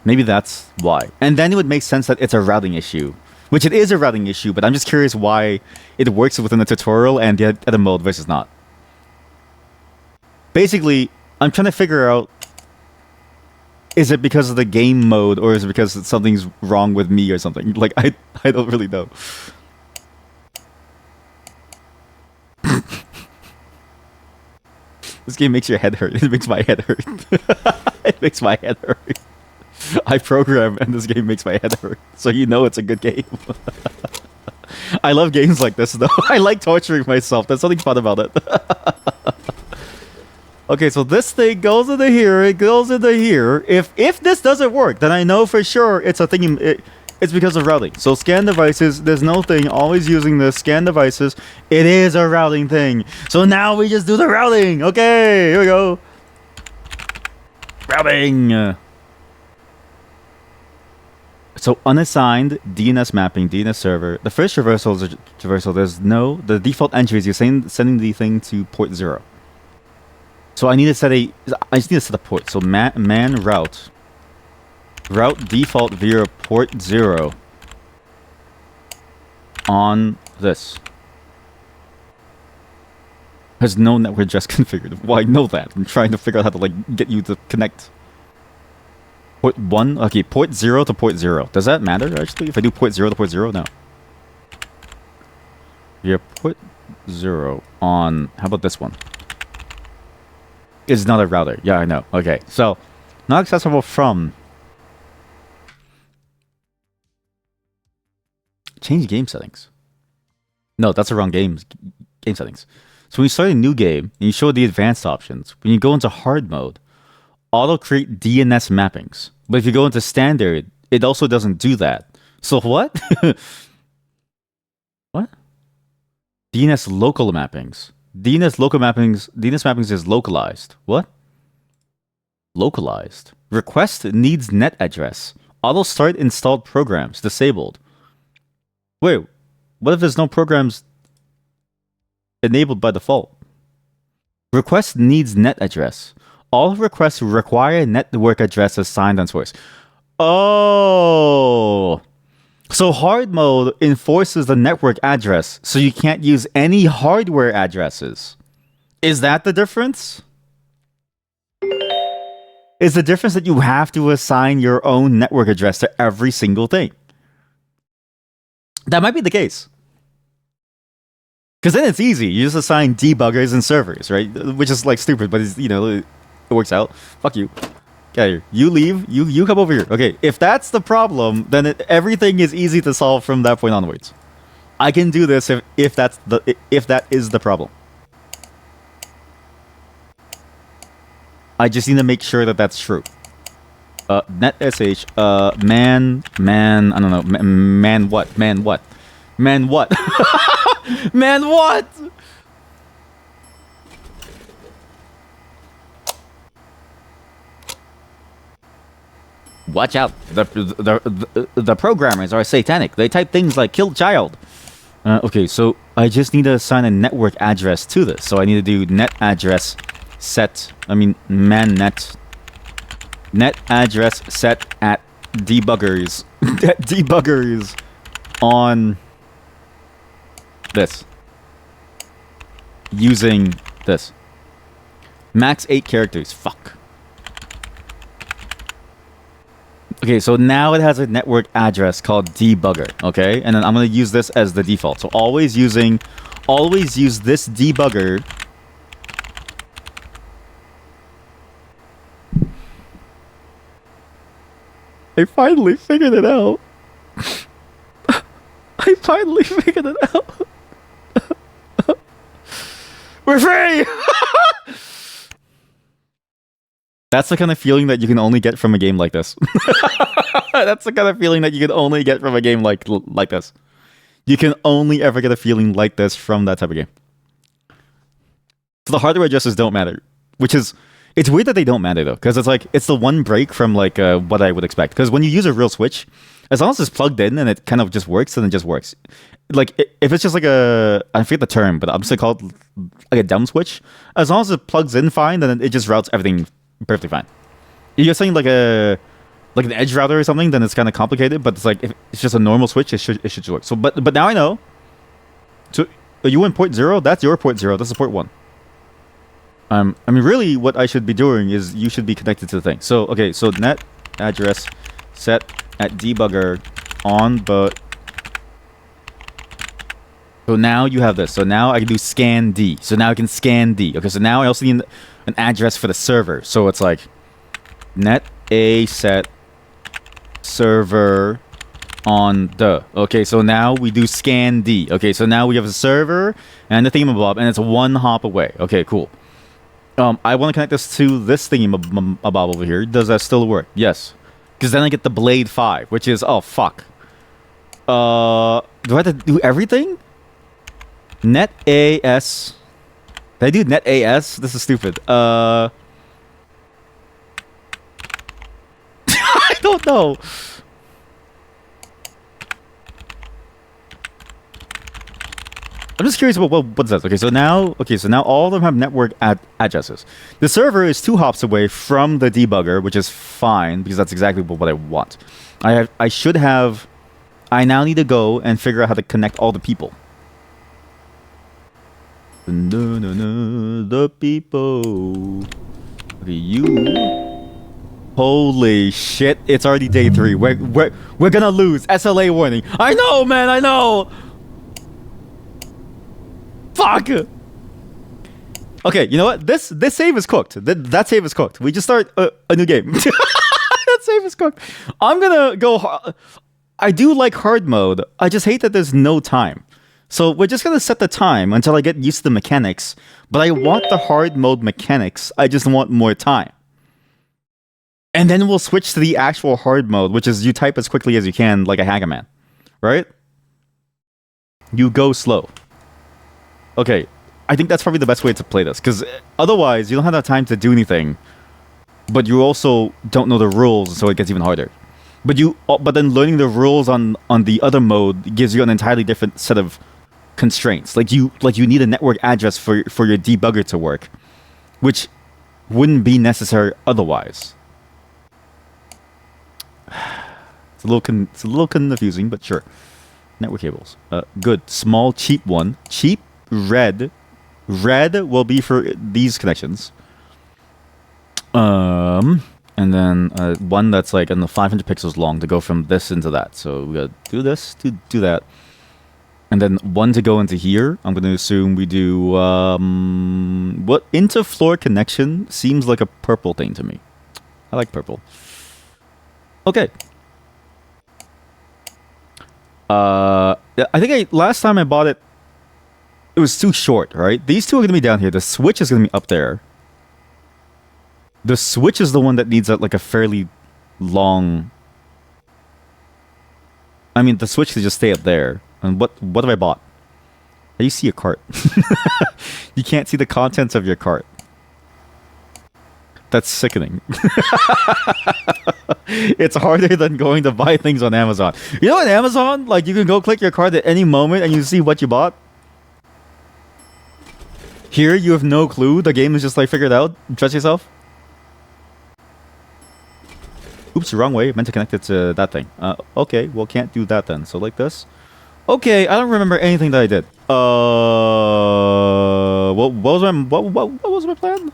Maybe that's why. And then it would make sense that it's a routing issue, which it is a routing issue. But I'm just curious why it works within the tutorial and the other mode versus not. Basically, I'm trying to figure out: is it because of the game mode, or is it because something's wrong with me or something? Like I don't really know. This game makes your head hurt. It makes my head hurt. It makes my head hurt. I program and this game makes my head hurt. So you know it's a good game. I love games like this though. I like torturing myself. There's something fun about it. Okay, so this thing goes into here, it goes into here. If this doesn't work, then I know for sure it's a thing. It's because of routing. So scan devices, there's no thing. Always using this scan devices. It is a routing thing. So now we just do the routing. Okay, here we go. Routing. So unassigned DNS mapping, DNS server. The first traversal is a traversal. There's no the default entry is you're sending the thing to port 0. So I just need to set a port. So man route default via port 0 on this. There's no network address configured. Well, I know that. I'm trying to figure out how to like get you to connect. Port 1? Okay, port 0 to port 0. Does that matter actually? If I do port 0 to port 0? No. Via port 0 on how about this one? Is not a router. Yeah, I know. Okay, so not accessible from. Change game settings. No, that's the wrong game settings. So when you start a new game and you show the advanced options, when you go into hard mode, auto create DNS mappings. But if you go into standard, it also doesn't do that. So what? What? DNS local mappings. DNS mappings is localized. What? Localized. Request needs net address. Auto start installed programs disabled. Wait, what if there's no programs enabled by default? Request needs net address. All requests require network address assigned on source. Oh. So hard mode enforces the network address, so you can't use any hardware addresses. Is that the difference? Is the difference that you have to assign your own network address to every single thing? That might be the case. Because then it's easy. You just assign debuggers and servers, right? Which is like stupid, but it's, you know, it works out. Fuck you. Get here. You leave. You come over here. Okay, if that's the problem, then everything is easy to solve from that point onwards. I can do this if that is the problem. I just need to make sure that that's true. Net sh man I don't know man what man what man what. Watch out. The programmers are satanic. They type things like kill child. Okay, so I just need to assign a network address to this. So I need to do net address set. Man net address set at debuggers. Debuggers on this. Using this. Max 8 characters. Fuck. Okay, so now it has a network address called debugger, okay? And then I'm going to use this as the default. So always use this debugger. I finally figured it out. I finally figured it out. We're free! That's the kind of feeling that you can only get from a game like this. That's the kind of feeling that you can only get from a game like this. You can only ever get a feeling like this from that type of game. So the hardware addresses don't matter, which is... It's weird that they don't matter though, because it's like, it's the one break from like what I would expect. Because when you use a real switch, as long as it's plugged in and it kind of just works, then it just works. Like, if it's just like I forget the term, but I'm just gonna call it like a dumb switch. As long as it plugs in fine, then it just routes everything perfectly fine. If you're saying like an edge router or something, then it's kind of complicated. But it's like, if it's just a normal switch, it should just work. So, but now I know. So you went port 0. That's your port 0. This is port 1. Really, what I should be doing is you should be connected to the thing. So, okay, so net address set at debugger on, but so now you have this. So now I can do scan D. So now I can scan D. Okay, so now I also need an address for the server. So it's like net a set server on the. Okay, so now we do scan D. Okay, so now we have a server and the thingamabob, and it's one hop away. Okay, cool. I want to connect this to this thingamabob over here. Does that still work? Yes. Because then I get the Blade 5, which is... Oh, fuck. Do I have to do everything? Net AS. Did I do net AS? This is stupid. I don't know. I'm just curious about what says. Okay, so now all of them have network addresses. The server is 2 hops away from the debugger, which is fine because that's exactly what I want. I now need to go and figure out how to connect all the people. The people. Okay, you. Holy shit! It's already day 3. We're gonna lose. SLA warning. I know, man. I know. Fuck! Okay, you know what? This save is cooked. That save is cooked. We just start a new game. That save is cooked. I'm gonna go... I do like hard mode. I just hate that there's no time. So we're just gonna set the time until I get used to the mechanics. But I want the hard mode mechanics. I just want more time. And then we'll switch to the actual hard mode, which is you type as quickly as you can like a hacker man. Right? You go slow. Okay, I think that's probably the best way to play this, because otherwise you don't have that time to do anything, but you also don't know the rules, so it gets even harder. But then learning the rules on the other mode gives you an entirely different set of constraints. Like you need a network address for your debugger to work, which wouldn't be necessary otherwise. It's a little confusing, but sure. Network cables. Good. Small, cheap one. Cheap. Red will be for these connections. And then one that's like 500 pixels long to go from this into that. So we gotta do this to do that. And then one to go into here. I'm gonna assume we do what interfloor connection seems like a purple thing to me. I like purple. Okay. I think last time I bought it, it was too short, right? These two are going to be down here. The switch is going to be up there. The switch is the one that needs like a fairly long... I mean, the switch could just stay up there. And what have I bought? How do you see a cart? You can't see the contents of your cart. That's sickening. It's harder than going to buy things on Amazon. You know, on Amazon, like you can go click your cart at any moment and you see what you bought. Here, you have no clue. The game is just like, figure it out. Trust yourself. Oops, wrong way. Meant to connect it to that thing. Okay, well, can't do that then. So like this. Okay, I don't remember anything that I did. What was my plan?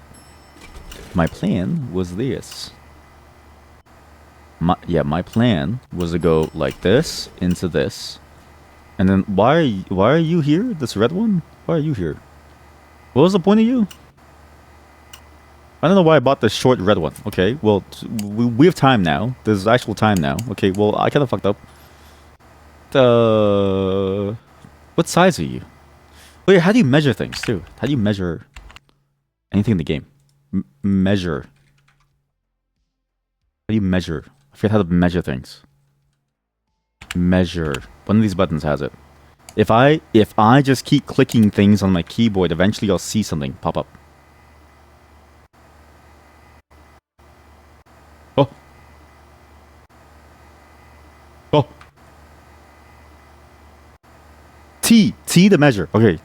My plan was this. My plan was to go like this into this, and then why are you here? This red one? Why are you here? What was the point of you? I don't know why I bought this short red one. Okay, well, we have time now. There's actual time now. Okay, well, I kind of fucked up. What size are you? Wait, how do you measure things, too? How do you measure anything in the game? Measure. How do you measure? I forget how to measure things. Measure. One of these buttons has it. If I just keep clicking things on my keyboard, eventually I'll see something pop up. Oh. Oh. T to measure. Okay.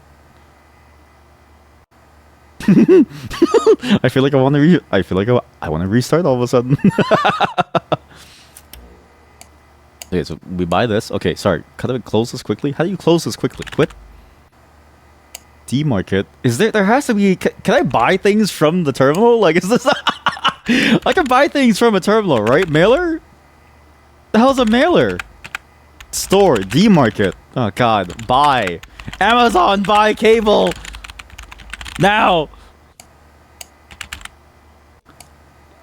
I feel like I want to I want to restart all of a sudden. Okay, so we buy this. Okay, sorry. How do I close this quickly? How do you close this quickly? Quit. Demarket. Is there has to be... Can I buy things from the terminal? Like, is this... I can buy things from a terminal, right? Mailer? The hell's a mailer? Store. Demarket. Oh, God. Buy. Amazon, buy cable. Now.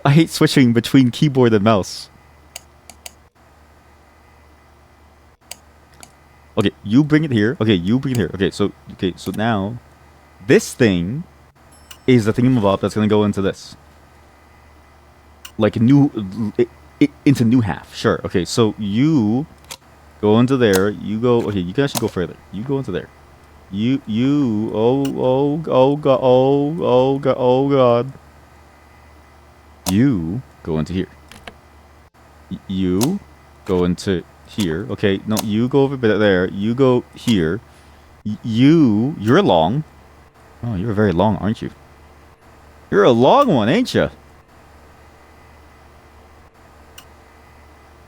I hate switching between keyboard and mouse. Okay, you bring it here. Okay, you bring it here. Okay, so now this thing is the thingamabob that's gonna go into this. Like into new half. Sure. Okay, so you go into there. You go. Okay, you can actually go further. You go into there. Oh god. You go into here. You go into here. Okay, no, you go over there. You go here. You're long. Oh, you're very long, aren't you? You're a long one, ain't you?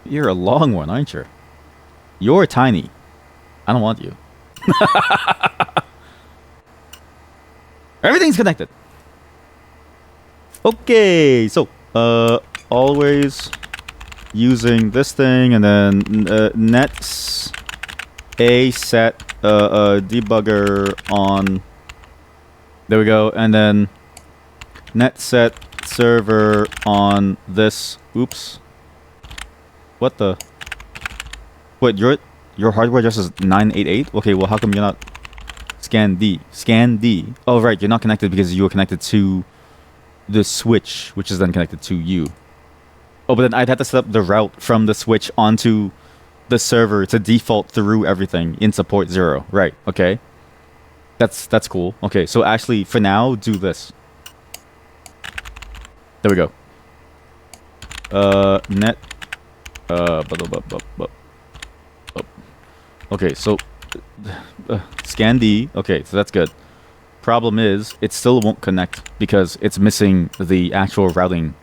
You're a long one, aren't you? You're tiny. I don't want you. Everything's connected. Okay, so always using this thing, and then nets a set debugger on. There we go, and then net set server on this. Oops. What the? Wait, your hardware address is 988? Okay, well, how come you're not scan D? Scan D. Oh, right, you're not connected because you were connected to the switch, which is then connected to you. Oh, but then I'd have to set up the route from the switch onto the server to default through everything into port 0. Right, okay. That's cool. Okay, so actually, for now, do this. There we go. Net. Okay, so scan D. Okay, so that's good. Problem is, it still won't connect because it's missing the actual routing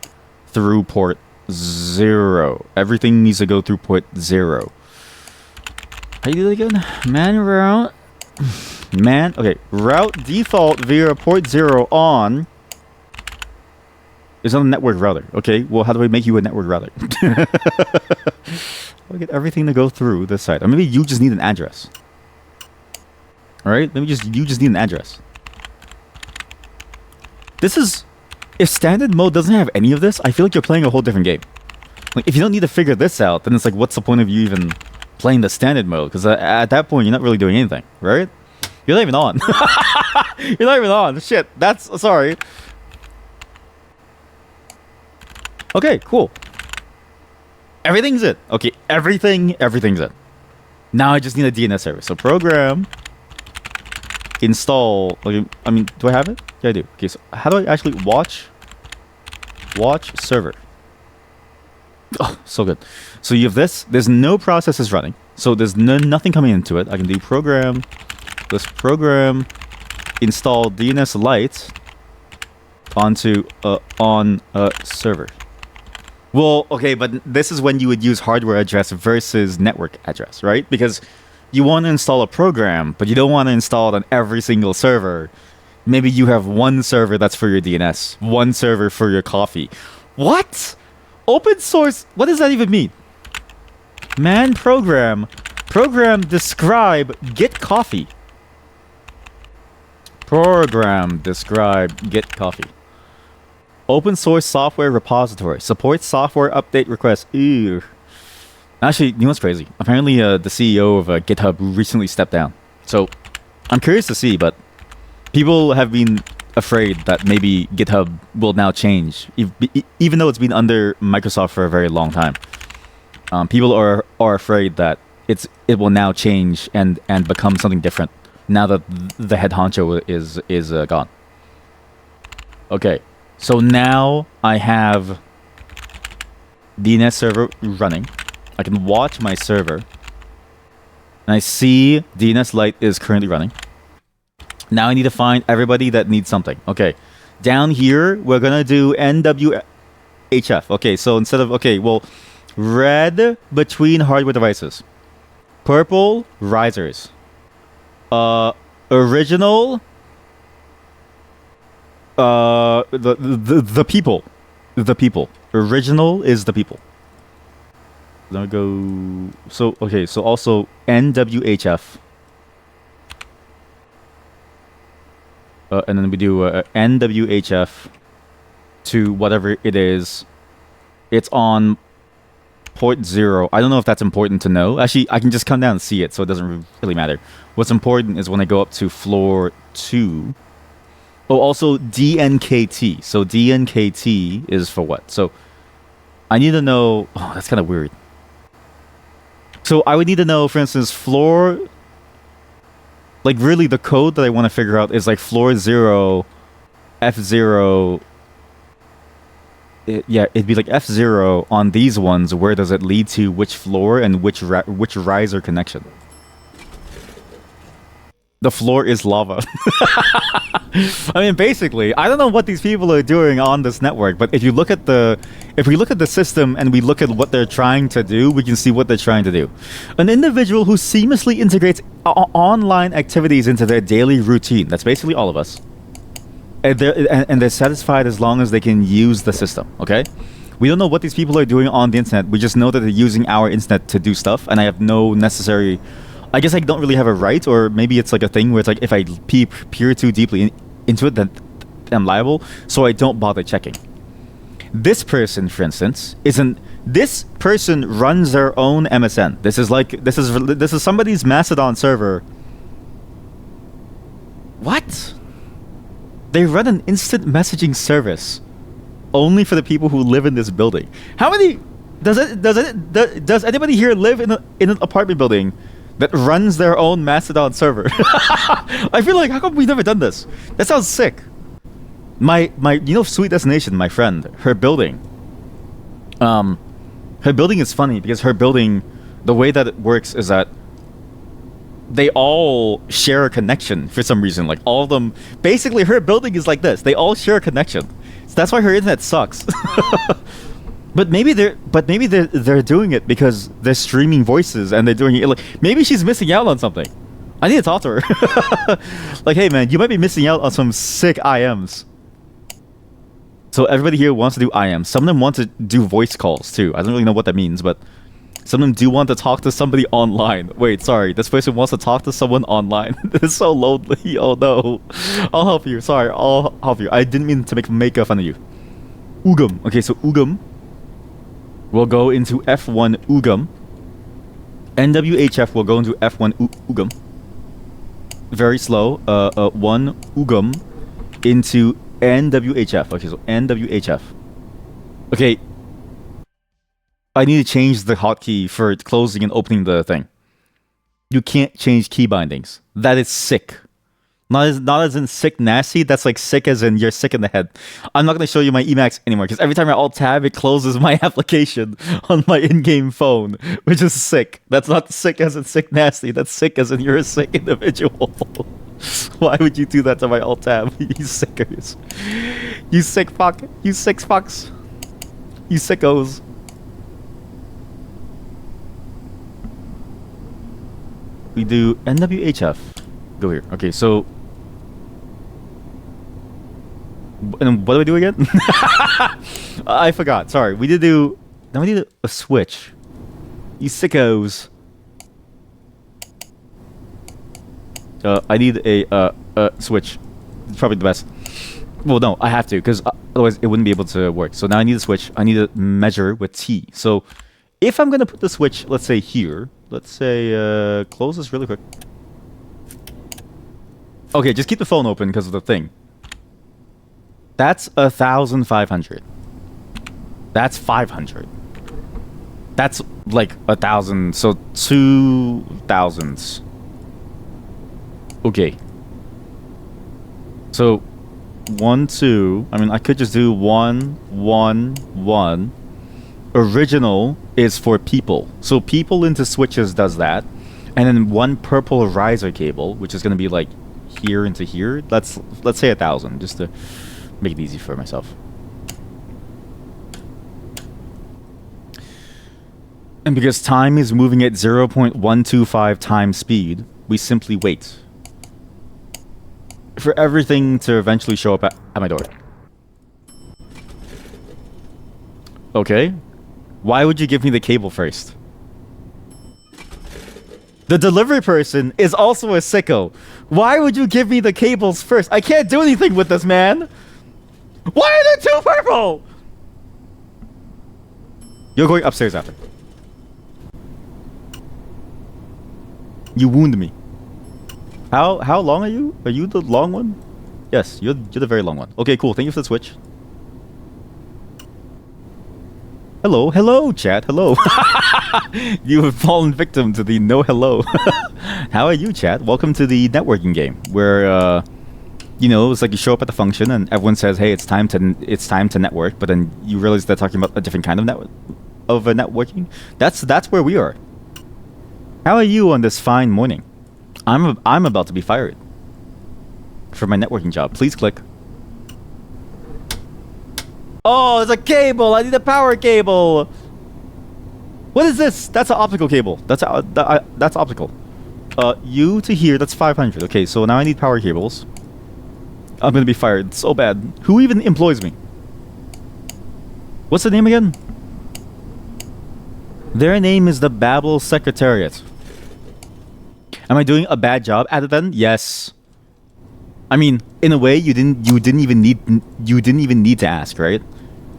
through port 0. Everything needs to go through port 0. How do you do that again? Man route. Man. Okay, route default via port 0 on. It's on a network router. Okay, well, how do I make you a network router? I'll get everything to go through this side. Or maybe you just need an address. Alright? Maybe you just need an address. This is... If standard mode doesn't have any of this, I feel like you're playing a whole different game. Like, if you don't need to figure this out, then it's like, what's the point of you even playing the standard mode? Because at that point, you're not really doing anything, right? You're not even on. You're not even on. Shit, that's... Sorry. Okay, cool. Everything's in. Okay, everything's in. Now I just need a DNS server. So program install. Okay, I mean, do I have it? Yeah, I do. Okay, so how do I actually watch server? Oh, so good. So you have this. There's no processes running. So there's nothing coming into it. I can do program. This program install DNS Lite onto on server. Well, okay, but this is when you would use hardware address versus network address, right? Because you want to install a program, but you don't want to install it on every single server. Maybe you have one server that's for your DNS, one server for your coffee. What? Open source? What does that even mean? Man program describe get coffee. Program describe get coffee. Open source software repository. Supports software update requests. Ew. Actually, you know what's crazy? Apparently, the CEO of GitHub recently stepped down. So, I'm curious to see, but people have been afraid that maybe GitHub will now change, even though it's been under Microsoft for a very long time. People are afraid that it will now change and become something different now that the head honcho is gone. Okay. So now I have DNS server running. I can watch my server. And I see DNS Lite is currently running. Now I need to find everybody that needs something. Okay. Down here, we're going to do NWHF. Okay, so instead of... Okay, well, red between hardware devices. Purple, risers. Original... the people. The people. Original is the people. Then I go... So, okay, so also NWHF. And then we do NWHF to whatever it is. It's on port 0. I don't know if that's important to know. Actually, I can just come down and see it, so it doesn't really matter. What's important is when I go up to floor 2. Oh, also DNKT. So DNKT is for what? So I need to know... Oh, that's kind of weird. So I would need to know, for instance, floor... Like, really, the code that I want to figure out is, like, floor 0, F0... yeah, it'd be like F0 on these ones. Where does it lead to? Which floor and which riser connection? The floor is lava. I mean, basically, I don't know what these people are doing on this network, but if we look at the system and we look at what they're trying to do, we can see what they're trying to do. An individual who seamlessly integrates online activities into their daily routine. That's basically all of us. And they're satisfied as long as they can use the system, okay? We don't know what these people are doing on the internet. We just know that they're using our internet to do stuff, and I have no necessary... I guess I don't really have a right, or maybe it's like a thing where it's like if I peer too deeply into it, then I'm liable, so I don't bother checking. This person, for instance, this person runs their own MSN. This is somebody's Mastodon server. What? They run an instant messaging service only for the people who live in this building. How many does anybody here live in an apartment building that runs their own Mastodon server? I feel like, how come we've never done this? That sounds sick. My Sweet Destination, my friend, her building is funny because her building, the way that it works is that they all share a connection for some reason. Like, all of them, basically her building is like this. They all share a connection. So that's why her internet sucks. But maybe they're doing it because they're streaming voices and they're doing it. Like, maybe she's missing out on something. I need to talk to her. Like, hey man, you might be missing out on some sick IMs. So everybody here wants to do IMs. Some of them want to do voice calls too. I don't really know what that means, but some of them do want to talk to somebody online. Wait, sorry, this person wants to talk to someone online. This is so lonely. Oh no. I'll help you. Sorry, I'll help you. I didn't mean to make fun of you. Ugum. Okay, so Ugum will go into F1 Ugum. NWHF will go into F1 Ugum. Very slow. 1 Ugum into NWHF. Okay, so NWHF. Okay. I need to change the hotkey for closing and opening the thing. You can't change key bindings. That is sick. Not as in sick nasty. That's like sick as in you're sick in the head. I'm not going to show you my Emacs anymore because every time I alt tab, it closes my application on my in-game phone, which is sick. That's not sick as in sick nasty. That's sick as in you're a sick individual. Why would you do that to my alt tab? You sickers. You sick fuck. You sick fucks. You sickos. We do NWHF. Go here. Okay, so... And what do we do again? I forgot. Sorry. We did do... Now we need a switch. You sickos. I need a switch. It's probably the best. Well, no, I have to, because otherwise it wouldn't be able to work. So now I need a switch. I need to measure with T. So if I'm going to put the switch, let's say here... Let's say, close this really quick. Okay, just keep the phone open because of the thing. That's 1,500. That's 500. That's like 1,000, so 2,000s. Okay. So, 1, 2. I mean, I could just do 1, 1, 1. Original is for people. So people into switches does that. And then 1 purple riser cable, which is going to be like here into here. Let's say 1,000, just to make it easy for myself. And because time is moving at 0.125 times speed, we simply wait for everything to eventually show up at my door. Okay. Why would you give me the cable first? The delivery person is also a sicko. Why would you give me the cables first? I can't do anything with this, man. Why are there 2 purple? You're going upstairs after. You wound me. How long are you? Are you the long one? Yes, you're the very long one. Okay, cool. Thank you for the switch. Hello, chat. Hello. You have fallen victim to the no hello. How are you, chat? Welcome to the networking game, where you know, it's like you show up at the function and everyone says, "Hey, it's time to network," but then you realize they're talking about a different kind of networking. That's where we are. How are you on this fine morning? I'm about to be fired for my networking job. Please click. Oh, there's a cable. I need a power cable. What is this? That's an optical cable. That's optical. You to here. That's 500. Okay, so now I need power cables. I'm gonna be fired so bad. Who even employs me? What's the name again? Their name is the Babel Secretariat. Am I doing a bad job at it then? Yes. I mean, in a way, you didn't even need to ask, right?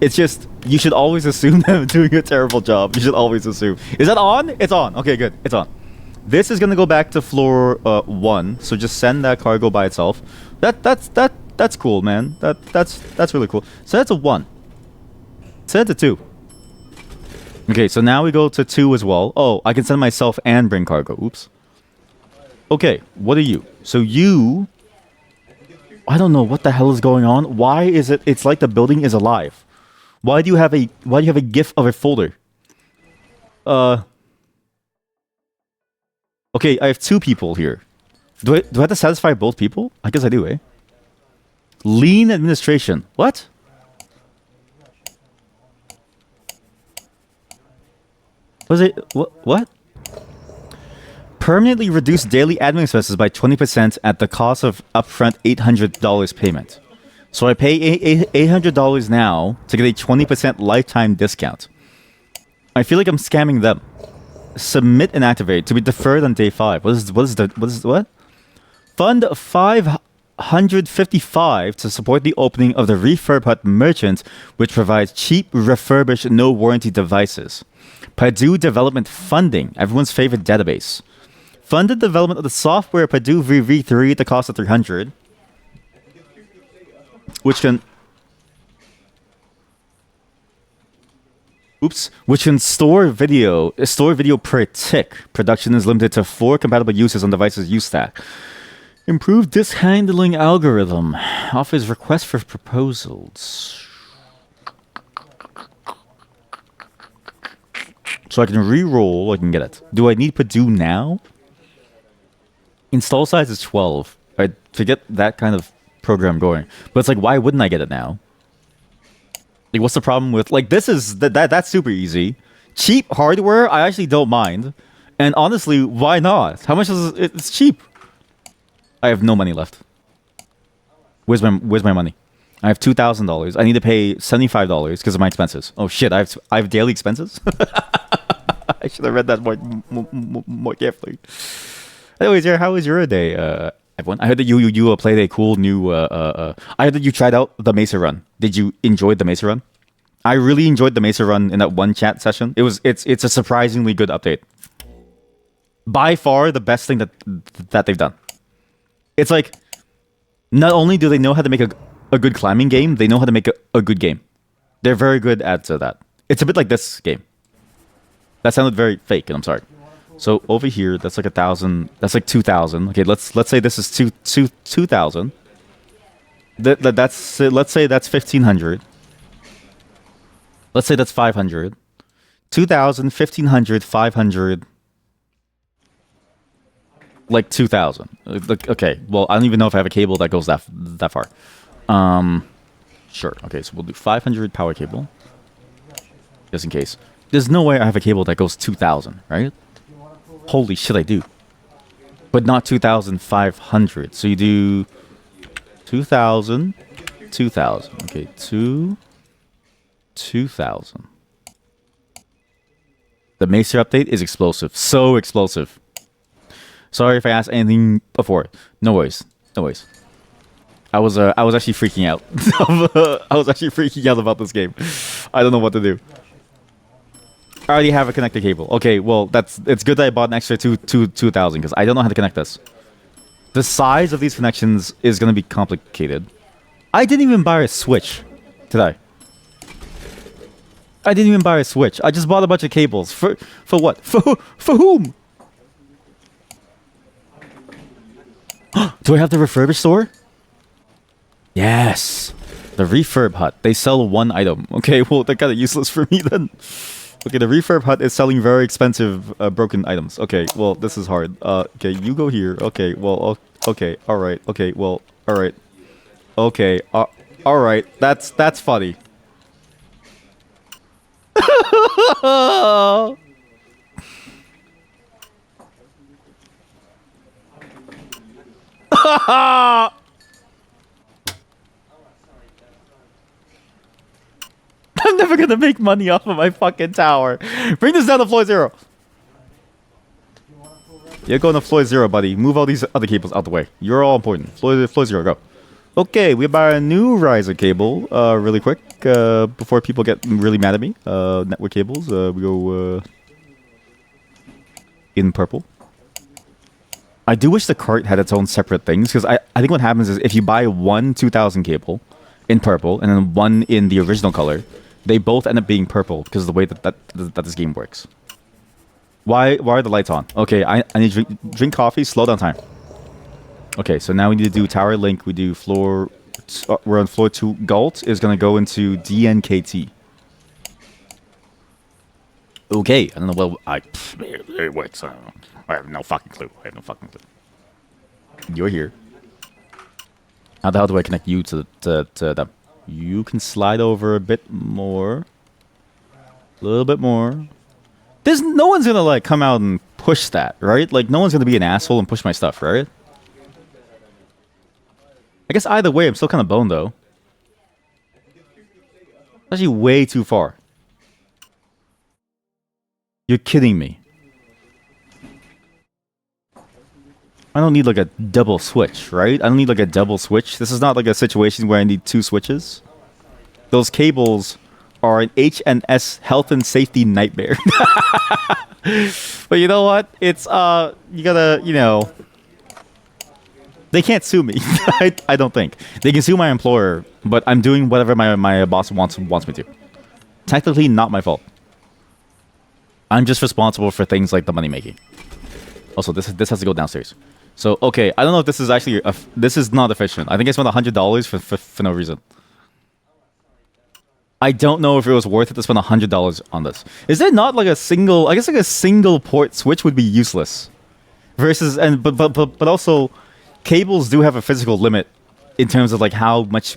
It's just you should always assume that I'm doing a terrible job. You should always assume. Is that on? It's on. Okay, good. It's on. This is gonna go back to floor 1. So just send that cargo by itself. That's cool, man. That's really cool. So that's a 1. Send it to 2. Okay, so now we go to 2 as well. Oh, I can send myself and bring cargo. Oops. Okay, what are you? So you... I don't know what the hell is going on. Why is it... It's like the building is alive. Why do you have a GIF of a folder? Okay, I have 2 people here. Do I have to satisfy both people? I guess I do, eh? Lean administration. What? Was it... What? Permanently reduce daily admin expenses by 20% at the cost of upfront $800 payment. So I pay $800 now to get a 20% lifetime discount. I feel like I'm scamming them. Submit and activate to be deferred on day 5. What is what? Fund 555 to support the opening of the Refurb Hut Merchant, which provides cheap, refurbished, no warranty devices. Purdue Development Funding, everyone's favorite database. Funded development of the software Purdue VV3 at the cost of 300, which can store video per tick. Production is limited to 4 compatible uses on devices use stack. Improved disk handling algorithm offers requests for proposals. So I can re-roll, I can get it. Do I need Purdue now? Install size is 12. I forget that kind of program going. But it's like, why wouldn't I get it now? Like, what's the problem with... Like, this is... That's super easy. Cheap hardware, I actually don't mind. And honestly, why not? How much is it? It's cheap. I have no money left. Where's my money? I have $2,000. I need to pay $75 because of my expenses. Oh shit, I have daily expenses? I should have read that more carefully. Anyways, how was your day, everyone? I heard that you played a cool new... I heard that you tried out the Mesa Run. Did you enjoy the Mesa Run? I really enjoyed the Mesa Run in that one chat session. It's a surprisingly good update. By far the best thing that they've done. It's like, not only do they know how to make a good climbing game, they know how to make a good game. They're very good at that. It's a bit like this game. That sounded very fake, and I'm sorry. So over here, that's like 1,000. That's like 2,000. Okay, let's say this is 2,000. That's let's say that's 1,500. Let's say that's 500. 2,000, 1,500, 500. Like 2,000. Okay, well, I don't even know if I have a cable that goes that far. Sure. Okay, so we'll do 500 power cable. Just in case. There's no way I have a cable that goes 2,000, right? Holy shit, I do. But not 2,500. So you do 2,000, 2,000. Okay, 2,000. The Mesa update is explosive. So explosive. Sorry if I asked anything before. No worries. No worries. I was actually freaking out. I was actually freaking out about this game. I don't know what to do. I already have a connected cable. Okay, well, it's good that I bought an extra 2,000 because I don't know how to connect this. The size of these connections is going to be complicated. I didn't even buy a switch today. I didn't even buy a switch. I just bought a bunch of cables. For what? For whom? Do I have the refurbish store? Yes. The refurb hut. They sell one item. Okay, well, they're kind of useless for me then. Okay, the refurb hut is selling very expensive broken items. Okay, well, this is hard. Okay, you go here. Okay, well, okay, all right. Okay, well, all right. Okay, all right. That's funny. I'm never gonna make money off of my fucking tower. Bring this down to floor 0. You're going to floor 0, buddy. Move all these other cables out the way. You're all important. Floor 0, go. Okay, we buy a new riser cable really quick before people get really mad at me. Network cables. We go in purple. I do wish the cart had its own separate things because I think what happens is if you buy one 2000 cable in purple and then one in the original color, they both end up being purple because of the way that this game works. Why are the lights on? Okay, I need to drink coffee, slow down time. Okay, so now we need to do tower link. We do floor... we're on floor 2. Galt is going to go into DNKT. Okay, I don't know. Well, it works. I have no fucking clue. You're here. How the hell do I connect you to them? You can slide over a bit more. A little bit more. No one's gonna like come out and push that, right? Like no one's gonna be an asshole and push my stuff, right? I guess either way, I'm still kind of boned though. Actually, way too far. You're kidding me. I don't need like a double switch, right? I don't need like a double switch. This is not like a situation where I need 2 switches. Those cables are an HNS health and safety nightmare. But you know what? It's, you gotta, you know... They can't sue me. I don't think. They can sue my employer, but I'm doing whatever my boss wants me to. Technically, not my fault. I'm just responsible for things like the money making. Also, this has to go downstairs. So, okay, I don't know if this is actually... this is not efficient. I think I spent $100 for no reason. I don't know if it was worth it to spend $100 on this. Is there not like a single... I guess like a single port switch would be useless. Versus... But also, cables do have a physical limit in terms of like how much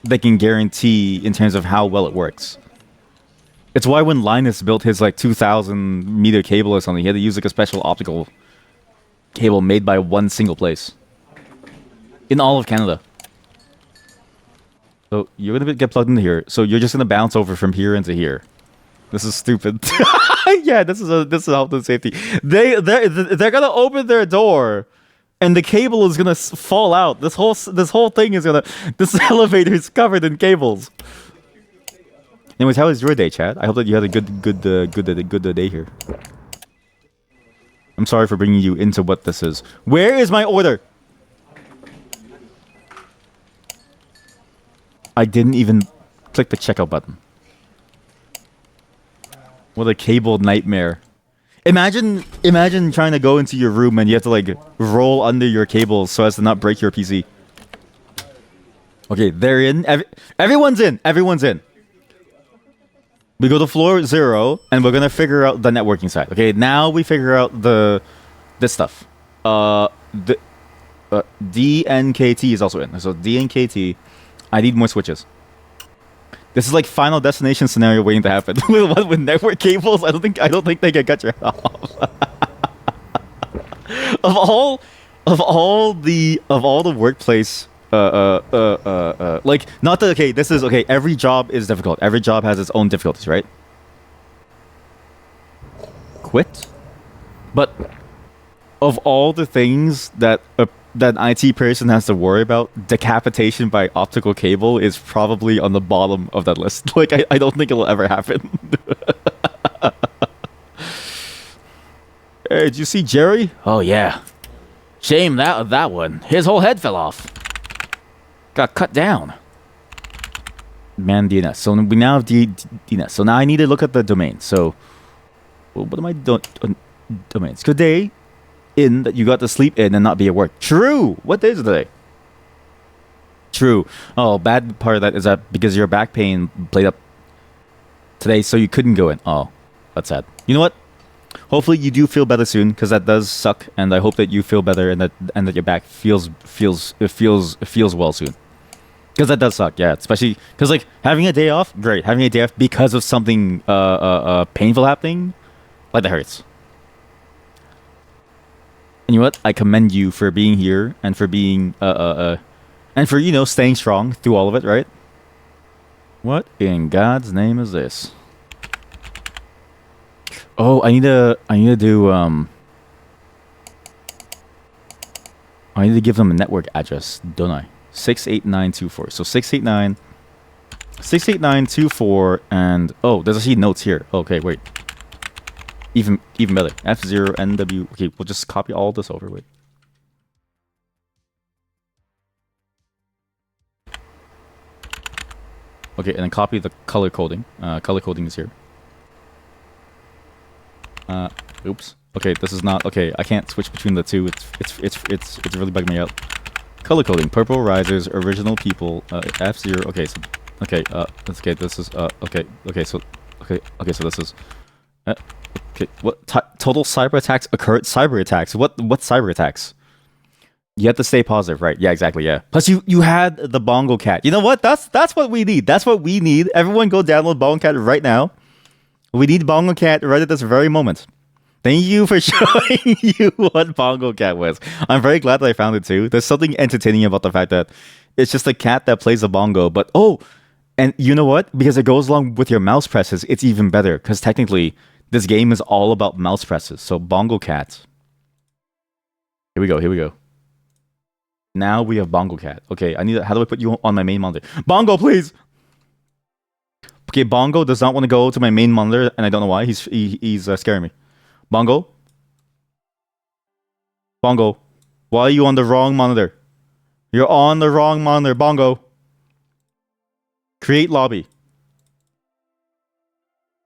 they can guarantee in terms of how well it works. It's why when Linus built his like 2,000 meter cable or something, he had to use like a special optical cable made by one single place in all of Canada. So you're gonna get plugged into here. So you're just gonna bounce over from here into here. This is stupid. Yeah, this is health and safety. They're gonna open their door, and the cable is gonna fall out. This whole thing is gonna. This elevator is covered in cables. Anyways, how was your day, Chad? I hope that you had a good day here. I'm sorry for bringing you into what this is. Where is my order? I didn't even click the checkout button. What a cable nightmare. Imagine trying to go into your room and you have to like roll under your cables so as to not break your PC. Okay, they're in. Everyone's in. Everyone's in. We go to floor 0 and we're gonna figure out the networking side. Okay, now we figure out this stuff. DNKT is also in. So DNKT, I need more switches. This is like Final Destination scenario waiting to happen. With network cables, I don't think they can cut your head off. of all the workplace. Like, not that, okay, this is, okay, every job is difficult. Every job has its own difficulties, right? Quit? But, of all the things that an IT person has to worry about, decapitation by optical cable is probably on the bottom of that list. Like, I don't think it'll ever happen. Hey, did you see Jerry? Oh yeah. Shame that one. His whole head fell off. Got cut down. Man DNS. So we now have DNS. So now I need to look at the domain. So what am I domains? Good day in that you got to sleep in and not be at work. True. What day is it today? True. Oh, bad part of that is that because your back pain played up today, so you couldn't go in. Oh, that's sad. You know what? Hopefully you do feel better soon, because that does suck, and I hope that you feel better and that your back feels well soon. Because that does suck, yeah. Especially because like having a day off, great. Having a day off because of something painful happening, like that hurts. And you know what? I commend you for being here and for being and for, you know, staying strong through all of it, right? What in God's name is this? Oh, I need to do I need to give them a network address, don't I? 68924. So 68924 and oh, there's actually notes here. Okay, wait. Even better. F0 NW. Okay, we'll just copy all this over. Wait. Okay, and then copy the color coding. Color coding is here. Oops. Okay, this is not okay. I can't switch between the two. It's really bugging me out. Color coding. Purple risers. Original people. F0. Okay, so okay. That's okay. This is okay. Okay, so okay. Okay, so this is okay. What total cyber attacks occurred? Cyber attacks. What cyber attacks? You have to stay positive, right? Yeah, exactly. Yeah. Plus, you had the Bongo Cat. You know what? That's what we need. That's what we need. Everyone, go download Bongo Cat right now. We need Bongo Cat right at this very moment. Thank you for showing you what Bongo Cat was. I'm very glad that I found it too. There's something entertaining about the fact that it's just a cat that plays a bongo. But oh, and you know what? Because it goes along with your mouse presses, it's even better. Because technically, this game is all about mouse presses. So Bongo Cat. Here we go. Here we go. Now we have Bongo Cat. Okay, I need. How do I put you on my main monitor? Bongo, please. Okay, Bongo does not want to go to my main monitor, and I don't know why. He's scaring me. Bongo. Bongo, why are you on the wrong monitor? You're on the wrong monitor, Bongo. Create lobby.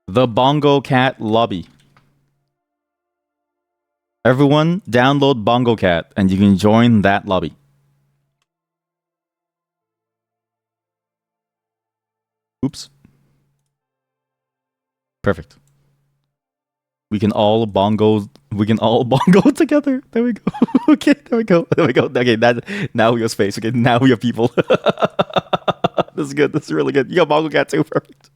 The Bongo Cat lobby. Everyone, download Bongo Cat, and you can join that lobby. Oops. Perfect. We can all bongo together. There we go. Okay, there we go. There we go. Okay, now we have space. Okay, now we have people. This is good. This is really good. You got Bongo Cat too. Perfect.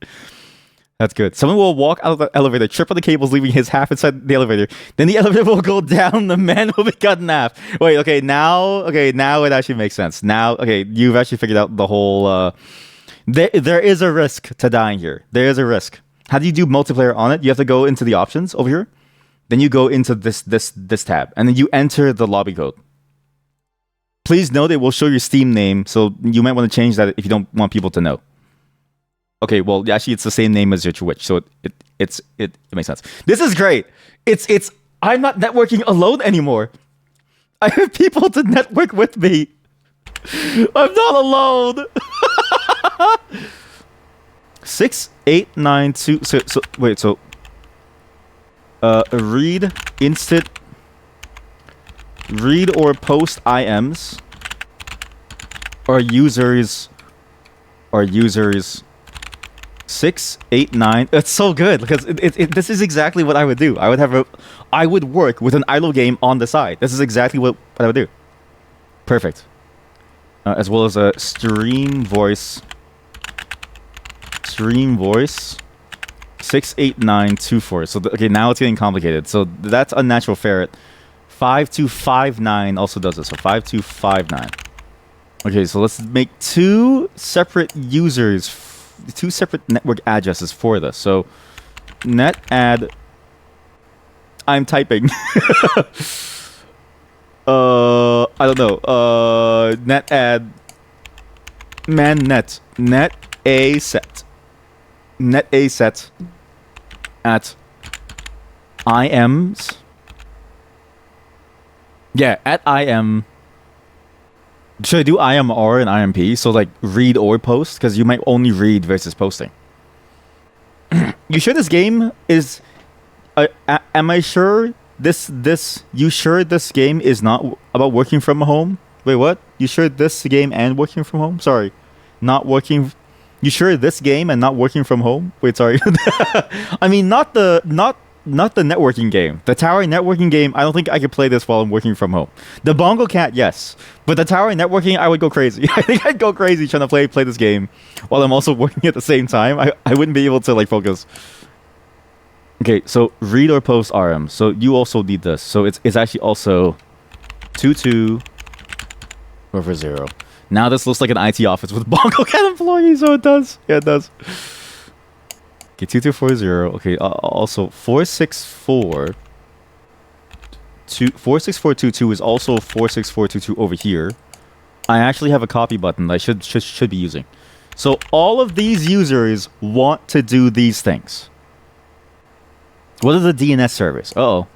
That's good. Someone will walk out of the elevator, trip on the cables, leaving his half inside the elevator. Then the elevator will go down. The man will be cut in half. Wait. Okay. Now it actually makes sense. Now, okay, you've actually figured out the whole. There is a risk to dying here. There is a risk. How do you do multiplayer on it? You have to go into the options over here. Then you go into this tab, and then you enter the lobby code. Please note it will show your Steam name, so you might want to change that if you don't want people to know. Okay, well, actually, it's the same name as your Twitch, so it makes sense. This is great. It's I'm not networking alone anymore. I have people to network with me. I'm not alone. 6892. So wait. So read or post IMs or users 689. It's so good because this is exactly what I would do. I would work with an idle game on the side. This is exactly what I would do. Perfect. As well as a stream voice 68924. So okay, now it's getting complicated. So that's unnatural ferret. 5259 also does it. So 5259. Okay, so let's make two separate users, two separate network addresses for this. So net add. I'm typing. I don't know. Net add. Man net a set at IMs Yeah, at IM. Should I do IMR and IMP? So like read or post, because you might only read versus posting. You sure this game is? Am I sure this? You sure this game is not about working from home? Wait, what? You sure this game and working from home? Sorry, not working. You sure this game and not working from home? Wait, sorry. I mean, not the networking game. The tower networking game, I don't think I could play this while I'm working from home. The Bongo Cat, yes. But the tower networking, I would go crazy. I think I'd go crazy trying to play this game while I'm also working at the same time. I wouldn't be able to like focus. Okay, so read or post RM. So you also need this. So it's actually also 2-2 over 0. Now this looks like an IT office with Bongo Cat employees. So it does. Yeah, it does. Okay, 2240. Okay, also 464. 46422 is also 46422 over here. I actually have a copy button that I should be using. So all of these users want to do these things. What is the DNS service? Uh-oh.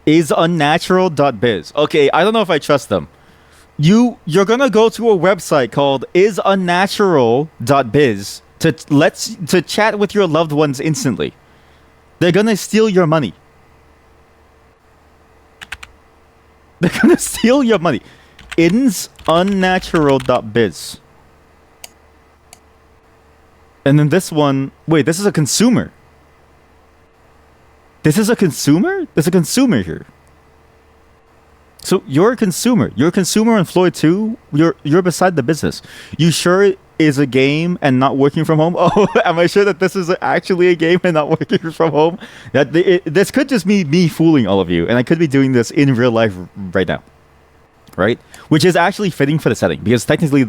Is unnatural.biz. Okay, I don't know if I trust them. You're gonna go to a website called isunnatural.biz to chat with your loved ones instantly. They're gonna steal your money. They're gonna steal your money. Insunnatural.biz. And then this one, wait, this is a consumer. This is a consumer? There's a consumer here. So you're a consumer. You're a consumer on floor 2. You're beside the business. You sure it is a game and not working from home? Oh, am I sure that this is actually a game and not working from home? This could just be me fooling all of you, and I could be doing this in real life right now. Right? Which is actually fitting for the setting, because technically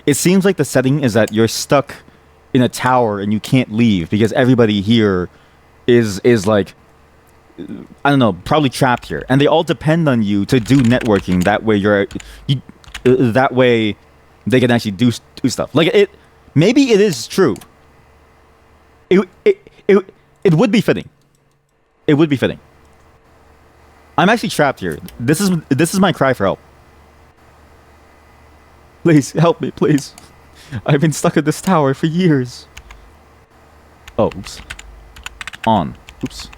it seems like the setting is that you're stuck in a tower and you can't leave because everybody here is like, I don't know, probably trapped here, and they all depend on you to do networking. That way that way they can actually do stuff. Like maybe it is true. It would be fitting. It would be fitting. I'm actually trapped here. This is my cry for help. Please help me, please. I've been stuck in this tower for years. Oh, oops. On. Oops.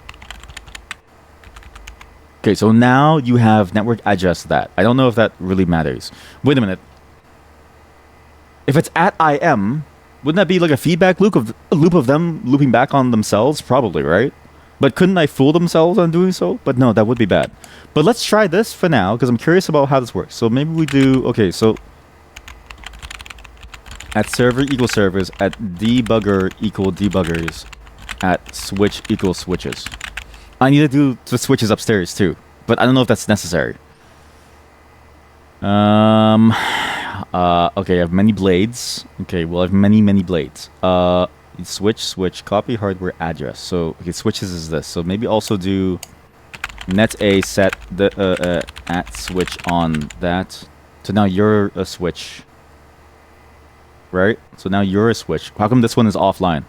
Okay, so now you have network address that. I don't know if that really matters. Wait a minute. If it's at IM, wouldn't that be like a feedback loop of them looping back on themselves? Probably, right? But couldn't they fool themselves on doing so? But no, that would be bad. But let's try this for now, because I'm curious about how this works. So maybe we do... Okay, so... At server equals servers, at debugger equal debuggers, at switch equals switches. I need to do the switches upstairs too, but I don't know if that's necessary. Okay, I have many blades. Okay, well, I have many blades. Switch, copy hardware address. So, okay, switches is this. So maybe also do net a set the at switch on that. So now you're a switch. Right? So now you're a switch. How come this one is offline?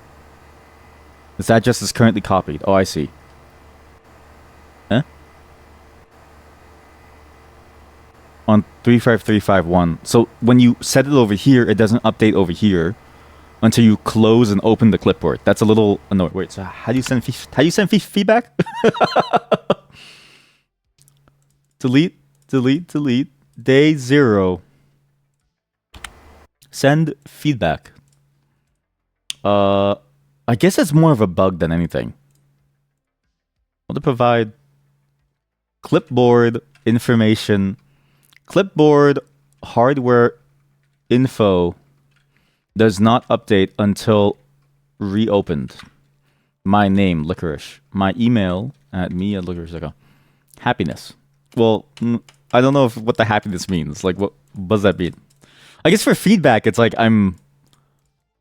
This address is currently copied. Oh, I see. Huh? On 35351. So when you set it over here, it doesn't update over here until you close and open the clipboard. That's a little annoying. Wait, so how do you send feedback? delete. Day 0. Send feedback. I guess it's more of a bug than anything. I want to provide clipboard information. Clipboard hardware info does not update until reopened. My name, Licorice. My email at me@licorice.com. Happiness. Well, I don't know what the happiness means. Like, what does that mean? I guess for feedback, it's like I'm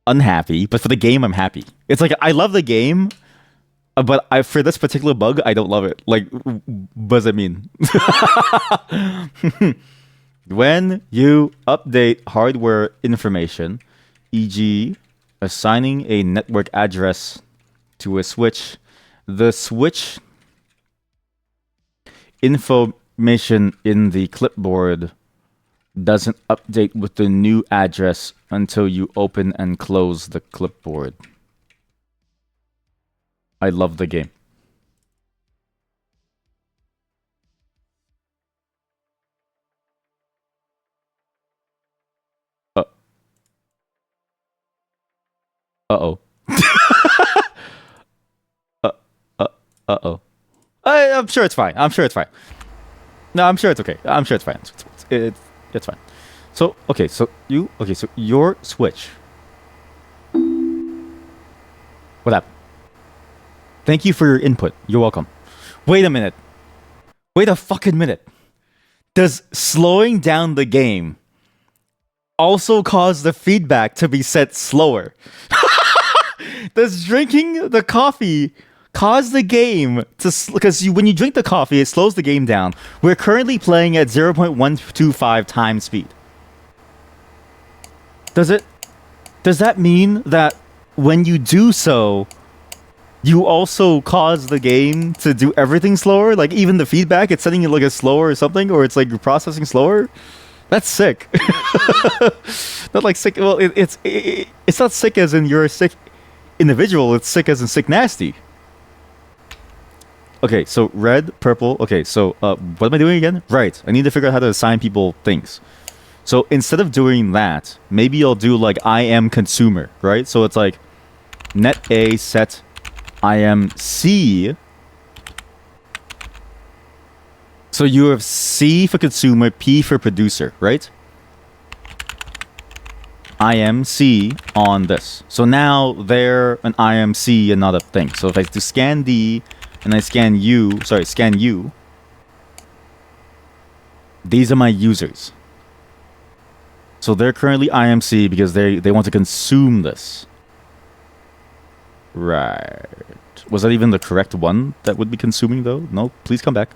unhappy, but for the game, I'm happy. It's like I love the game, but for this particular bug, I don't love it. Like, what does that mean? When you update hardware information, e.g., assigning a network address to a switch, the switch info information in the clipboard doesn't update with the new address until you open and close the clipboard. I love the game. Uh-oh. Uh-oh. I'm sure it's fine. I'm sure it's fine. No, I'm sure it's okay. I'm sure it's fine. It's fine. So, okay, so your switch. What happened? Thank you for your input. You're welcome. Wait a minute. Wait a fucking minute. Does slowing down the game also cause the feedback to be set slower? Does drinking the coffee cause the game to... Because when you drink the coffee, it slows the game down. We're currently playing at 0.125 times speed. Does that mean that when you do so, you also cause the game to do everything slower? Like even the feedback, it's setting it like a slower or something, or it's like processing slower? That's sick. Not like sick. Well, it's not sick as in you're a sick individual. It's sick as in sick nasty. Okay, so red, purple. Okay, so what am I doing again? Right, I need to figure out how to assign people things. So instead of doing that, maybe I'll do like I am consumer, right? So it's like net A set I am C. So you have C for consumer, P for producer, right? IMC on this. So now they're an IMC and not a thing. So if I do scan D and I scan U, these are my users. So they're currently IMC because they want to consume this. Right. Was that even the correct one that would be consuming though? No, please come back.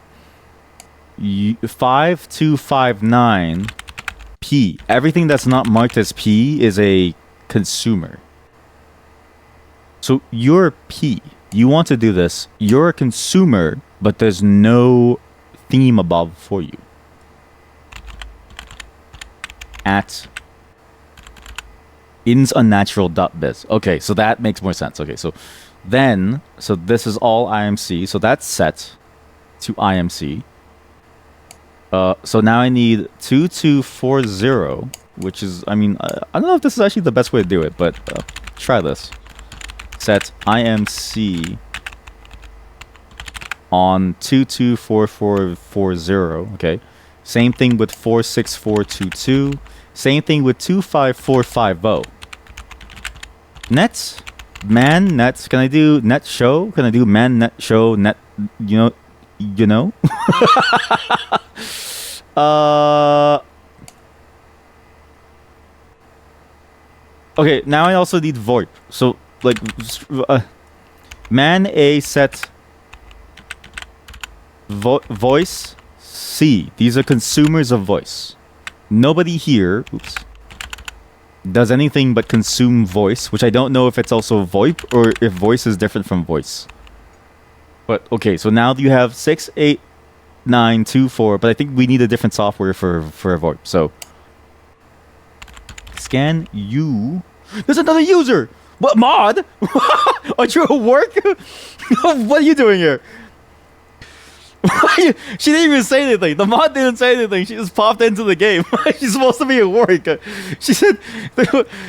5259 P. Everything that's not marked as P is a consumer. So you're P. You want to do this. You're a consumer, but there's no theme above for you. At insunnatural.biz. Okay, so that makes more sense. Okay, so this is all IMC. So that's set to IMC. So now I need 2240, which is, I mean, I don't know if this is actually the best way to do it, but try this. Set IMC on 224440, okay? Same thing with 46422. Same thing with 25450. Nets? Man nets. Can I do net show? Can I do man net show net, you know? Okay, now I also need VoIP. So, like, man A set voice C. These are consumers of voice. Nobody here, does anything but consume voice, which I don't know if it's also VoIP or if voice is different from voice. But okay, so now you have 68924, but I think we need a different software for VoIP. So scan U. There's another user. What mod? Aren't you at work? What are you doing here? She didn't even say anything. The mod didn't say anything. She just popped into the game. She's supposed to be at work. She said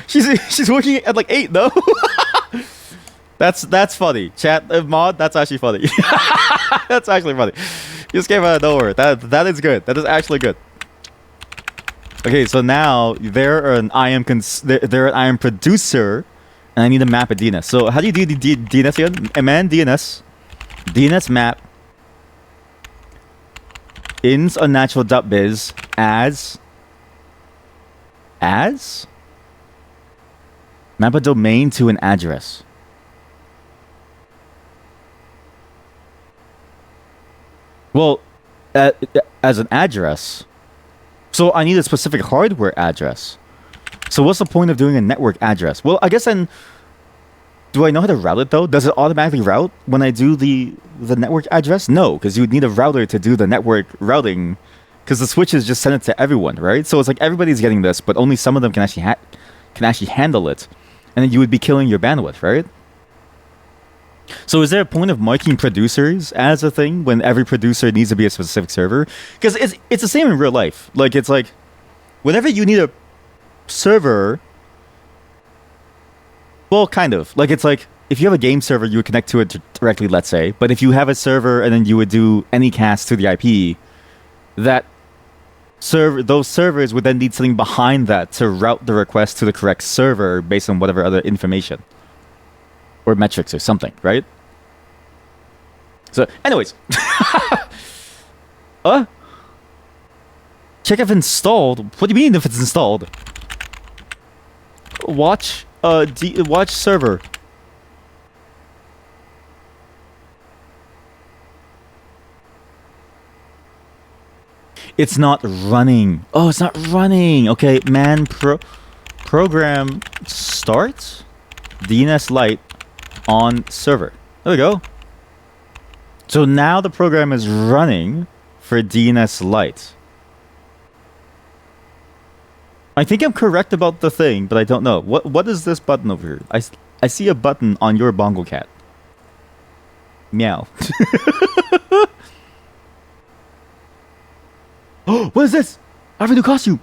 she's working at like 8, no? That's funny. Chat mod, that's actually funny. That's actually funny. You just came out of nowhere. That is good. That is actually good. Okay, so now they're an IM producer, and I need to map a DNS. So how do you do the DNS again? MN DNS. DNS map insunnatural.biz as map a domain to an address. Well, as an address. So I need a specific hardware address. So what's the point of doing a network address? Well, I guess then Do I know how to route it though? Does it automatically route when I do the network address? No, because you would need a router to do the network routing, because the switches just send it to everyone, right? So it's like everybody's getting this, but only some of them can actually handle it, and then you would be killing your bandwidth, right? So is there a point of marking producers as a thing when every producer needs to be a specific server? Because it's the same in real life. Like it's like whenever you need a server, well, kind of. Like it's like if you have a game server, you would connect to it directly, let's say. But if you have a server and then you would do any cast to the IP, that those servers would then need something behind that to route the request to the correct server based on whatever other information or metrics or something, right? So, anyways, check if installed. What do you mean if it's installed? Watch watch server. It's not running. Oh, it's not running. Okay, program start DNS Lite on server. There we go. So now the program is running for DNS Lite. I think I'm correct about the thing, but I don't know. What is this button over here? I see a button on your bongo cat. Meow. Oh, what is this? I have a new costume.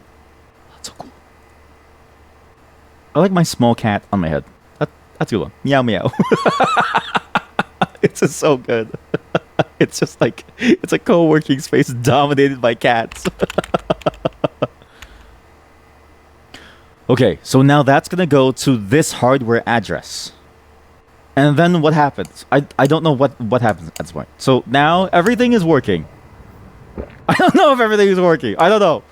That's so cool. I like my small cat on my head. That's a good one. Meow meow. It's just so good. It's just like it's a co-working space dominated by cats. Okay, so now that's gonna go to this hardware address. And then what happens? I don't know what happens at this point. So now everything is working. I don't know if everything is working. I don't know.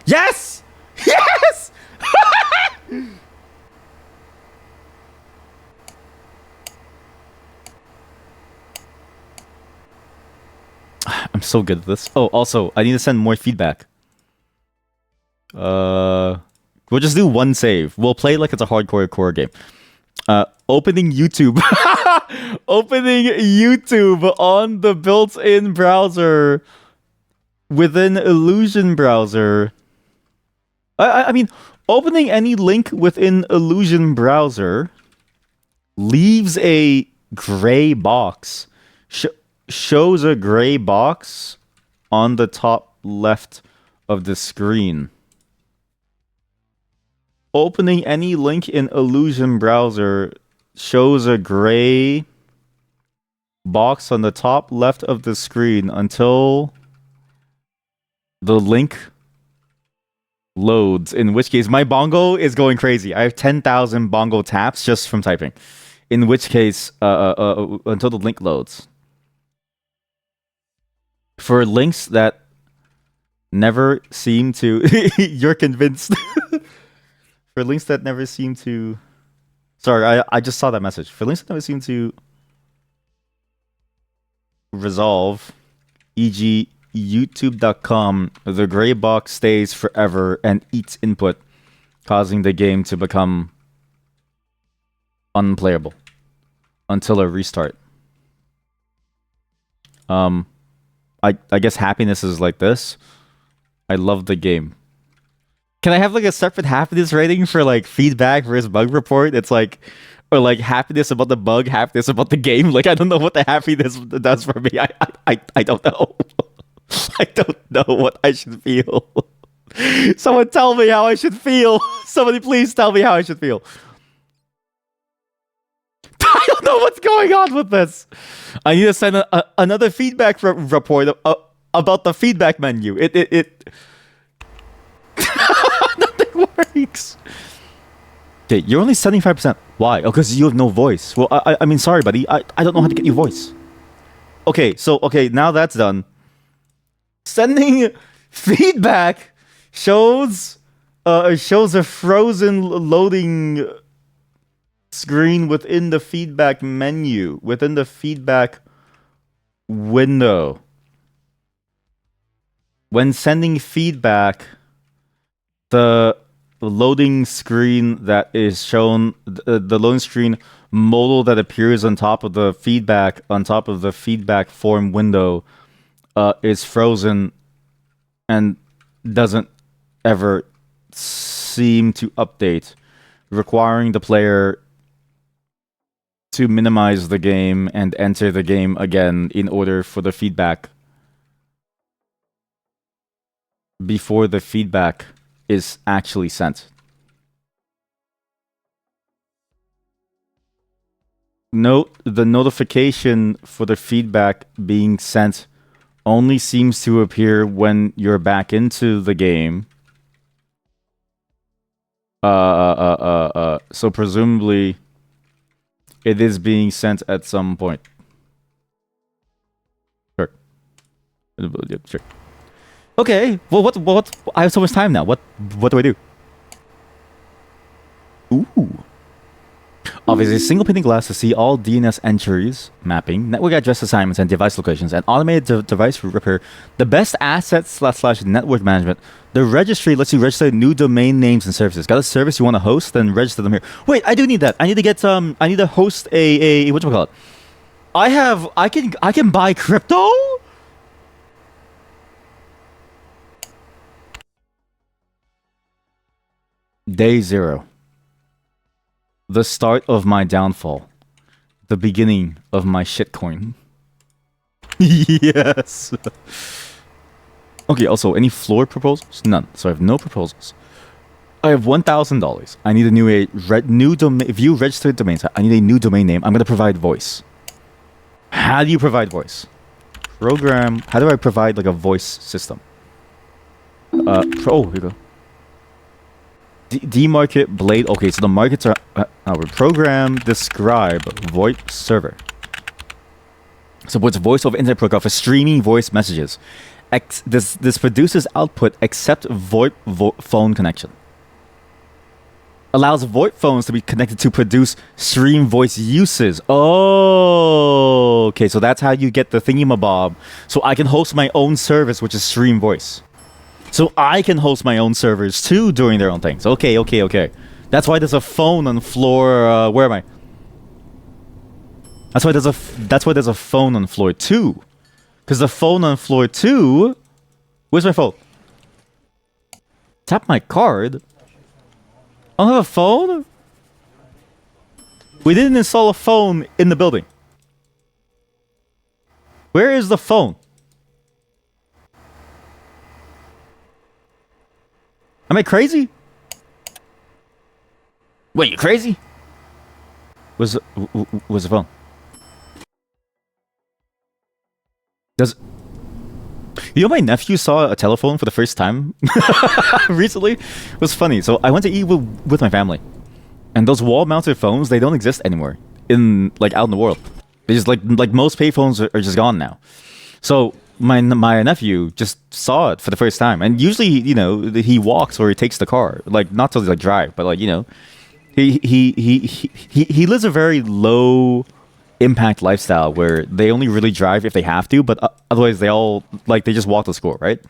Yes! Yes! I'm so good at this. Oh, also, I need to send more feedback. We'll just do one save. We'll play like it's a hardcore core game. Opening YouTube. Opening YouTube on the built-in browser within Illusion browser. I mean, opening any link within Illusion browser leaves a gray box. Shows a gray box on the top left of the screen. Opening any link in Illusion browser shows a gray box on the top left of the screen until the link loads, in which case my bongo is going crazy. I have 10,000 bongo taps just from typing. In which case, until the link loads. For links that never seem to... You're convinced. For links that never seem to... Sorry, I just saw that message. For links that never seem to resolve, e.g. youtube.com, the gray box stays forever and eats input, causing the game to become unplayable until a restart. I guess happiness is like this. I love the game. Can I have like a separate happiness rating for like feedback versus bug report? It's like, or like happiness about the bug, happiness about the game. Like I don't know what the happiness does for me. I don't know. I don't know what I should feel. Someone tell me how I should feel. Somebody please tell me how I should feel. I don't know what's going on with this. I need to send another feedback report about the feedback menu. It nothing works. Okay, you're only 75%. Why? Oh, because you have no voice. Well, I mean, sorry, buddy. I don't know how to get you voice. Okay, so now that's done. Sending feedback shows a frozen loading screen within the feedback menu, within the feedback window. When sending feedback, the loading screen that is shown, the loading screen modal that appears on top of the feedback form window is frozen and doesn't ever seem to update, requiring the player to minimize the game and enter the game again in order for the feedback before the feedback is actually sent. Note the notification for the feedback being sent only seems to appear when you're back into the game. So presumably it is being sent at some point. Sure. Sure. Okay. Well, what? I have so much time now. What do I do? Ooh. Obviously, a single pane of glass to see all DNS entries, mapping, network address assignments, and device locations, and automated device repair. The best assets / network management. The registry lets you register new domain names and services. Got a service you want to host? Then register them here. Wait, I do need that. I need to get I need to host a whatchamacallit. I can buy crypto. Day 0. The start of my downfall. The beginning of my shitcoin. Yes. Okay, also, any floor proposals? None. So I have no proposals. I have $1,000. I need a new domain. View registered domains. I need a new domain name. I'm going to provide voice. How do you provide voice? Program. How do I provide like a voice system? Oh, here you go. Demarket blade. Okay, so the markets are program describe VoIP server. Supports voice over internet protocol for streaming voice messages. This produces output except VoIP phone connection. Allows VoIP phones to be connected to produce stream voice uses. Oh, okay, so that's how you get the thingamabob. So I can host my own service, which is stream voice. So I can host my own servers too, doing their own things. Okay. That's why there's a phone on floor. Where am I? That's why there's a phone on floor 2. Because the phone on floor 2. Where's my phone? Tap my card. I don't have a phone. We didn't install a phone in the building. Where is the phone? Am I crazy? Wait, you crazy? Where's the phone? You know, my nephew saw a telephone for the first time recently. It was funny. So I went to eat with my family, and those wall-mounted phones, they don't exist anymore out in the world. They just like most payphones are just gone now. So my nephew just saw it for the first time, and usually, you know, he walks or he takes the car, like not to like drive, but like, you know, he lives a very low impact lifestyle where they only really drive if they have to, but otherwise they just walk to school, right?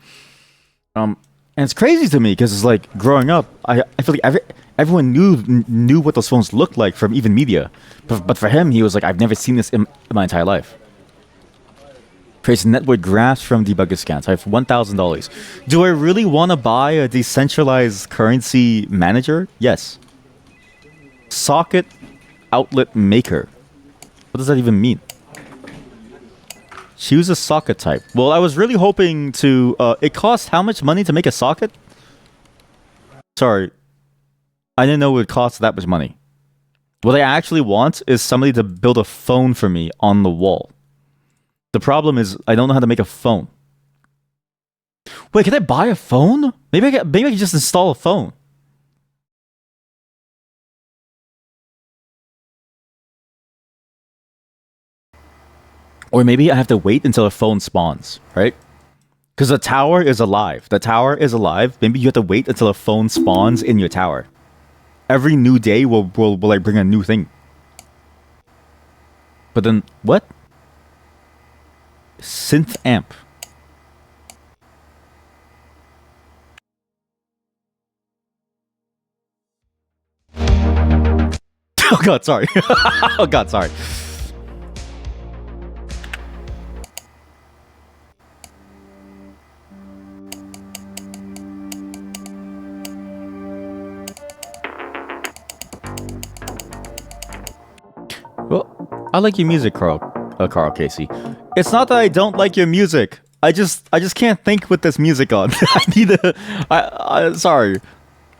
And it's crazy to me because it's like growing up, I feel like everyone knew what those phones looked like from even media, but for him, he was like, I've never seen this in my entire life. Trace network graphs from debugger scans. I have $1,000. Do I really want to buy a decentralized currency manager? Yes. Socket outlet maker. What does that even mean? Choose a socket type. Well, I was really hoping to... it costs how much money to make a socket? Sorry. I didn't know it would cost that much money. What I actually want is somebody to build a phone for me on the wall. The problem is I don't know how to make a phone. Wait, can I buy a phone? Maybe I can just install a phone. Or maybe I have to wait until a phone spawns, right? Because the tower is alive. The tower is alive. Maybe you have to wait until a phone spawns in your tower. Every new day will like bring a new thing. But then what? Synth amp. Oh god, sorry. Oh god, sorry. Well, I like your music, Carl Casey. It's not that I don't like your music. I just can't think with this music on. I need sorry.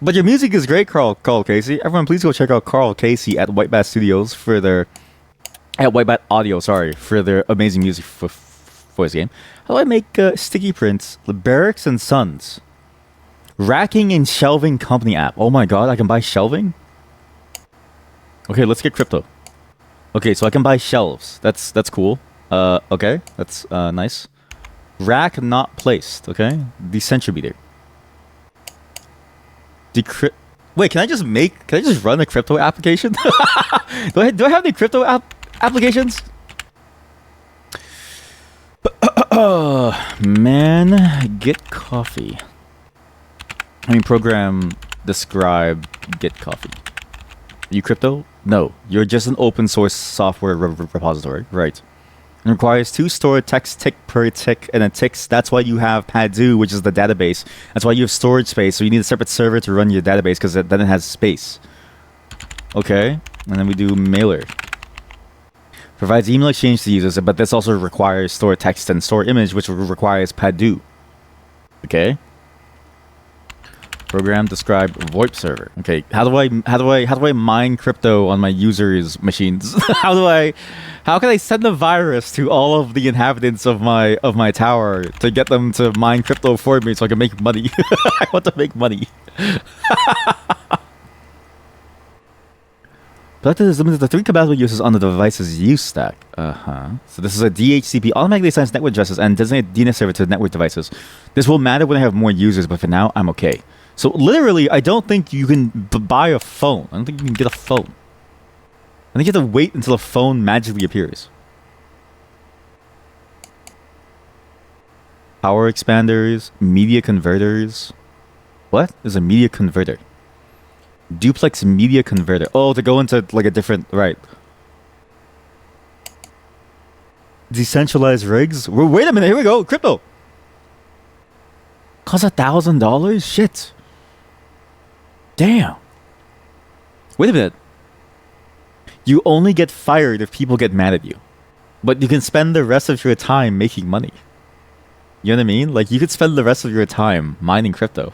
But your music is great, Carl Casey. Everyone, please go check out Carl Casey at White Bat Studios for their White Bat Audio, sorry, for their amazing music for this game. How do I make sticky prints? The Barracks and Sons. Racking and Shelving Company app. Oh my god, I can buy shelving? Okay, let's get crypto. Okay, so I can buy shelves. That's cool. Okay, that's nice. Rack not placed. Okay, decentrometer. Wait, can I just run a crypto application? do I have any crypto applications? Man, get coffee. I mean, program describe get coffee. Are you crypto? No, you're just an open source software repository, right? It requires 2 stored text tick per tick and a ticks. That's why you have Padu, which is the database. That's why you have storage space. So you need a separate server to run your database because then it has space. Okay, and then we do mailer. Provides email exchange to users, but this also requires store text and store image, which requires Padu. Okay. Program describe VoIP server. Okay, how do I mine crypto on my users' machines? How can I send a virus to all of the inhabitants of my tower to get them to mine crypto for me so I can make money? I want to make money. Selected is limited to 3 compatible users on the device's use stack. So this is a DHCP, automatically assigns network addresses and designated DNS server to network devices. This will matter when I have more users, but for now, I'm okay. So literally, I don't think you can buy a phone. I don't think you can get a phone. I think you have to wait until a phone magically appears. Power expanders, media converters. What is a media converter? Duplex media converter. Oh, to go into like a different, right. Decentralized rigs. Wait a minute, here we go. Crypto. Costs $1,000? Shit. Damn. Wait a minute. You only get fired if people get mad at you. But you can spend the rest of your time making money. You know what I mean? Like, you could spend the rest of your time mining crypto.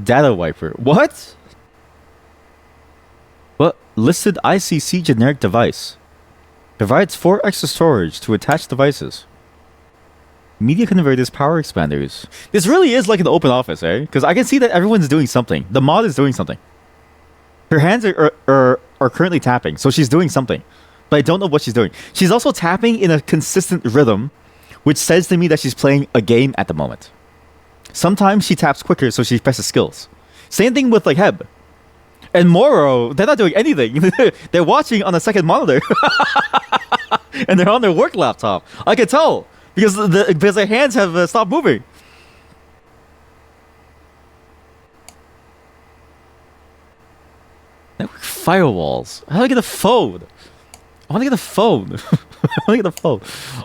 Data wiper. What? What? Listed ICC generic device. Provides 4 extra storage to attach devices. Media converters, power expanders. This really is like an open office, eh? Because I can see that everyone's doing something. The mod is doing something. Her hands are currently tapping, so she's doing something. But I don't know what she's doing. She's also tapping in a consistent rhythm, which says to me that she's playing a game at the moment. Sometimes she taps quicker, so she presses skills. Same thing with like Heb. And Moro, they're not doing anything. They're watching on a second monitor. And they're on their work laptop. I can tell. Because their hands have stopped moving. Network firewalls. How do I get a phone? I want to get a phone.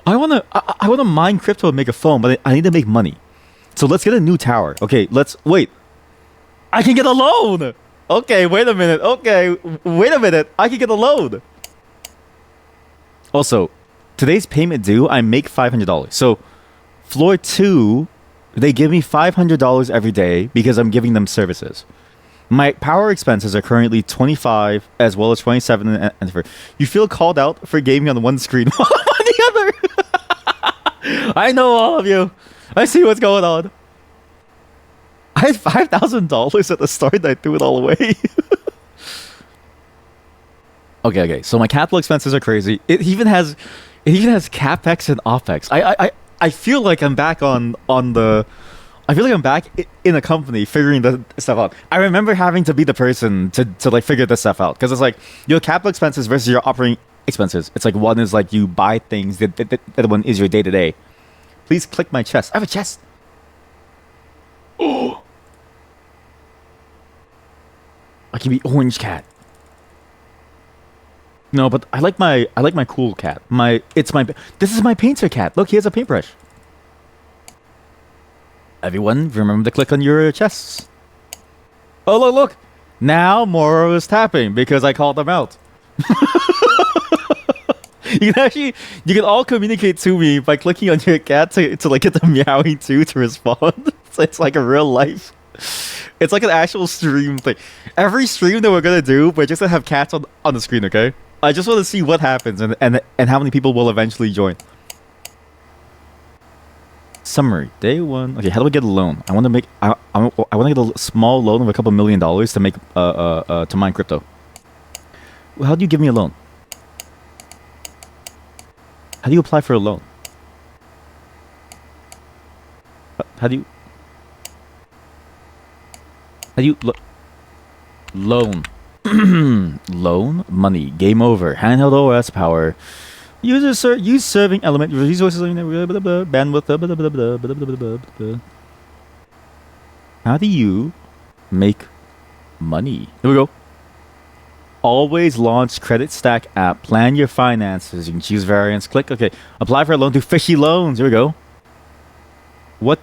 I want to mine crypto and make a phone, but I need to make money. So let's get a new tower. Okay, wait. I can get a loan. Okay, wait a minute. I can get a loan. Also, today's payment due, I make $500. So, floor 2, they give me $500 every day because I'm giving them services. My power expenses are currently 25 as well as 27 and for. You feel called out for gaming on one screen while I'm on the other. I know all of you. I see what's going on. I had $5,000 at the start and I threw it all away. Okay. So my capital expenses are crazy. It even has capex and opex. I feel like I'm back I feel like I'm back in a company figuring the stuff out. I remember having to be the person to like figure this stuff out because it's like your capital expenses versus your operating expenses. It's like one is like you buy things, the other one is your day to day. Please click my chest. I have a chest. I can be orange cat. No, but I like my cool cat. This is my painter cat. Look, he has a paintbrush. Everyone, remember to click on your chests. Oh, look. Now Moro is tapping because I called them out. You can all communicate to me by clicking on your cat to like get the meowing too to respond. So it's like a real life. It's like an actual stream thing. Every stream that we're gonna do, we're just gonna have cats on the screen, okay? I just want to see what happens and how many people will eventually join. Summary. Day 1. Okay, how do I get a loan? I want to make I want to get a small loan of a couple $1 million to make to mine crypto. Well, how do you give me a loan? How do you apply for a loan? How do you loan? Loan money. Game over. Handheld OS power. Use serving element resources bandwidth. How do you make money? Here we go. Always launch credit stack app. Plan your finances. You can choose variants. Click. Okay. Apply for a loan to Fishy Loans. Here we go. Why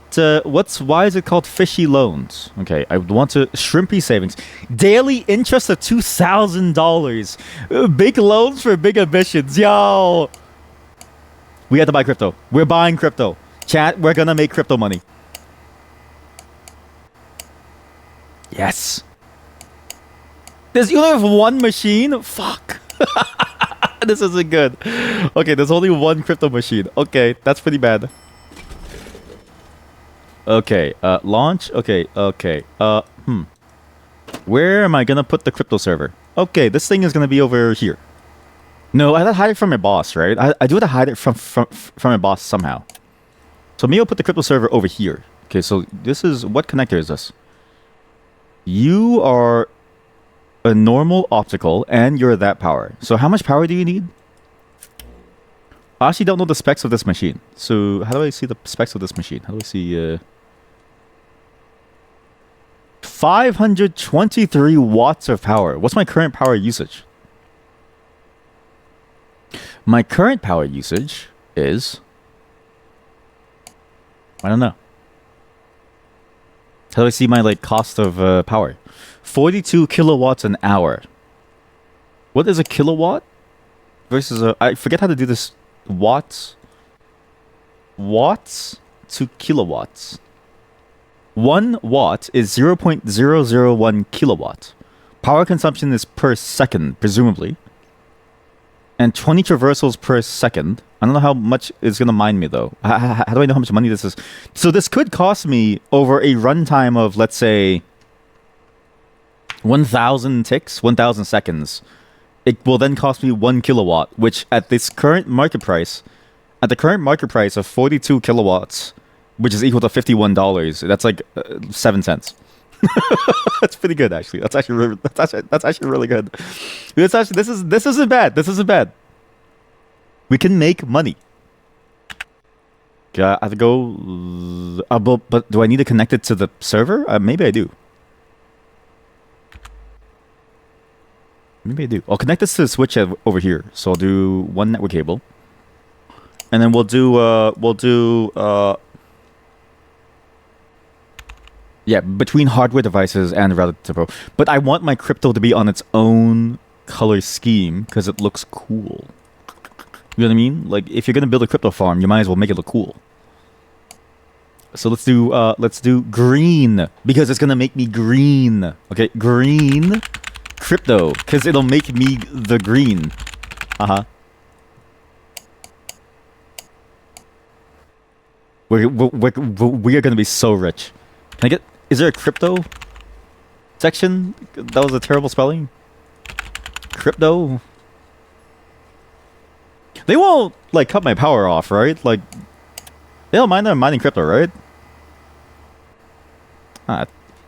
is it called Fishy Loans? Okay, I want to Shrimpy savings. Daily interest of $2,000. Big loans for big ambitions. Yo! We have to buy crypto. We're buying crypto. Chat, we're gonna make crypto money. Yes. You only have one machine? Fuck. This isn't good. Okay, there's only one crypto machine. Okay, that's pretty bad. Okay, launch. Okay. Where am I gonna put the crypto server? Okay, this thing is gonna be over here. No, I have to hide it from my boss, right? I do have to hide it from my boss somehow. So maybe I'll put the crypto server over here. Okay, so this is... What connector is this? You are a normal optical, and you're that power. So how much power do you need? I actually don't know the specs of this machine. So how do I see the specs of this machine? How do I see... 523 watts of power. What's my current power usage? My current power usage is... I don't know. How do I see my like cost of power? 42 kilowatts an hour. What is a kilowatt? Versus a... I forget how to do this. Watts to kilowatts. 1 watt is 0.001 kilowatt. Power consumption is per second, presumably. And 20 traversals per second. I don't know how much it's going to mine me, though. How do I know how much money this is? So this could cost me over a runtime of, let's say, 1,000 ticks, 1,000 seconds. It will then cost me 1 kilowatt, which at this current market price, at the current market price of 42 kilowatts, which is equal to $51, that's like 7 cents. That's pretty good, actually. That's actually really good. This isn't bad. This isn't bad. We can make money. I have to go. But do I need to connect it to the server? Maybe I do. Maybe I do. I'll connect this to the switch over here. So I'll do one network cable, and then we'll do yeah, between hardware devices and router to pro. But I want my crypto to be on its own color scheme because it looks cool. You know what I mean? Like, if you're gonna build a crypto farm, you might as well make it look cool. So let's do green because it's gonna make me green. Okay, green crypto because it'll make me the green. We are gonna be so rich. Can I get... Is there a crypto section? That was a terrible spelling. Crypto. They won't like cut my power off, right? Like, they don't mind that I'm mining crypto, right?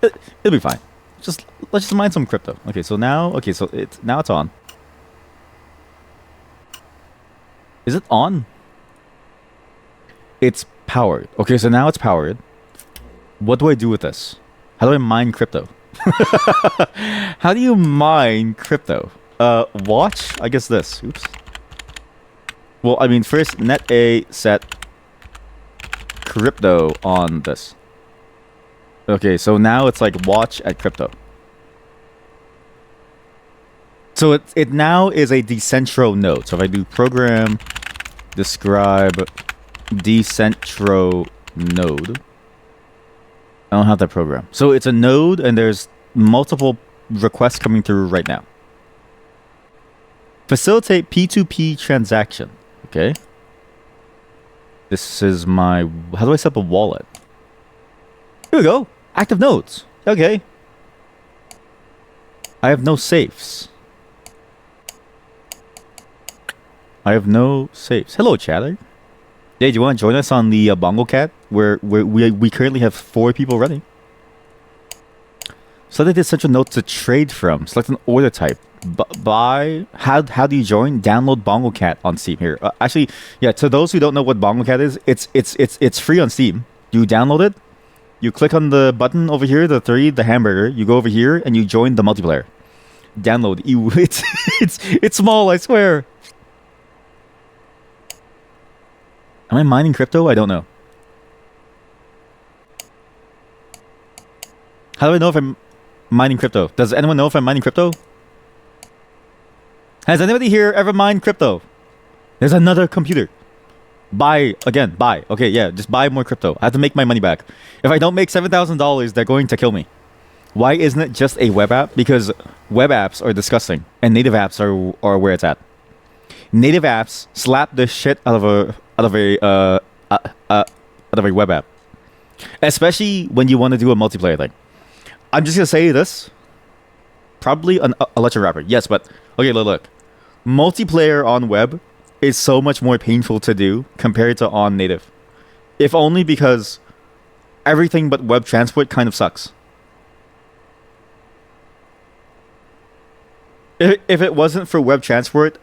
It'll be fine. Let's just mine some crypto. Okay, so now it's on. Is it on? It's powered. Okay, so now it's powered. What do I do with this? How do I mine crypto? How do you mine crypto? Watch, I guess this. Oops. Well, I mean, first net A set crypto on this. Okay, so now it's like watch at crypto. So it now is a decentro node. So if I do program describe decentro node, I don't have that program. So it's a node and there's multiple requests coming through right now. Facilitate P2P transaction. Okay. This is my... How do I set up a wallet? Here we go. Active nodes. Okay. I have no safes. I have no safes. Hello, chatter. Hey, do you want to join us on the Bongo Cat? Where we currently have 4 people running. Select the central node to trade from. Select an order type. Buy. How do you join? Download Bongo Cat on Steam. Here, actually, yeah. To those who don't know what Bongo Cat is, it's free on Steam. You download it. You click on the button over here, the hamburger. You go over here and you join the multiplayer. Download. Ew, it's small. I swear. Am I mining crypto? I don't know. How do I know if I'm mining crypto? Does anyone know if I'm mining crypto? Has anybody here ever mined crypto? There's another computer. Buy again. Buy. Okay, yeah. Just buy more crypto. I have to make my money back. If I don't make $7,000, they're going to kill me. Why isn't it just a web app? Because web apps are disgusting, and native apps are where it's at. Native apps slap the shit out of a web app, especially when you want to do a multiplayer thing. I'm just gonna say this. Probably a electro rapper. Yes, but okay, look. Multiplayer on web is so much more painful to do compared to on native. If only because everything but web transport kind of sucks. If it wasn't for web transport,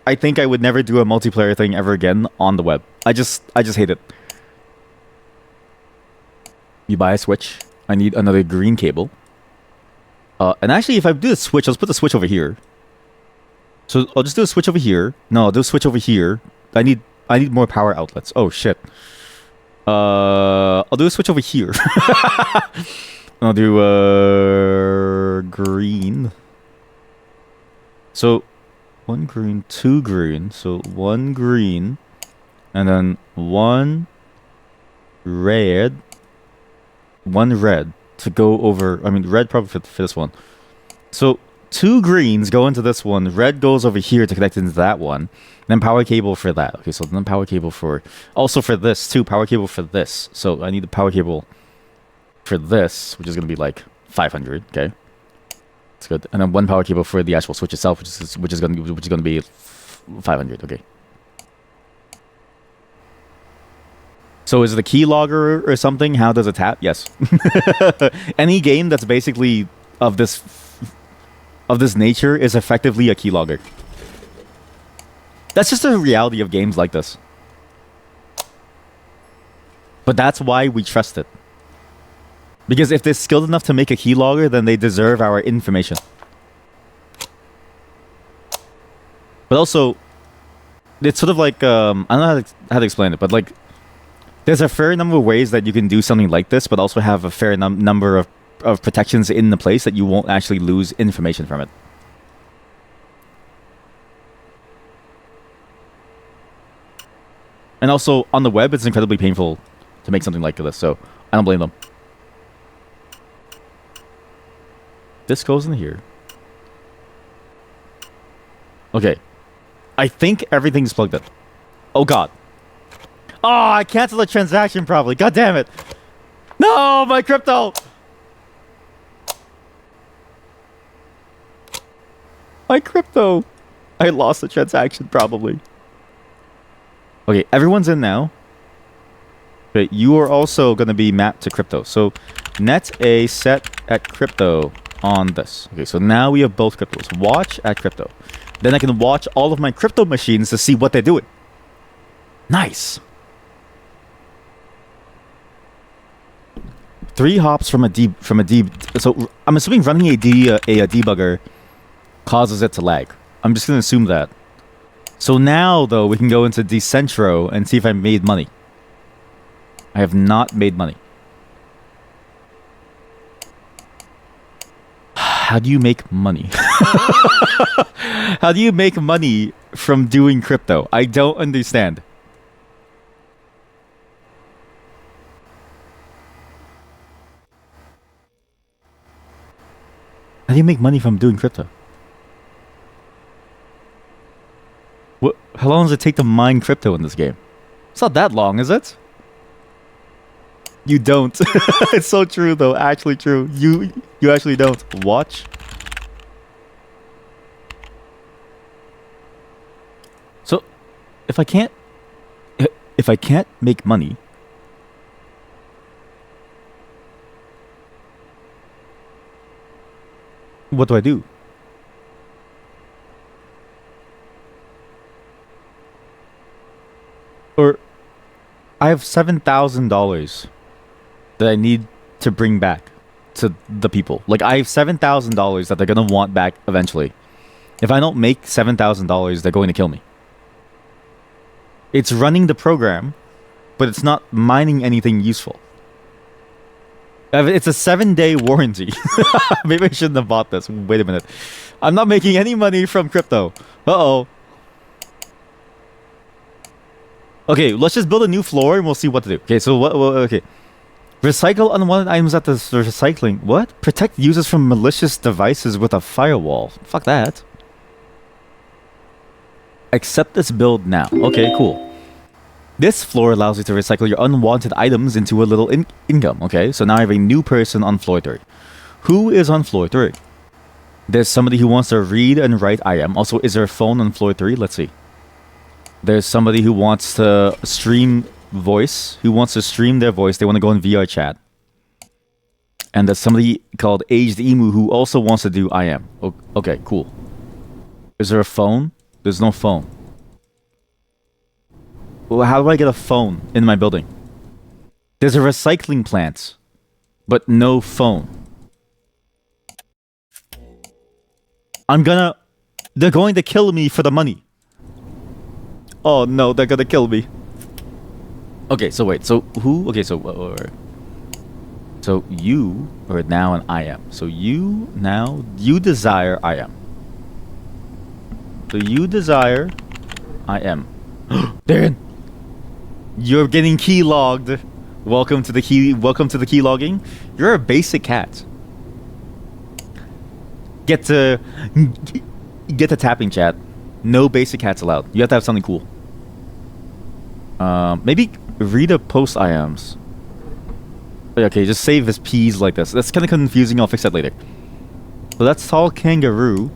I think I would never do a multiplayer thing ever again on the web. I just hate it. You buy a switch. I need another green cable. And actually, if I do the switch, let's put the switch over here. So I'll just do a switch over here. No, I'll do a switch over here. I need more power outlets. Oh shit. I'll do a switch over here. I'll do green. So 1 green, 2 green. So 1 green, and then 1 red, 1 red to go over. I mean, red probably for this one. So 2 greens go into this one. Red goes over here to connect into that one. Then power cable for that. Okay, so then power cable for also for this too. Power cable for this. So I need the power cable for this, which is gonna be like 500. Okay, that's good. And then 1 power cable for the actual switch itself, which is gonna be 500. Okay. So is it a keylogger or something? How does it tap? Yes. Any game that's basically of this nature is effectively a keylogger. That's just the reality of games like this. But that's why we trust it. Because if they're skilled enough to make a keylogger, then they deserve our information. But also, it's sort of like, I don't know how to explain it, but like, there's a fair number of ways that you can do something like this, but also have a fair number of protections in the place that you won't actually lose information from it. And also, on the web, it's incredibly painful to make something like this, so I don't blame them. This goes in here. Okay. I think everything's plugged in. Oh god. Oh, I canceled the transaction probably. God damn it. No, my crypto. My crypto. I lost the transaction probably. Okay, everyone's in now. But you are also going to be mapped to crypto. So net a set at crypto on this. Okay, so now we have both cryptos. Watch at crypto. Then I can watch all of my crypto machines to see what they're doing. Nice. 3 hops from a so I'm assuming running a debugger causes it to lag. I'm just gonna assume that. So now though we can go into Decentro and see if I made money. I have not made money. How do you make money? How do you make money from doing crypto? I don't understand. How do you make money from doing crypto? What? How long does it take to mine crypto in this game? It's not that long, is it? You don't. It's so true, though. Actually true. You actually don't. Watch. So, if I can't make money, what do I do? Or I have $7,000 that I need to bring back to the people. Like I have $7,000 that they're gonna want back eventually. If I don't make $7,000, they're going to kill me. It's running the program, but it's not mining anything useful. It's a 7-day warranty. Maybe I shouldn't have bought this. Wait a minute. I'm not making any money from crypto. Uh-oh. Okay, let's just build a new floor and we'll see what to do. Okay, so what okay. Recycle unwanted items at the recycling. What? Protect users from malicious devices with a firewall. Fuck that. Accept this build now. Okay, cool. This floor allows you to recycle your unwanted items into a little income. Okay, so now I have a new person on floor 3. Who is on floor 3? There's somebody who wants to read and write IM. Also, is there a phone on floor 3? Let's see. There's somebody who wants to stream voice. Who wants to stream their voice. They want to go in VR chat. And there's somebody called Aged Emu who also wants to do IM. Okay, cool. Is there a phone? There's no phone. Well, how do I get a phone in my building? There's a recycling plant, but no phone. They're going to kill me for the money. Oh no, they're gonna kill me. Okay, so wait, so who? Okay, so you are now an IM. So you desire IM. So you desire IM. Darren, you're getting key logged. Welcome to the key logging. You're a basic cat. Get to tapping chat. No basic cats allowed. You have to have something cool. Maybe read a post IMs. Okay, just save as P's like this. That's kind of confusing. I'll fix that later. So that's Tall Kangaroo.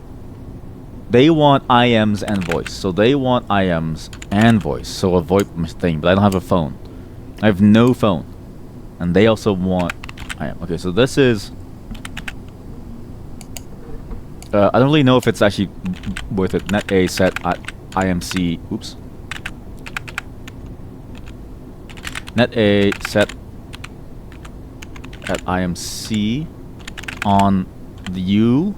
They want IMs and voice. So they want IMs and voice. So a VoIP thing, but I don't have a phone. I have no phone. And they also want IM. Okay, so this is... I don't really know if it's actually worth it. Net A set IMC. Oops. Net A set at IMC on the U.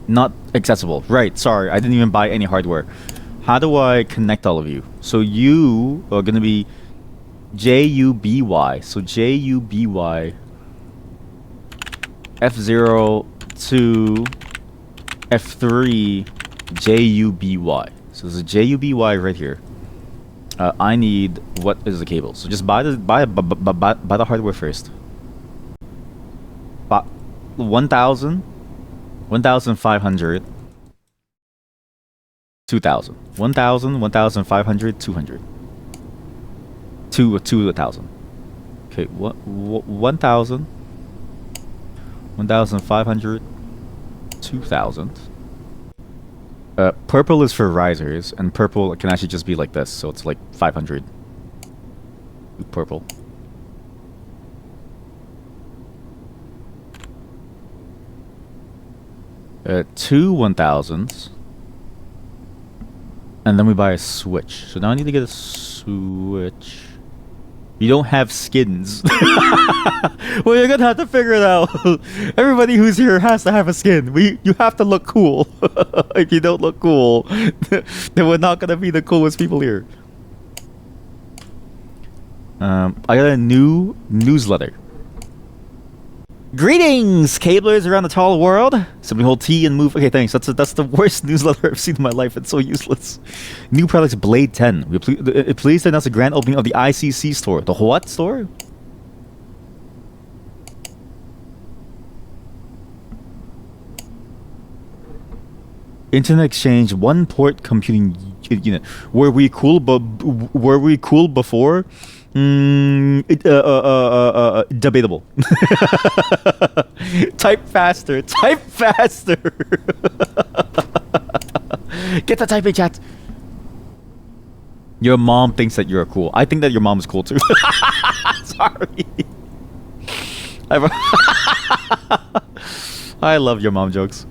Not accessible. Right, sorry. I didn't even buy any hardware. How do I connect all of you? So you are going to be JUBY. So JUBY F0 to F3 JUBY. So there's a JUBY right here. I need... What is the cable? So just buy the hardware first. 1,000, 1,500, 2,000. 1,000, 1,500, 200. 2,000. Okay, 1,000, 1,500, 2,000. Purple is for risers, and purple can actually just be like this, so it's like 500. Purple. Two 1,000s. And then we buy a switch. So now I need to get a switch. You don't have skins. Well, you're gonna have to figure it out. Everybody who's here has to have a skin. You have to look cool. If you don't look cool, then we're not gonna be the coolest people here. I got a new newsletter. Greetings, cablers around the tall world. Simply hold T and move. Okay, thanks. That's the worst newsletter I've seen in my life. It's so useless. New products, Blade 10. Please announce the grand opening of the ICC store. The what store? Internet Exchange, one port computing unit. Were we cool before? Debatable. Type faster. Type faster. Get the typing chat. Your mom thinks that you're cool. I think that your mom is cool too. Sorry. I love your mom jokes.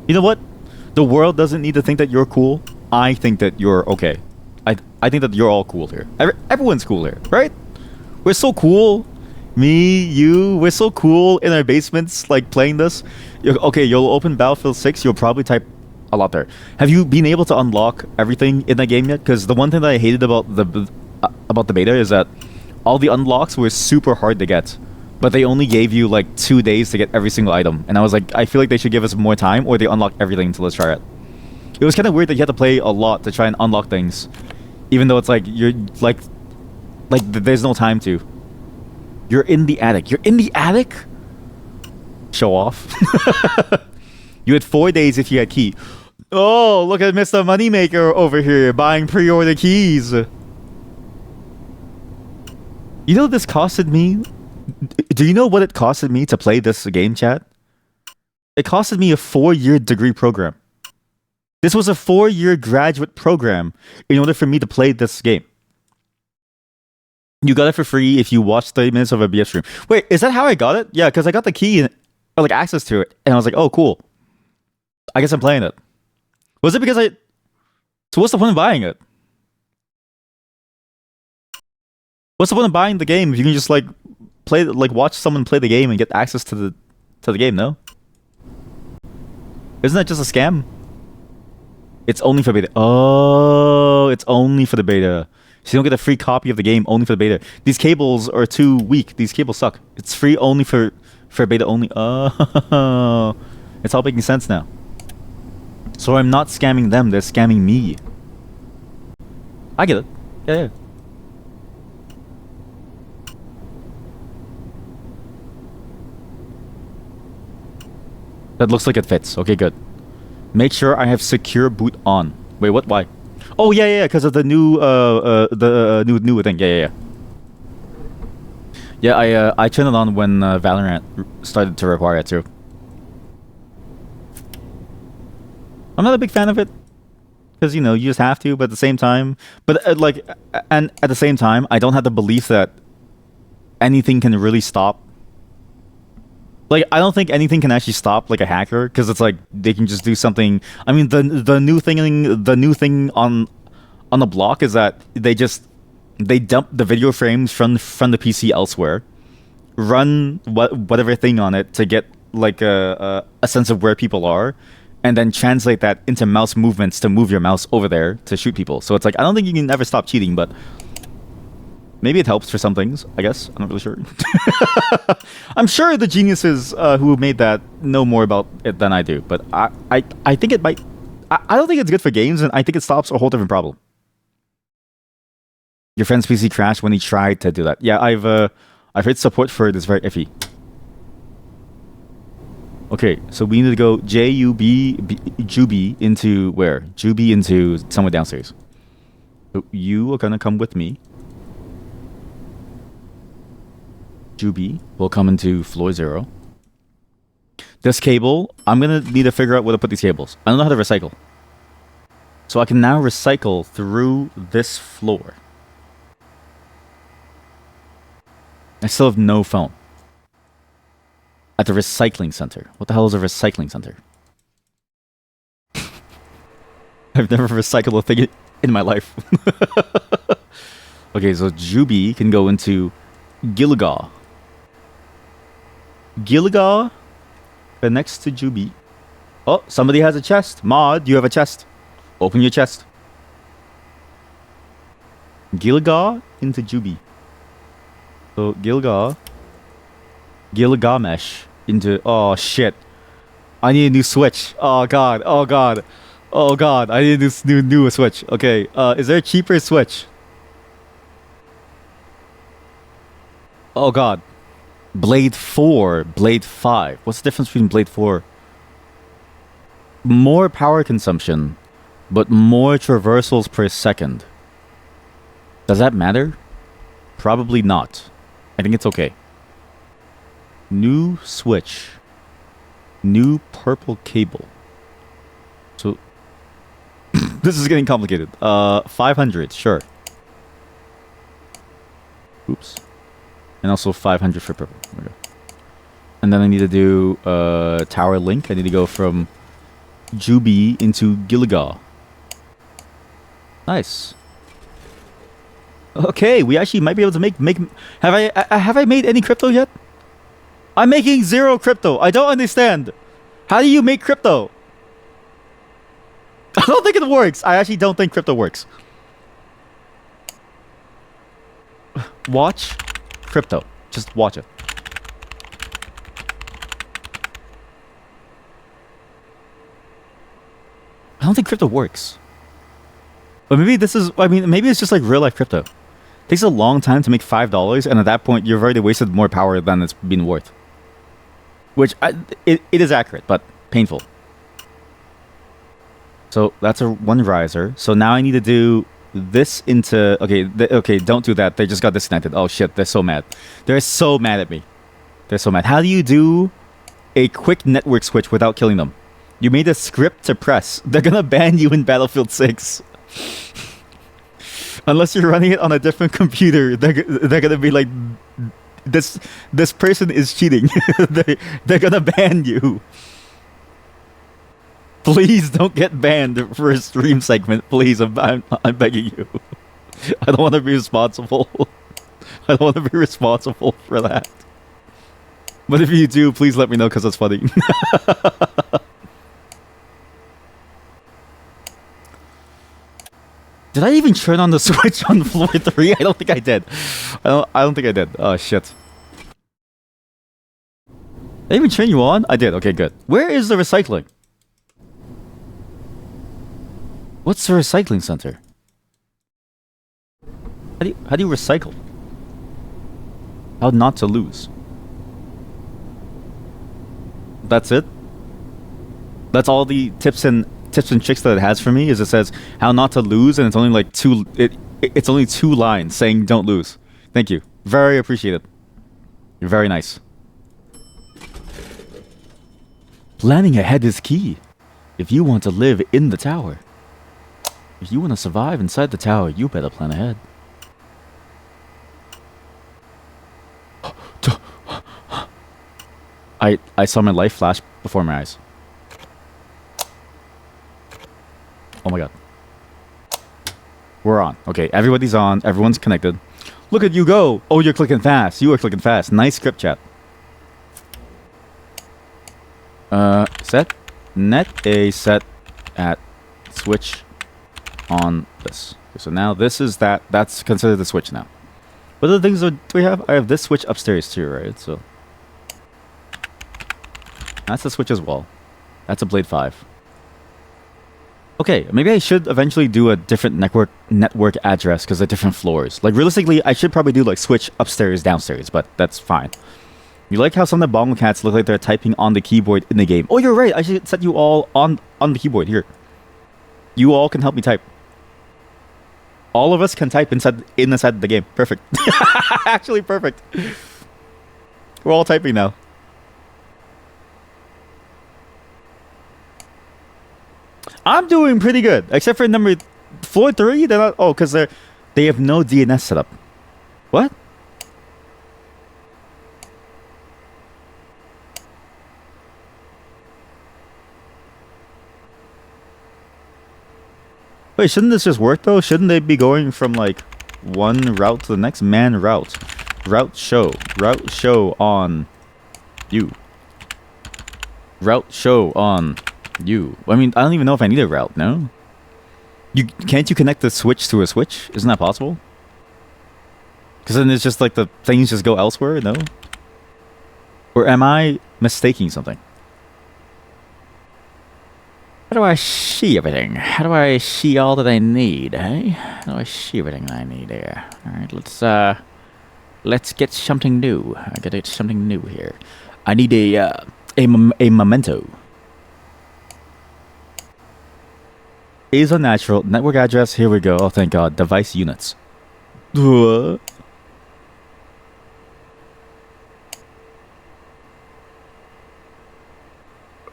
You know what? The world doesn't need to think that you're cool. I think that you're okay. I think that you're all cool here. Everyone's cool here, right? We're so cool. Me, you, we're so cool in our basements, like playing this. Okay, you'll open Battlefield 6. You'll probably type a lot there. Have you been able to unlock everything in that game yet? Because the one thing that I hated about the beta is that all the unlocks were super hard to get. But they only gave you like 2 days to get every single item. And I was like, I feel like they should give us more time, or they unlock everything, so let's try it. It was kind of weird that you had to play a lot to try and unlock things. Even though it's like, you're like there's no time to. You're in the attic. You're in the attic? Show off. You had 4 days if you had key. Oh, look at Mr. Moneymaker over here buying pre-order keys. You know this costed me? Do you know what it costed me to play this game, chat? It costed me a 4-year degree program. This was a 4-year graduate program in order for me to play this game. You got it for free if you watch 30 minutes of a BF stream. Wait, is that how I got it? Yeah, because I got the key and or like access to it, and I was like, oh, cool. I guess I'm playing it. Was it because I... So what's the point of buying it? What's the point of buying the game if you can just like play, like watch someone play the game and get access to the game? No, isn't that just a scam? It's only for beta. Oh, it's only for the beta. So you don't get a free copy of the game only for the beta. These cables are too weak. These cables suck. It's free only for beta only. Oh, it's all making sense now. So I'm not scamming them. They're scamming me. I get it. Yeah. That looks like it fits. Okay, good. Make sure I have secure boot on. Wait, what? Why? Oh yeah, because of the new new thing. Yeah. Yeah, I turned it on when Valorant started to require it too. I'm not a big fan of it because you just have to, but at the same time, and at the same time, I don't have the belief that anything can really stop. Like, I don't think anything can actually stop like a hacker, because it's like they can just do something. I mean, the new thing on the block is that they dump the video frames from the PC elsewhere, run whatever thing on it to get like a sense of where people are, and then translate that into mouse movements to move your mouse over there to shoot people. So it's like, I don't think you can ever stop cheating, but maybe it helps for some things, I guess. I'm not really sure. I'm sure the geniuses who made that know more about it than I do, but I think it might... I don't think it's good for games, and I think it stops a whole different problem. Your friend's PC crashed when he tried to do that. Yeah, I've heard support for it is very iffy. Okay, so we need to go Juby into where? Juby into somewhere downstairs. So you are gonna come with me. Juby will come into floor 0. This cable, I'm gonna need to figure out where to put these cables. I don't know how to recycle. So I can now recycle through this floor. I still have no phone. At the recycling center. What the hell is a recycling center? I've never recycled a thing. in my life. Okay, so Juby can go into Gilligaw. Gilligaw connects to Juby. Oh, somebody has a chest. Mod, you have a chest. Open your chest. Gilligaw into Juby. So Gilgamesh into... Oh, shit. I need a new switch. Oh, God. Oh, God. Oh, God. I need this new switch. Okay. Is there a cheaper switch? Oh, God. Blade 4. Blade 5. What's the difference between Blade 4? More power consumption, but more traversals per second. Does that matter? Probably not. I think it's okay. New switch. New purple cable. So this is getting complicated. 500, sure. Oops. And also 500 for purple. There we go. And then I need to do tower link. I need to go from Juby into Gilligaw. Nice. Okay, we actually might be able to make have I made any crypto yet? I'm making 0 crypto. I don't understand. How do you make crypto? I don't think it works. I actually don't think crypto works. Watch crypto. Just watch it. I don't think crypto works. But maybe this is, I mean, maybe it's just like real life crypto. It takes a long time to make $5, and at that point, you've already wasted more power than it's been worth. Which, it is accurate, but painful. So that's one riser. So now I need to do this into... Okay, okay, don't do that. They just got disconnected. Oh shit, they're so mad. They're so mad at me. They're so mad. How do you do a quick network switch without killing them? You made a script to press. They're gonna ban you in Battlefield 6. Unless you're running it on a different computer, they're gonna be like, this person is cheating. they're gonna ban you. Please don't get banned for a stream segment. Please, I'm begging you. I don't want to be responsible. I don't want to be responsible for that. But if you do, please let me know because it's funny. Did I even turn on the switch on floor 3? I don't think I did. I don't think I did. Oh shit. Did I even turn you on? I did. Okay, good. Where is the recycling? What's the recycling center? How do you recycle? How not to lose? That's it? That's all the tips and tricks that it has for me, is it says how not to lose, and it's only like it's only 2 lines saying don't lose. Thank you. Very appreciated. You're very nice. Planning ahead is key. If you want to live in the tower. If you want to survive inside the tower, you better plan ahead. I saw my life flash before my eyes. Oh my god. We're on. Okay, everybody's on. Everyone's connected. Look at you go. Oh, you're clicking fast. You are clicking fast. Nice script chat. Set. Net a set at switch on this. Okay, so now this is that. That's considered the switch now. What other things do we have? I have this switch upstairs too, right? So that's the switch as well. That's a Blade 5. Okay, maybe I should eventually do a different network address because they're different floors. Like realistically, I should probably do like switch upstairs, downstairs, but that's fine. You like how some of the bongo cats look like they're typing on the keyboard in the game? Oh, you're right. I should set you all on the keyboard here. You all can help me type. All of us can type inside the game. Perfect. Actually, perfect. We're all typing now. I'm doing pretty good, except for number floor 3. They're not. Oh, because they have no DNS setup. What? Wait, shouldn't this just work though? Shouldn't they be going from like one route to the next? Man route. Route show. Route show on you. Route show on you. I mean, I don't even know if I need a route, no? Can't you connect the switch to a switch? Isn't that possible? Because then it's just like the things just go elsewhere, no? Or am I mistaking something? How do I see everything? How do I see all that I need, eh? How do I see everything I need here? Alright, let's get something new. I gotta get something new here. I need a memento. Is unnatural. Network address, here we go. Oh, thank God. Device units.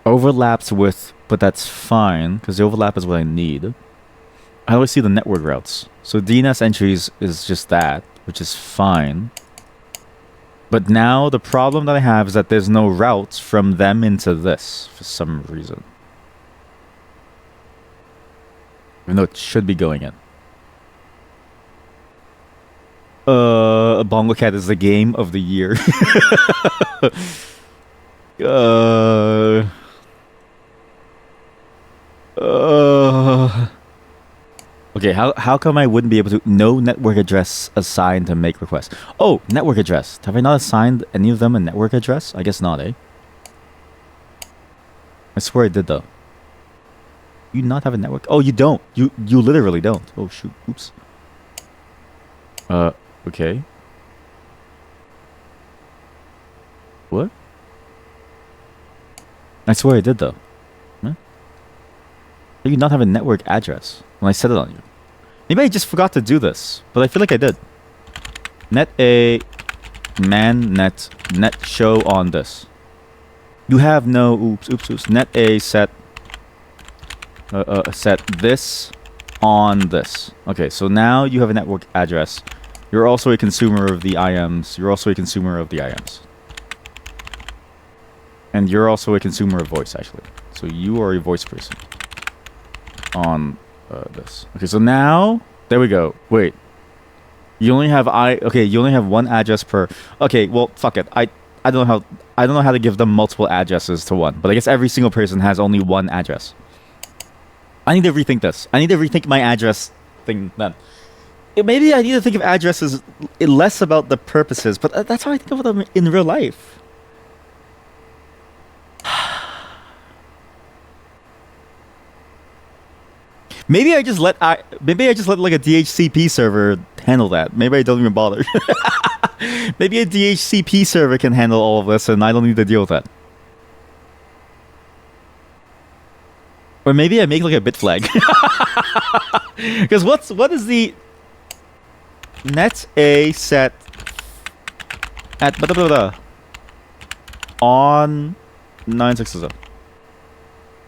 Overlaps with, but that's fine, because the overlap is what I need. How do I see the network routes? So DNS entries is just that, which is fine. But now the problem that I have is that there's no routes from them into this, for some reason. Even though it should be going in. Bongo Cat is the game of the year. Okay, how come I wouldn't be able to... No network address assigned to make requests. Oh, network address. Have I not assigned any of them a network address? I guess not, eh? I swear I did, though. You not have a network? Oh, you don't. You literally don't. Oh, shoot. Oops. Okay. What? I swear I did, though. Huh? You not have a network address when I set it on you. Maybe I just forgot to do this, but I feel like I did. Net a man net show on this. You have no oops. Net a set set this on this. Okay, so now you have a network address. You're also a consumer of the IMs. You're also a consumer of the IMs. And you're also a consumer of voice, actually. So you are a voice person. On this. Okay, so now... There we go. Wait. You only have okay, you only have one address per... Okay, well, fuck it. I don't know how to give them multiple addresses to one. But I guess every single person has only one address. I need to rethink this. I need to rethink my address thing then. Maybe I need to think of addresses less about the purposes, but that's how I think of them in real life. Maybe I just let like a DHCP server handle that. Maybe I don't even bother. Maybe a DHCP server can handle all of this and I don't need to deal with that. Or maybe I make like a bit flag. Because what is the net a set at blah, blah, blah, on 967.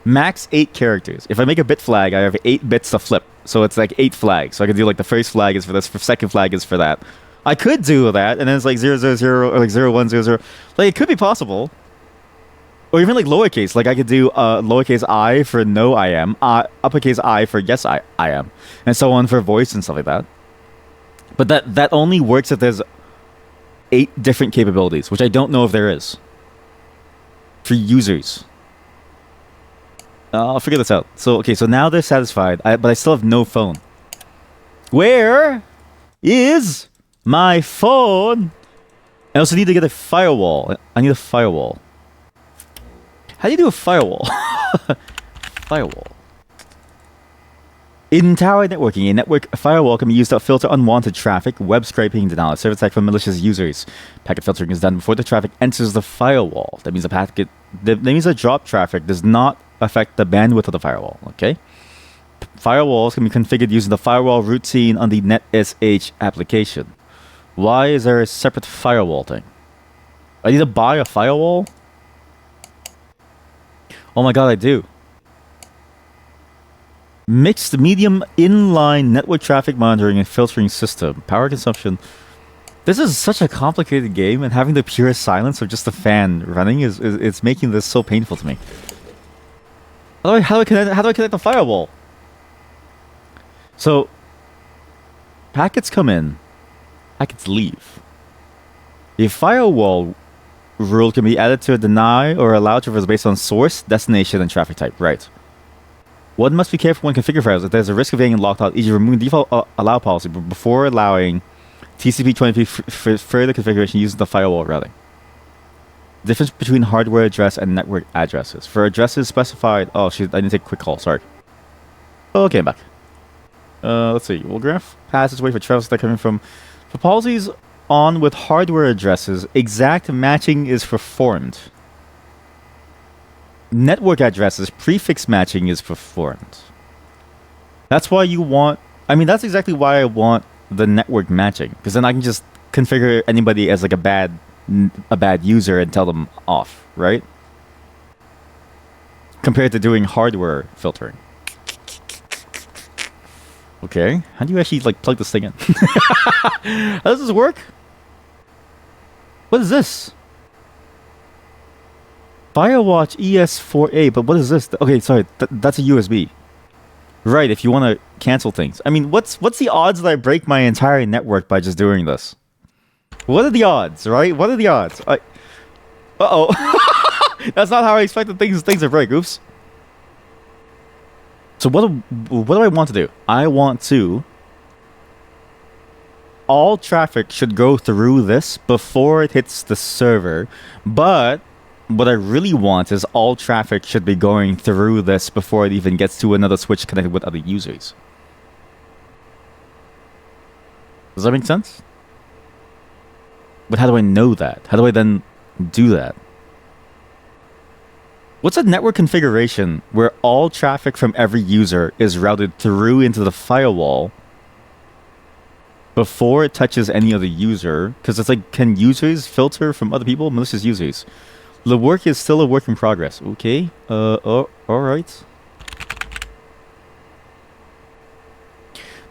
Max 8 characters. If I make a bit flag, I have 8 bits to flip. So it's like 8 flags. So I can do like the first flag is for this, second flag is for that. I could do that, and then it's like 000 or like 0100. Like it could be possible. Or even like lowercase. Like I could do lowercase I for no I am, uppercase I for yes I am, and so on for voice and stuff like that. But that only works if there's 8 different capabilities, which I don't know if there is. For users. I'll figure this out. So, okay, so now they're satisfied, but I still have no phone. Where is my phone? I also need to get a firewall. I need a firewall. How do you do a firewall? Firewall. In tower networking, a firewall can be used to filter unwanted traffic, web scraping, denial of service attack from malicious users. Packet filtering is done before the traffic enters the firewall. That means the drop traffic does not affect the bandwidth of the firewall. Okay. Firewalls can be configured using the firewall routine on the NetSH application. Why is there a separate firewall thing? I need to buy a firewall? Oh my god, I do. Mixed medium inline network traffic monitoring and filtering system. Power consumption. This is such a complicated game, and having the pure silence of just the fan running is making this so painful to me. How do I connect the firewall? So packets come in, packets leave. A firewall rule can be added to deny or allow traverse based on source, destination, and traffic type. Right. One must be careful when configuring firewalls if there's a risk of getting locked out, e.g. removing default allow policy before allowing TCP/IP for further configuration using the firewall routing. Difference between hardware address and network addresses. For addresses specified... Oh, shit, I need to take a quick call. Sorry. Okay, I'm back. Let's see. Will graph pass its way for travelers that are coming from... For policies on with hardware addresses, exact matching is performed. Network addresses, prefix matching is performed. That's why you want... I mean, that's exactly why I want the network matching. Because then I can just configure anybody as like a bad user and tell them off, right? Compared to doing hardware filtering. Okay, how do you actually like plug this thing in? How does this work? What is this? Firewatch ES4A, but what is this? Okay, sorry, that's a USB. Right, if you want to cancel things. I mean, what's the odds that I break my entire network by just doing this? What are the odds, right? What are the odds? Uh-oh. That's not how I expected things to break. Oops. So what do I want to do? I want to... All traffic should go through this before it hits the server. But what I really want is all traffic should be going through this before it even gets to another switch connected with other users. Does that make sense? But how do I know that? How do I then do that? What's a network configuration where all traffic from every user is routed through into the firewall before it touches any other user? Because it's like, can users filter from other people? Malicious users. The work is still a work in progress. Okay. Alright.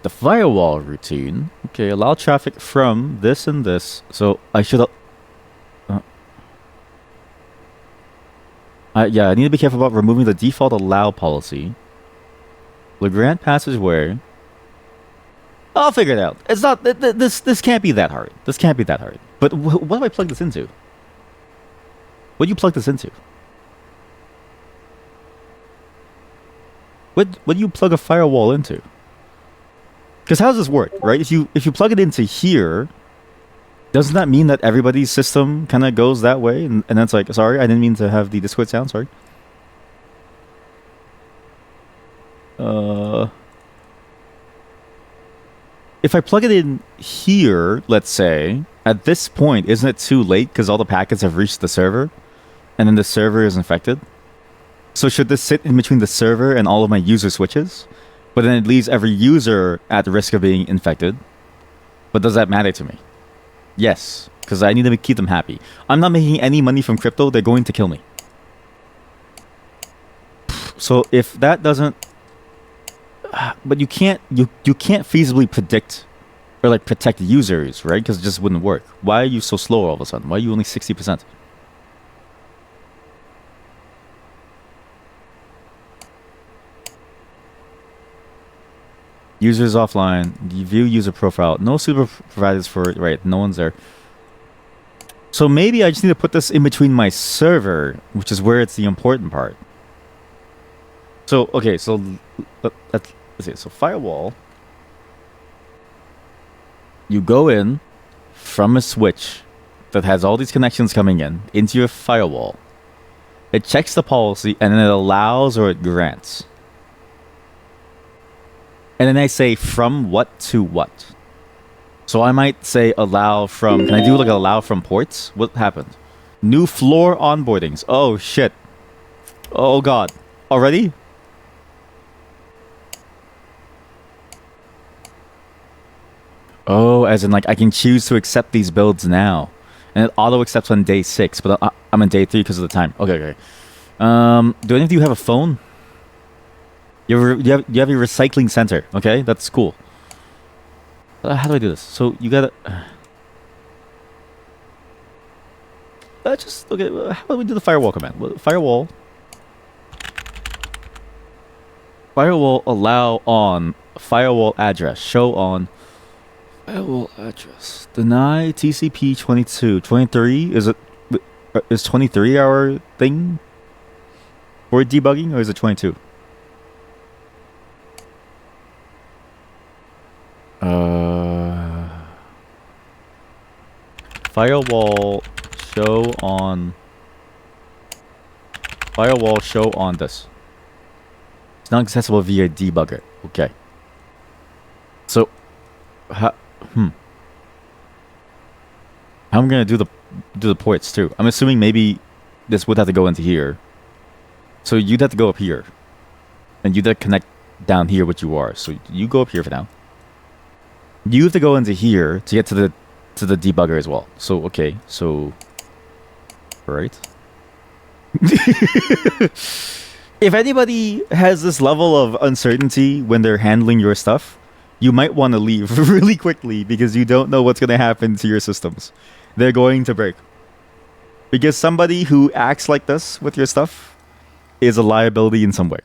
The firewall routine. Okay, allow traffic from this and this. So I should... yeah, I need to be careful about removing the default allow policy. Legrand passageway. I'll figure it out. It's not... This can't be that hard. This can't be that hard. But what do I plug this into? What do you plug this into? What do you plug a firewall into? Because how does this work, right? If you plug it into here, doesn't that mean that everybody's system kind of goes that way? And then it's like, sorry, I didn't mean to have the Discord sound, sorry. If I plug it in here, let's say, at this point, isn't it too late because all the packets have reached the server? And then the server is infected? So should this sit in between the server and all of my user switches? But then it leaves every user at risk of being infected. But does that matter to me? Yes, because I need to keep them happy. I'm not making any money from crypto. They're going to kill me. So if that doesn't... But you can't feasibly predict or like protect users, right? Because it just wouldn't work. Why are you so slow all of a sudden? Why are you only 60%? Users offline. View user profile. No super providers for... Right, no one's there. So maybe I just need to put this in between my server, which is where it's the important part. So, okay, so... Let's see. So firewall. You go in from a switch that has all these connections coming in into your firewall. It checks the policy and then it allows or it grants. And then I say from what to what. So I might say allow from... Can I do like allow from ports? What happened? New floor onboardings. Oh shit. Oh god. Already? Oh, as in like I can choose to accept these builds now. And it auto accepts on day 6, but I'm on day 3 because of the time. Okay. Do any of you have a phone? You have your recycling center, okay? That's cool. How do I do this? So you gotta... okay, how do we do the firewall command? Firewall allow on firewall address. Show on firewall address. Deny TCP 22. 23? Is 23 our thing for debugging, or is it 22? Firewall show on this. It's not accessible via debugger. Okay. So, how I'm gonna do the ports too. I'm assuming maybe this would have to go into here. So you'd have to go up here, and you'd have to connect down here what you are. So you go up here for now. You have to go into here to get to the debugger as well. So okay, so right. If anybody has this level of uncertainty when they're handling your stuff, you might want to leave really quickly because you don't know what's going to happen to your systems. They're going to break. Because somebody who acts like this with your stuff is a liability in some way.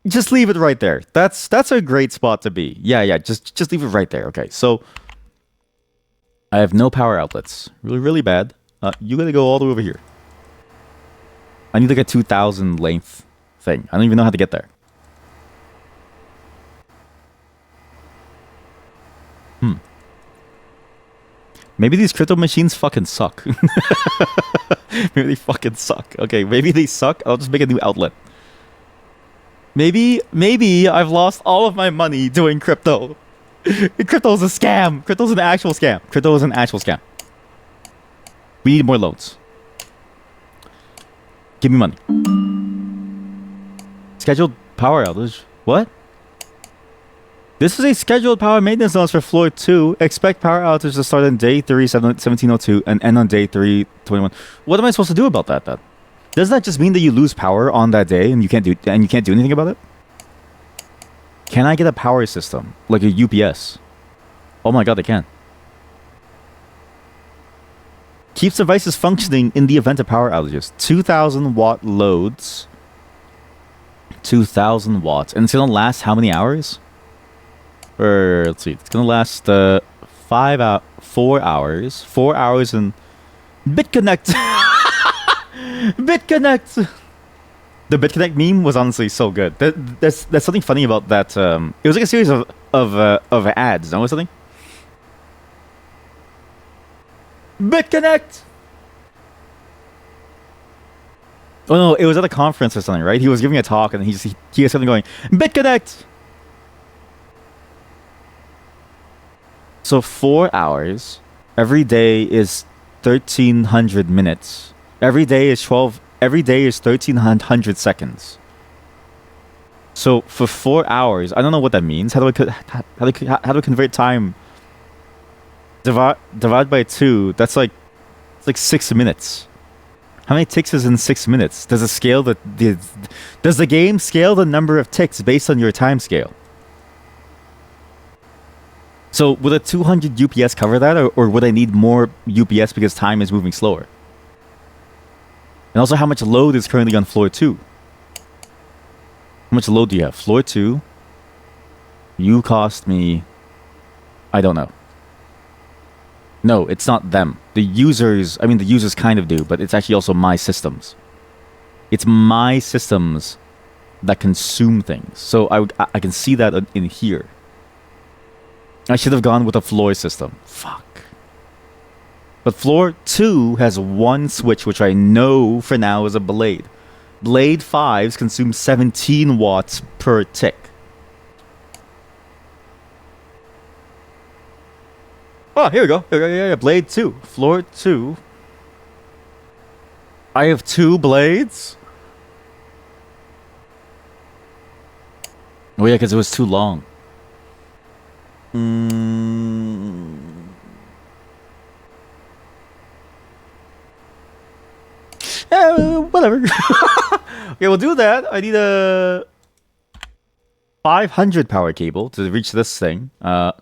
Just leave it right there. That's a great spot to be. Yeah, just leave it right there. Okay, so I have no power outlets. Really bad. You gotta go all the way over here. I need like a 2,000 length thing. I don't even know how to get there. Maybe these crypto machines fucking suck. Maybe they fucking suck. Okay, maybe they suck. I'll just make a new outlet. Maybe I've lost all of my money doing crypto. Crypto is a scam. Crypto is an actual scam. Crypto is an actual scam. We need more loans. Give me money. Scheduled power outage. What? This is a scheduled power maintenance notice for floor 2. Expect power outage to start on day 3, 1702, and end on day 3, 21. What am I supposed to do about that then? Doesn't that just mean that you lose power on that day and you can't do anything about it? Can I get a power system like a UPS? Oh my god, I can. Keeps devices functioning in the event of power outages. 2,000 watt loads. 2,000 watts, and it's gonna last how many hours? Or let's see, it's gonna last 4 hours. 4 hours and BitConnect. BitConnect. The BitConnect meme was honestly so good. There's something funny about that. It was like a series of ads. Know something? BitConnect. Oh no, it was at a conference or something, right? He was giving a talk and he had something going, BitConnect. So 4 hours. Every day is 1,300 minutes. Every day is 1,300 seconds. So for 4 hours, I don't know what that means. How do I convert time? Divide by 2. It's like 6 minutes. How many ticks is in 6 minutes? Does the game scale the number of ticks based on your time scale? So would a 200 UPS cover that, or would I need more UPS because time is moving slower? And also, how much load is currently on floor 2? How much load do you have? Floor 2. You cost me... I don't know. No, it's not them. The users kind of do, but it's actually also my systems. It's my systems that consume things. So I can see that in here. I should have gone with a floor system. Fuck. But floor 2 has one switch, which I know for now is a blade. Blade 5s consume 17 watts per tick. Oh, here we go. Yeah, blade 2. Floor 2. I have 2 blades? Oh yeah, because it was too long. Whatever. Okay, we'll do that. I need a 500 power cable to reach this thing. So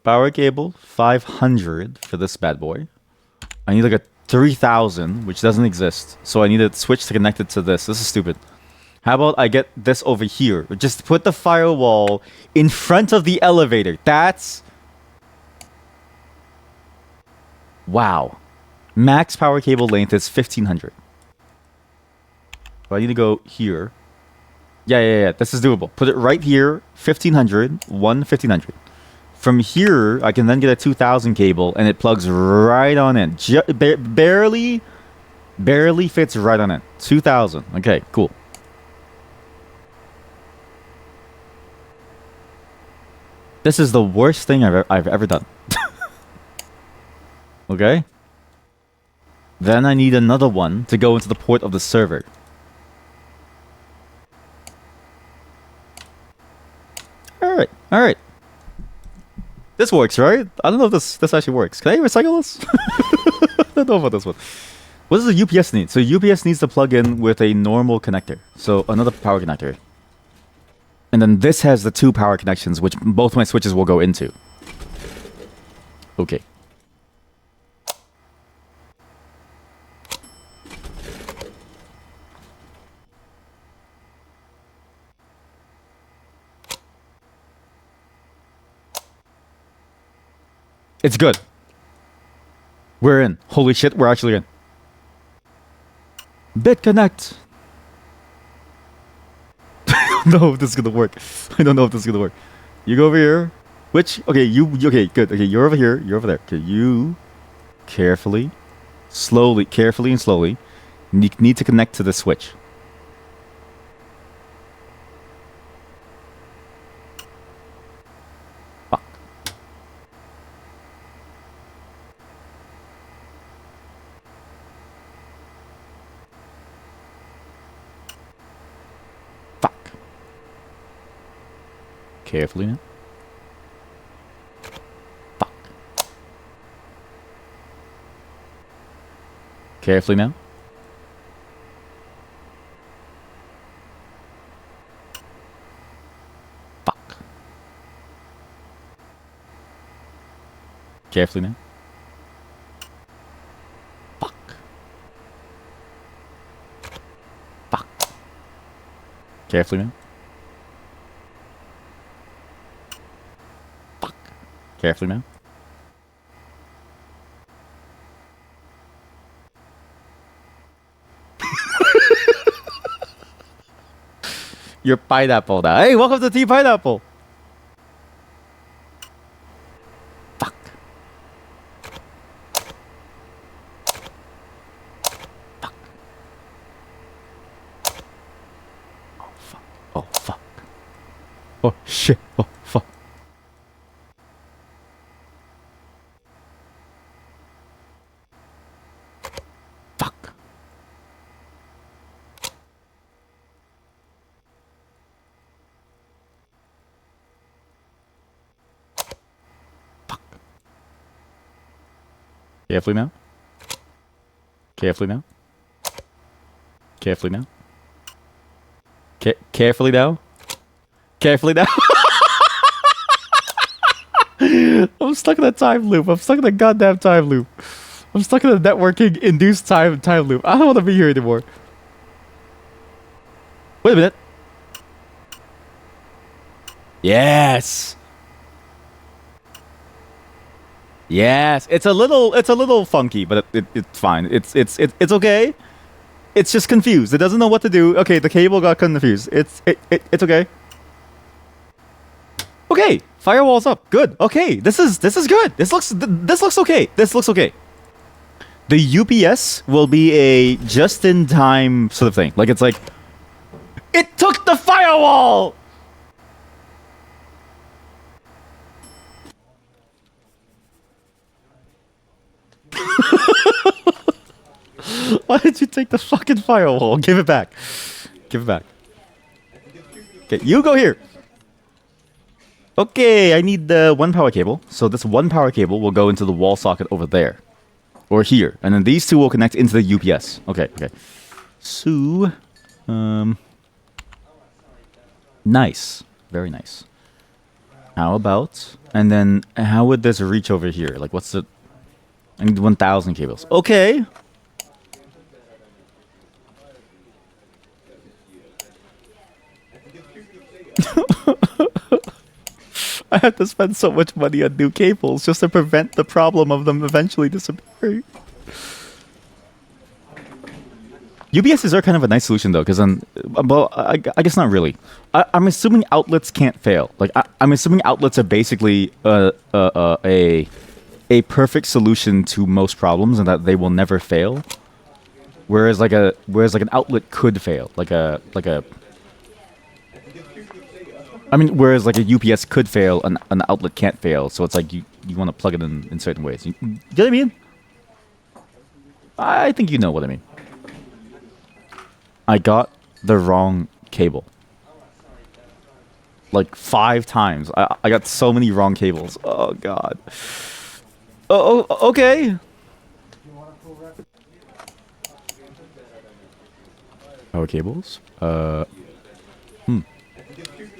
power cable 500 for this bad boy. I need like a 3,000, which doesn't exist. So I need a switch to connect it to this. This is stupid. How about I get this over here? Just put the firewall in front of the elevator. That's... Wow. Max power cable length is 1500. So I need to go here. Yeah. This is doable. Put it right here. 1500. 1500. From here, I can then get a 2000 cable, and it plugs right on in. Barely fits right on in. 2000. Okay, cool. This is the worst thing I've ever done. Okay? Then I need another one to go into the port of the server. Alright. This works, right? I don't know if this actually works. Can I recycle this? I don't know about this one. What does the UPS need? So UPS needs to plug in with a normal connector. So another power connector. And then this has the 2 power connections, which both my switches will go into. Okay. It's good. We're in. Holy shit, we're actually in. BitConnect. I don't know if this is gonna work. I don't know if this is gonna work. You go over here. Which? Okay, okay, good. Okay, you're over here. You're over there. Okay, you carefully and slowly need to connect to the switch. Fuck. Carefully now. Fuck. Carefully now. Fuck. Carefully now. Fuck. Fuck. Carefully now. Carefully now. You're pineapple now. Hey, welcome to Tea Pineapple. Fuck. Fuck. Oh, fuck. Oh, fuck. Oh, shit. Oh, fuck. Carefully now. Carefully now. Carefully now. Carefully now. Carefully now. I'm stuck in a time loop. I'm stuck in a goddamn time loop. I'm stuck in a networking induced time loop. I don't want to be here anymore. Wait a minute. Yes. Yes, it's a little funky, but it's fine. It's okay. It's just confused. It doesn't know what to do. Okay, the cable got confused. It's okay. Okay, firewall's up. Good. Okay, this is good. This looks okay. This looks okay. The UPS will be a just-in-time sort of thing. Like it's like it took the firewall. Why did you take the fucking firewall? Give it back. Give it back. Okay, you go here. Okay, I need the 1 power cable. So this 1 power cable will go into the wall socket over there. Or here. And then these 2 will connect into the UPS. Okay. So, nice. Very nice. How about... And then, how would this reach over here? Like, what's the... I need 1000 cables. Okay. I have to spend so much money on new cables just to prevent the problem of them eventually disappearing. UPSs are kind of a nice solution though, because well, I guess not really. I'm assuming outlets can't fail. Like I'm assuming outlets are basically a perfect solution to most problems, and that they will never fail. Whereas like an outlet could fail, whereas like a UPS could fail, an outlet can't fail. So it's like you want to plug it in certain ways. You know what I mean? I think you know what I mean. I got the wrong cable. Like 5 times. I got so many wrong cables. Oh god. Oh, okay. Power cables?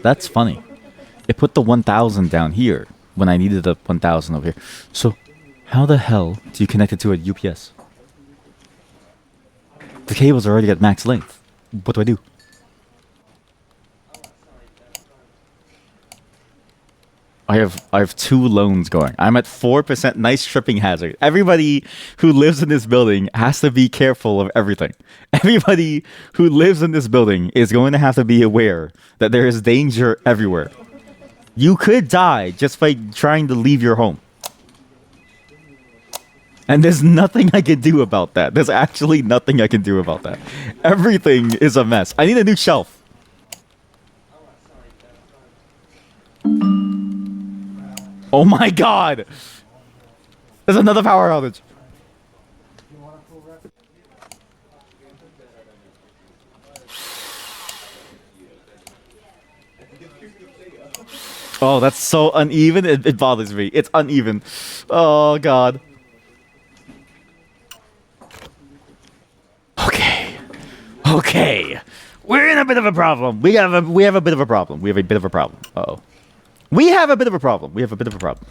That's funny. It put the 1000 down here when I needed the 1000 over here. So, how the hell do you connect it to a UPS? The cables are already at max length. What do I do? I have 2 loans going. I'm at 4% nice tripping hazard. Everybody who lives in this building has to be careful of everything. Everybody who lives in this building is going to have to be aware that there is danger everywhere. You could die just by trying to leave your home. And there's nothing I can do about that. There's actually nothing I can do about that. Everything is a mess. I need a new shelf. Oh my god! There's another power outage. Oh, that's so uneven. It bothers me. It's uneven. Oh god. Okay. We're in a bit of a problem. We have a bit of a problem. We have a bit of a problem. Uh-oh. We have a bit of a problem.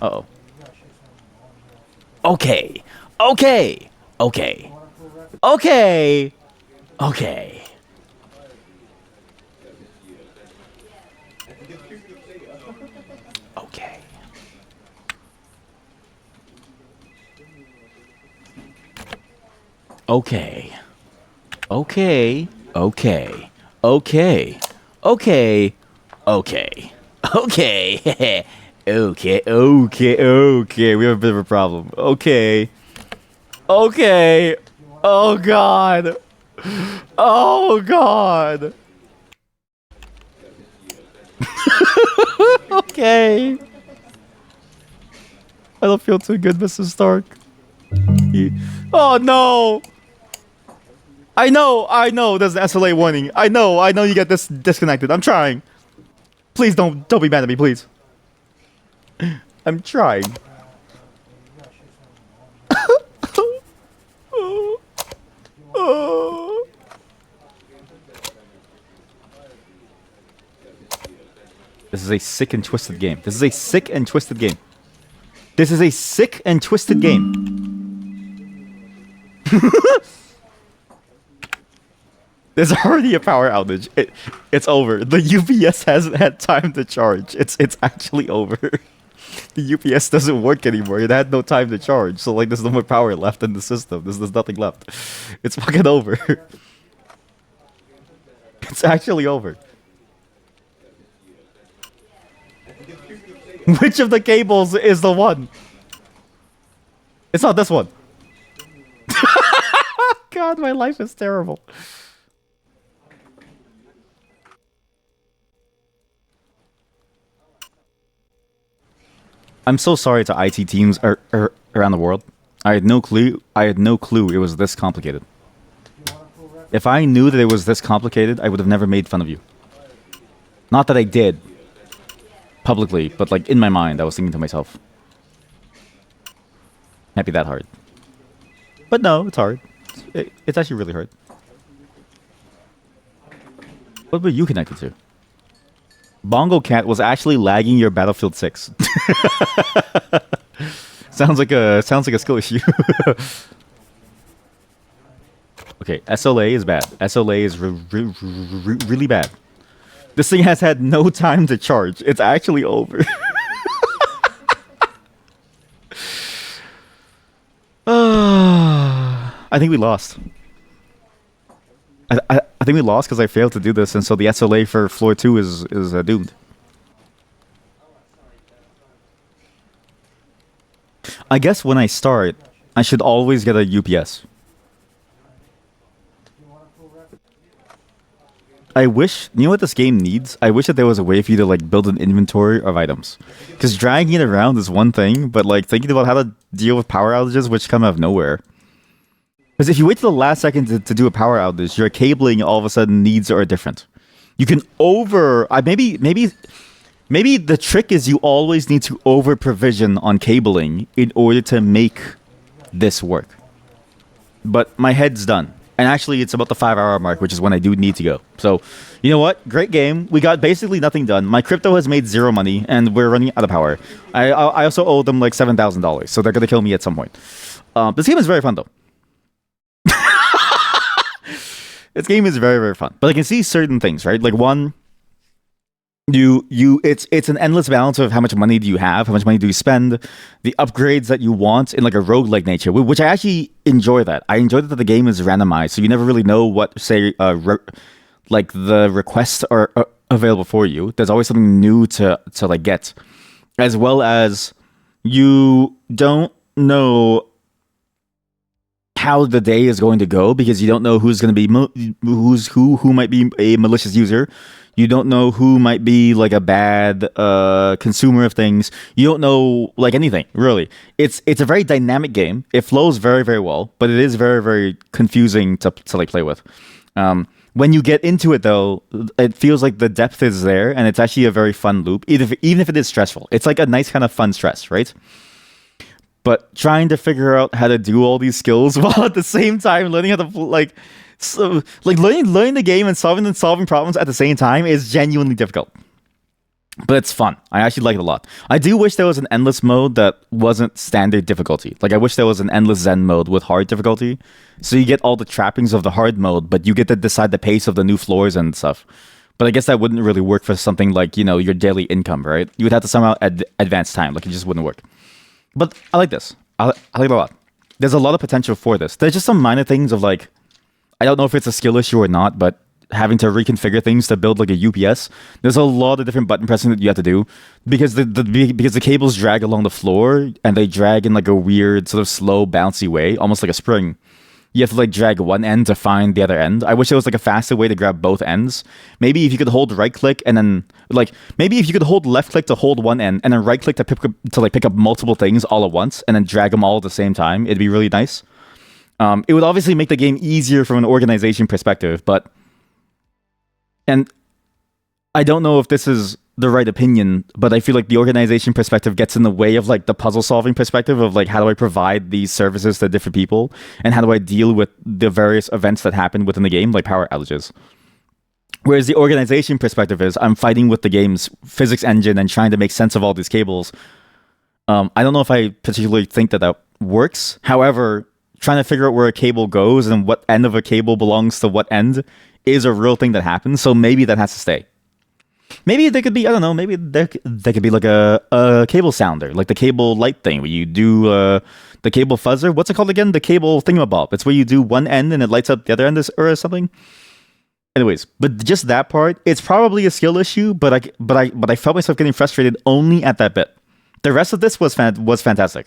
Uh-oh. Okay. Okay. Okay. Okay. Okay. Okay. Okay. Okay. Okay. Okay. Okay. Okay. Okay. Okay. Okay. We have a bit of a problem. Okay. Okay. Oh god. Oh god. Okay. I don't feel too good, Mrs. Stark. Oh no. I know there's an SLA warning. I know you get this disconnected. I'm trying. Please don't be mad at me, please. I'm trying. This is a sick and twisted game. This is a sick and twisted game. This is a sick and twisted game. There's already a power outage. It's over. The UPS hasn't had time to charge. It's actually over. The UPS doesn't work anymore. It had no time to charge. So like there's no more power left in the system. There's nothing left. It's fucking over. It's actually over. Which of the cables is the one? It's not this one. God, my life is terrible. I'm so sorry to IT teams around the world. I had no clue it was this complicated. If I knew that it was this complicated, I would have never made fun of you. Not that I did publicly, but like in my mind, I was thinking to myself, can't be that hard. But no, it's hard. It's actually really hard. What were you connected to? Bongo Cat was actually lagging your Battlefield 6. sounds like a skill issue. Okay, SLA is bad. SLA is really bad. This thing has had no time to charge. It's actually over. I think we lost. I think we lost because I failed to do this, and so the SLA for floor 2 is doomed. I guess when I start, I should always get a UPS. I wish, you know what this game needs? I wish that there was a way for you to like build an inventory of items. Because dragging it around is one thing, but like thinking about how to deal with power outages, which come out of nowhere. Because if you wait till the last second to do a power outage, your cabling all of a sudden needs are different. You can maybe the trick is you always need to over provision on cabling in order to make this work. But my head's done. And actually, it's about the 5-hour mark, which is when I do need to go. So, you know what? Great game. We got basically nothing done. My crypto has made 0 money, and we're running out of power. I also owe them like $7,000, so they're going to kill me at some point. This game is very fun, though. This game is very, very fun. But I can see certain things, right? Like, one, it's an endless balance of how much money do you have, how much money do you spend, the upgrades that you want in like a roguelike nature, which I actually enjoy that. I enjoy that the game is randomized, so you never really know what, say, like the requests are available for you. There's always something new to like get, as well as you don't know how the day is going to go because you don't know who's going to be who might be a malicious user. You don't know who might be like a bad consumer of things. You don't know like anything really. It's a very dynamic game. It flows very, very well, but it is very, very confusing to like play with. When you get into it though, it feels like the depth is there, and it's actually a very fun loop. Even if it is stressful, it's like a nice kind of fun stress, right? But trying to figure out how to do all these skills while at the same time learning how to learning the game and solving problems at the same time is genuinely difficult. But it's fun. I actually like it a lot. I do wish there was an endless mode that wasn't standard difficulty. Like I wish there was an endless Zen mode with hard difficulty, so you get all the trappings of the hard mode, but you get to decide the pace of the new floors and stuff. But I guess that wouldn't really work for something like, you know, your daily income, right? You would have to somehow advance time. Like it just wouldn't work. But I like this. I like it a lot. There's a lot of potential for this. There's just some minor things of like, I don't know if it's a skill issue or not, but having to reconfigure things to build like a UPS, there's a lot of different button pressing that you have to do because the cables drag along the floor and they drag in like a weird sort of slow bouncy way, almost like a spring. You have to like drag one end to find the other end. I wish there was like a faster way to grab both ends. Maybe if you could hold right click and then like maybe if you could hold left click to hold one end and then right click to pick up multiple things all at once and then drag them all at the same time, it'd be really nice. It would obviously make the game easier from an organization perspective, and I don't know if this is the right opinion, but I feel like the organization perspective gets in the way of like the puzzle solving perspective of like how do I provide these services to different people and how do I deal with the various events that happen within the game, like power outages. Whereas the organization perspective is I'm fighting with the game's physics engine and trying to make sense of all these cables. I don't know if I particularly think that works. However, trying to figure out where a cable goes and what end of a cable belongs to what end is a real thing that happens. So maybe that has to stay. Maybe there could be, I don't know, maybe there could be like a cable sounder, like the cable light thing where you do the cable fuzzer. What's it called again? The cable thingamabob. It's where you do one end and it lights up the other end or something. Anyways, but just that part, it's probably a skill issue, but I felt myself getting frustrated only at that bit. The rest of this was fantastic.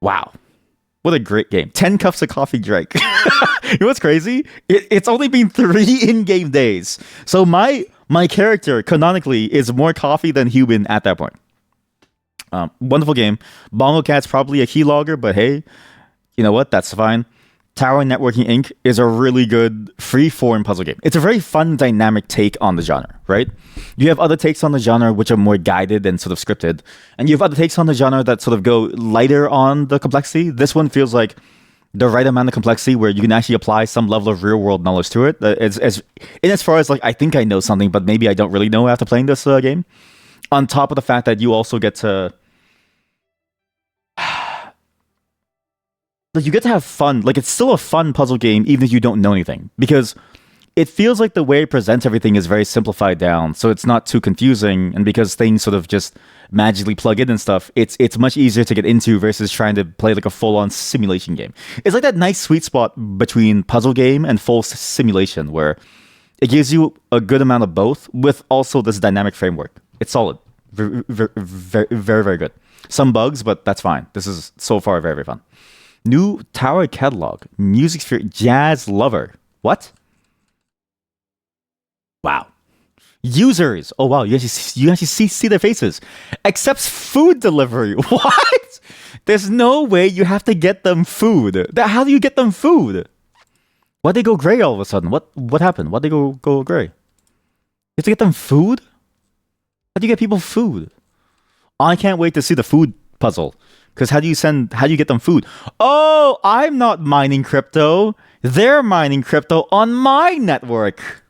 Wow. What a great game. 10 cups of coffee drank. You know what's crazy? It's only been 3 in-game days. So my character, canonically, is more coffee than human at that point. Wonderful game. Bongo Cat's probably a keylogger, but hey, you know what? That's fine. Tower Networking Inc. is a really good free-form puzzle game. It's a very fun, dynamic take on the genre, right? You have other takes on the genre which are more guided and sort of scripted, and you have other takes on the genre that sort of go lighter on the complexity. This one feels like the right amount of complexity where you can actually apply some level of real-world knowledge to it. As far as like, I think I know something, but maybe I don't really know after playing this game. On top of the fact that you also get to... Like you get to have fun. Like it's still a fun puzzle game even if you don't know anything, because it feels like the way it presents everything is very simplified down, so it's not too confusing. And because things sort of just magically plug in and stuff, it's much easier to get into versus trying to play like a full-on simulation game. It's like that nice sweet spot between puzzle game and full simulation, where it gives you a good amount of both with also this dynamic framework. It's solid, very, very, very good. Some bugs, but that's fine. This is so far very, very fun. New Tower Catalog, Music Sphere, Jazz Lover. What? Wow. Users. Oh wow, you actually see their faces. Accepts food delivery. What? There's no way you have to get them food. How do you get them food? Why'd they go gray all of a sudden? What happened? Why'd they go gray? You have to get them food? How do you get people food? I can't wait to see the food puzzle. Because how do you get them food? Oh, I'm not mining crypto. They're mining crypto on my network.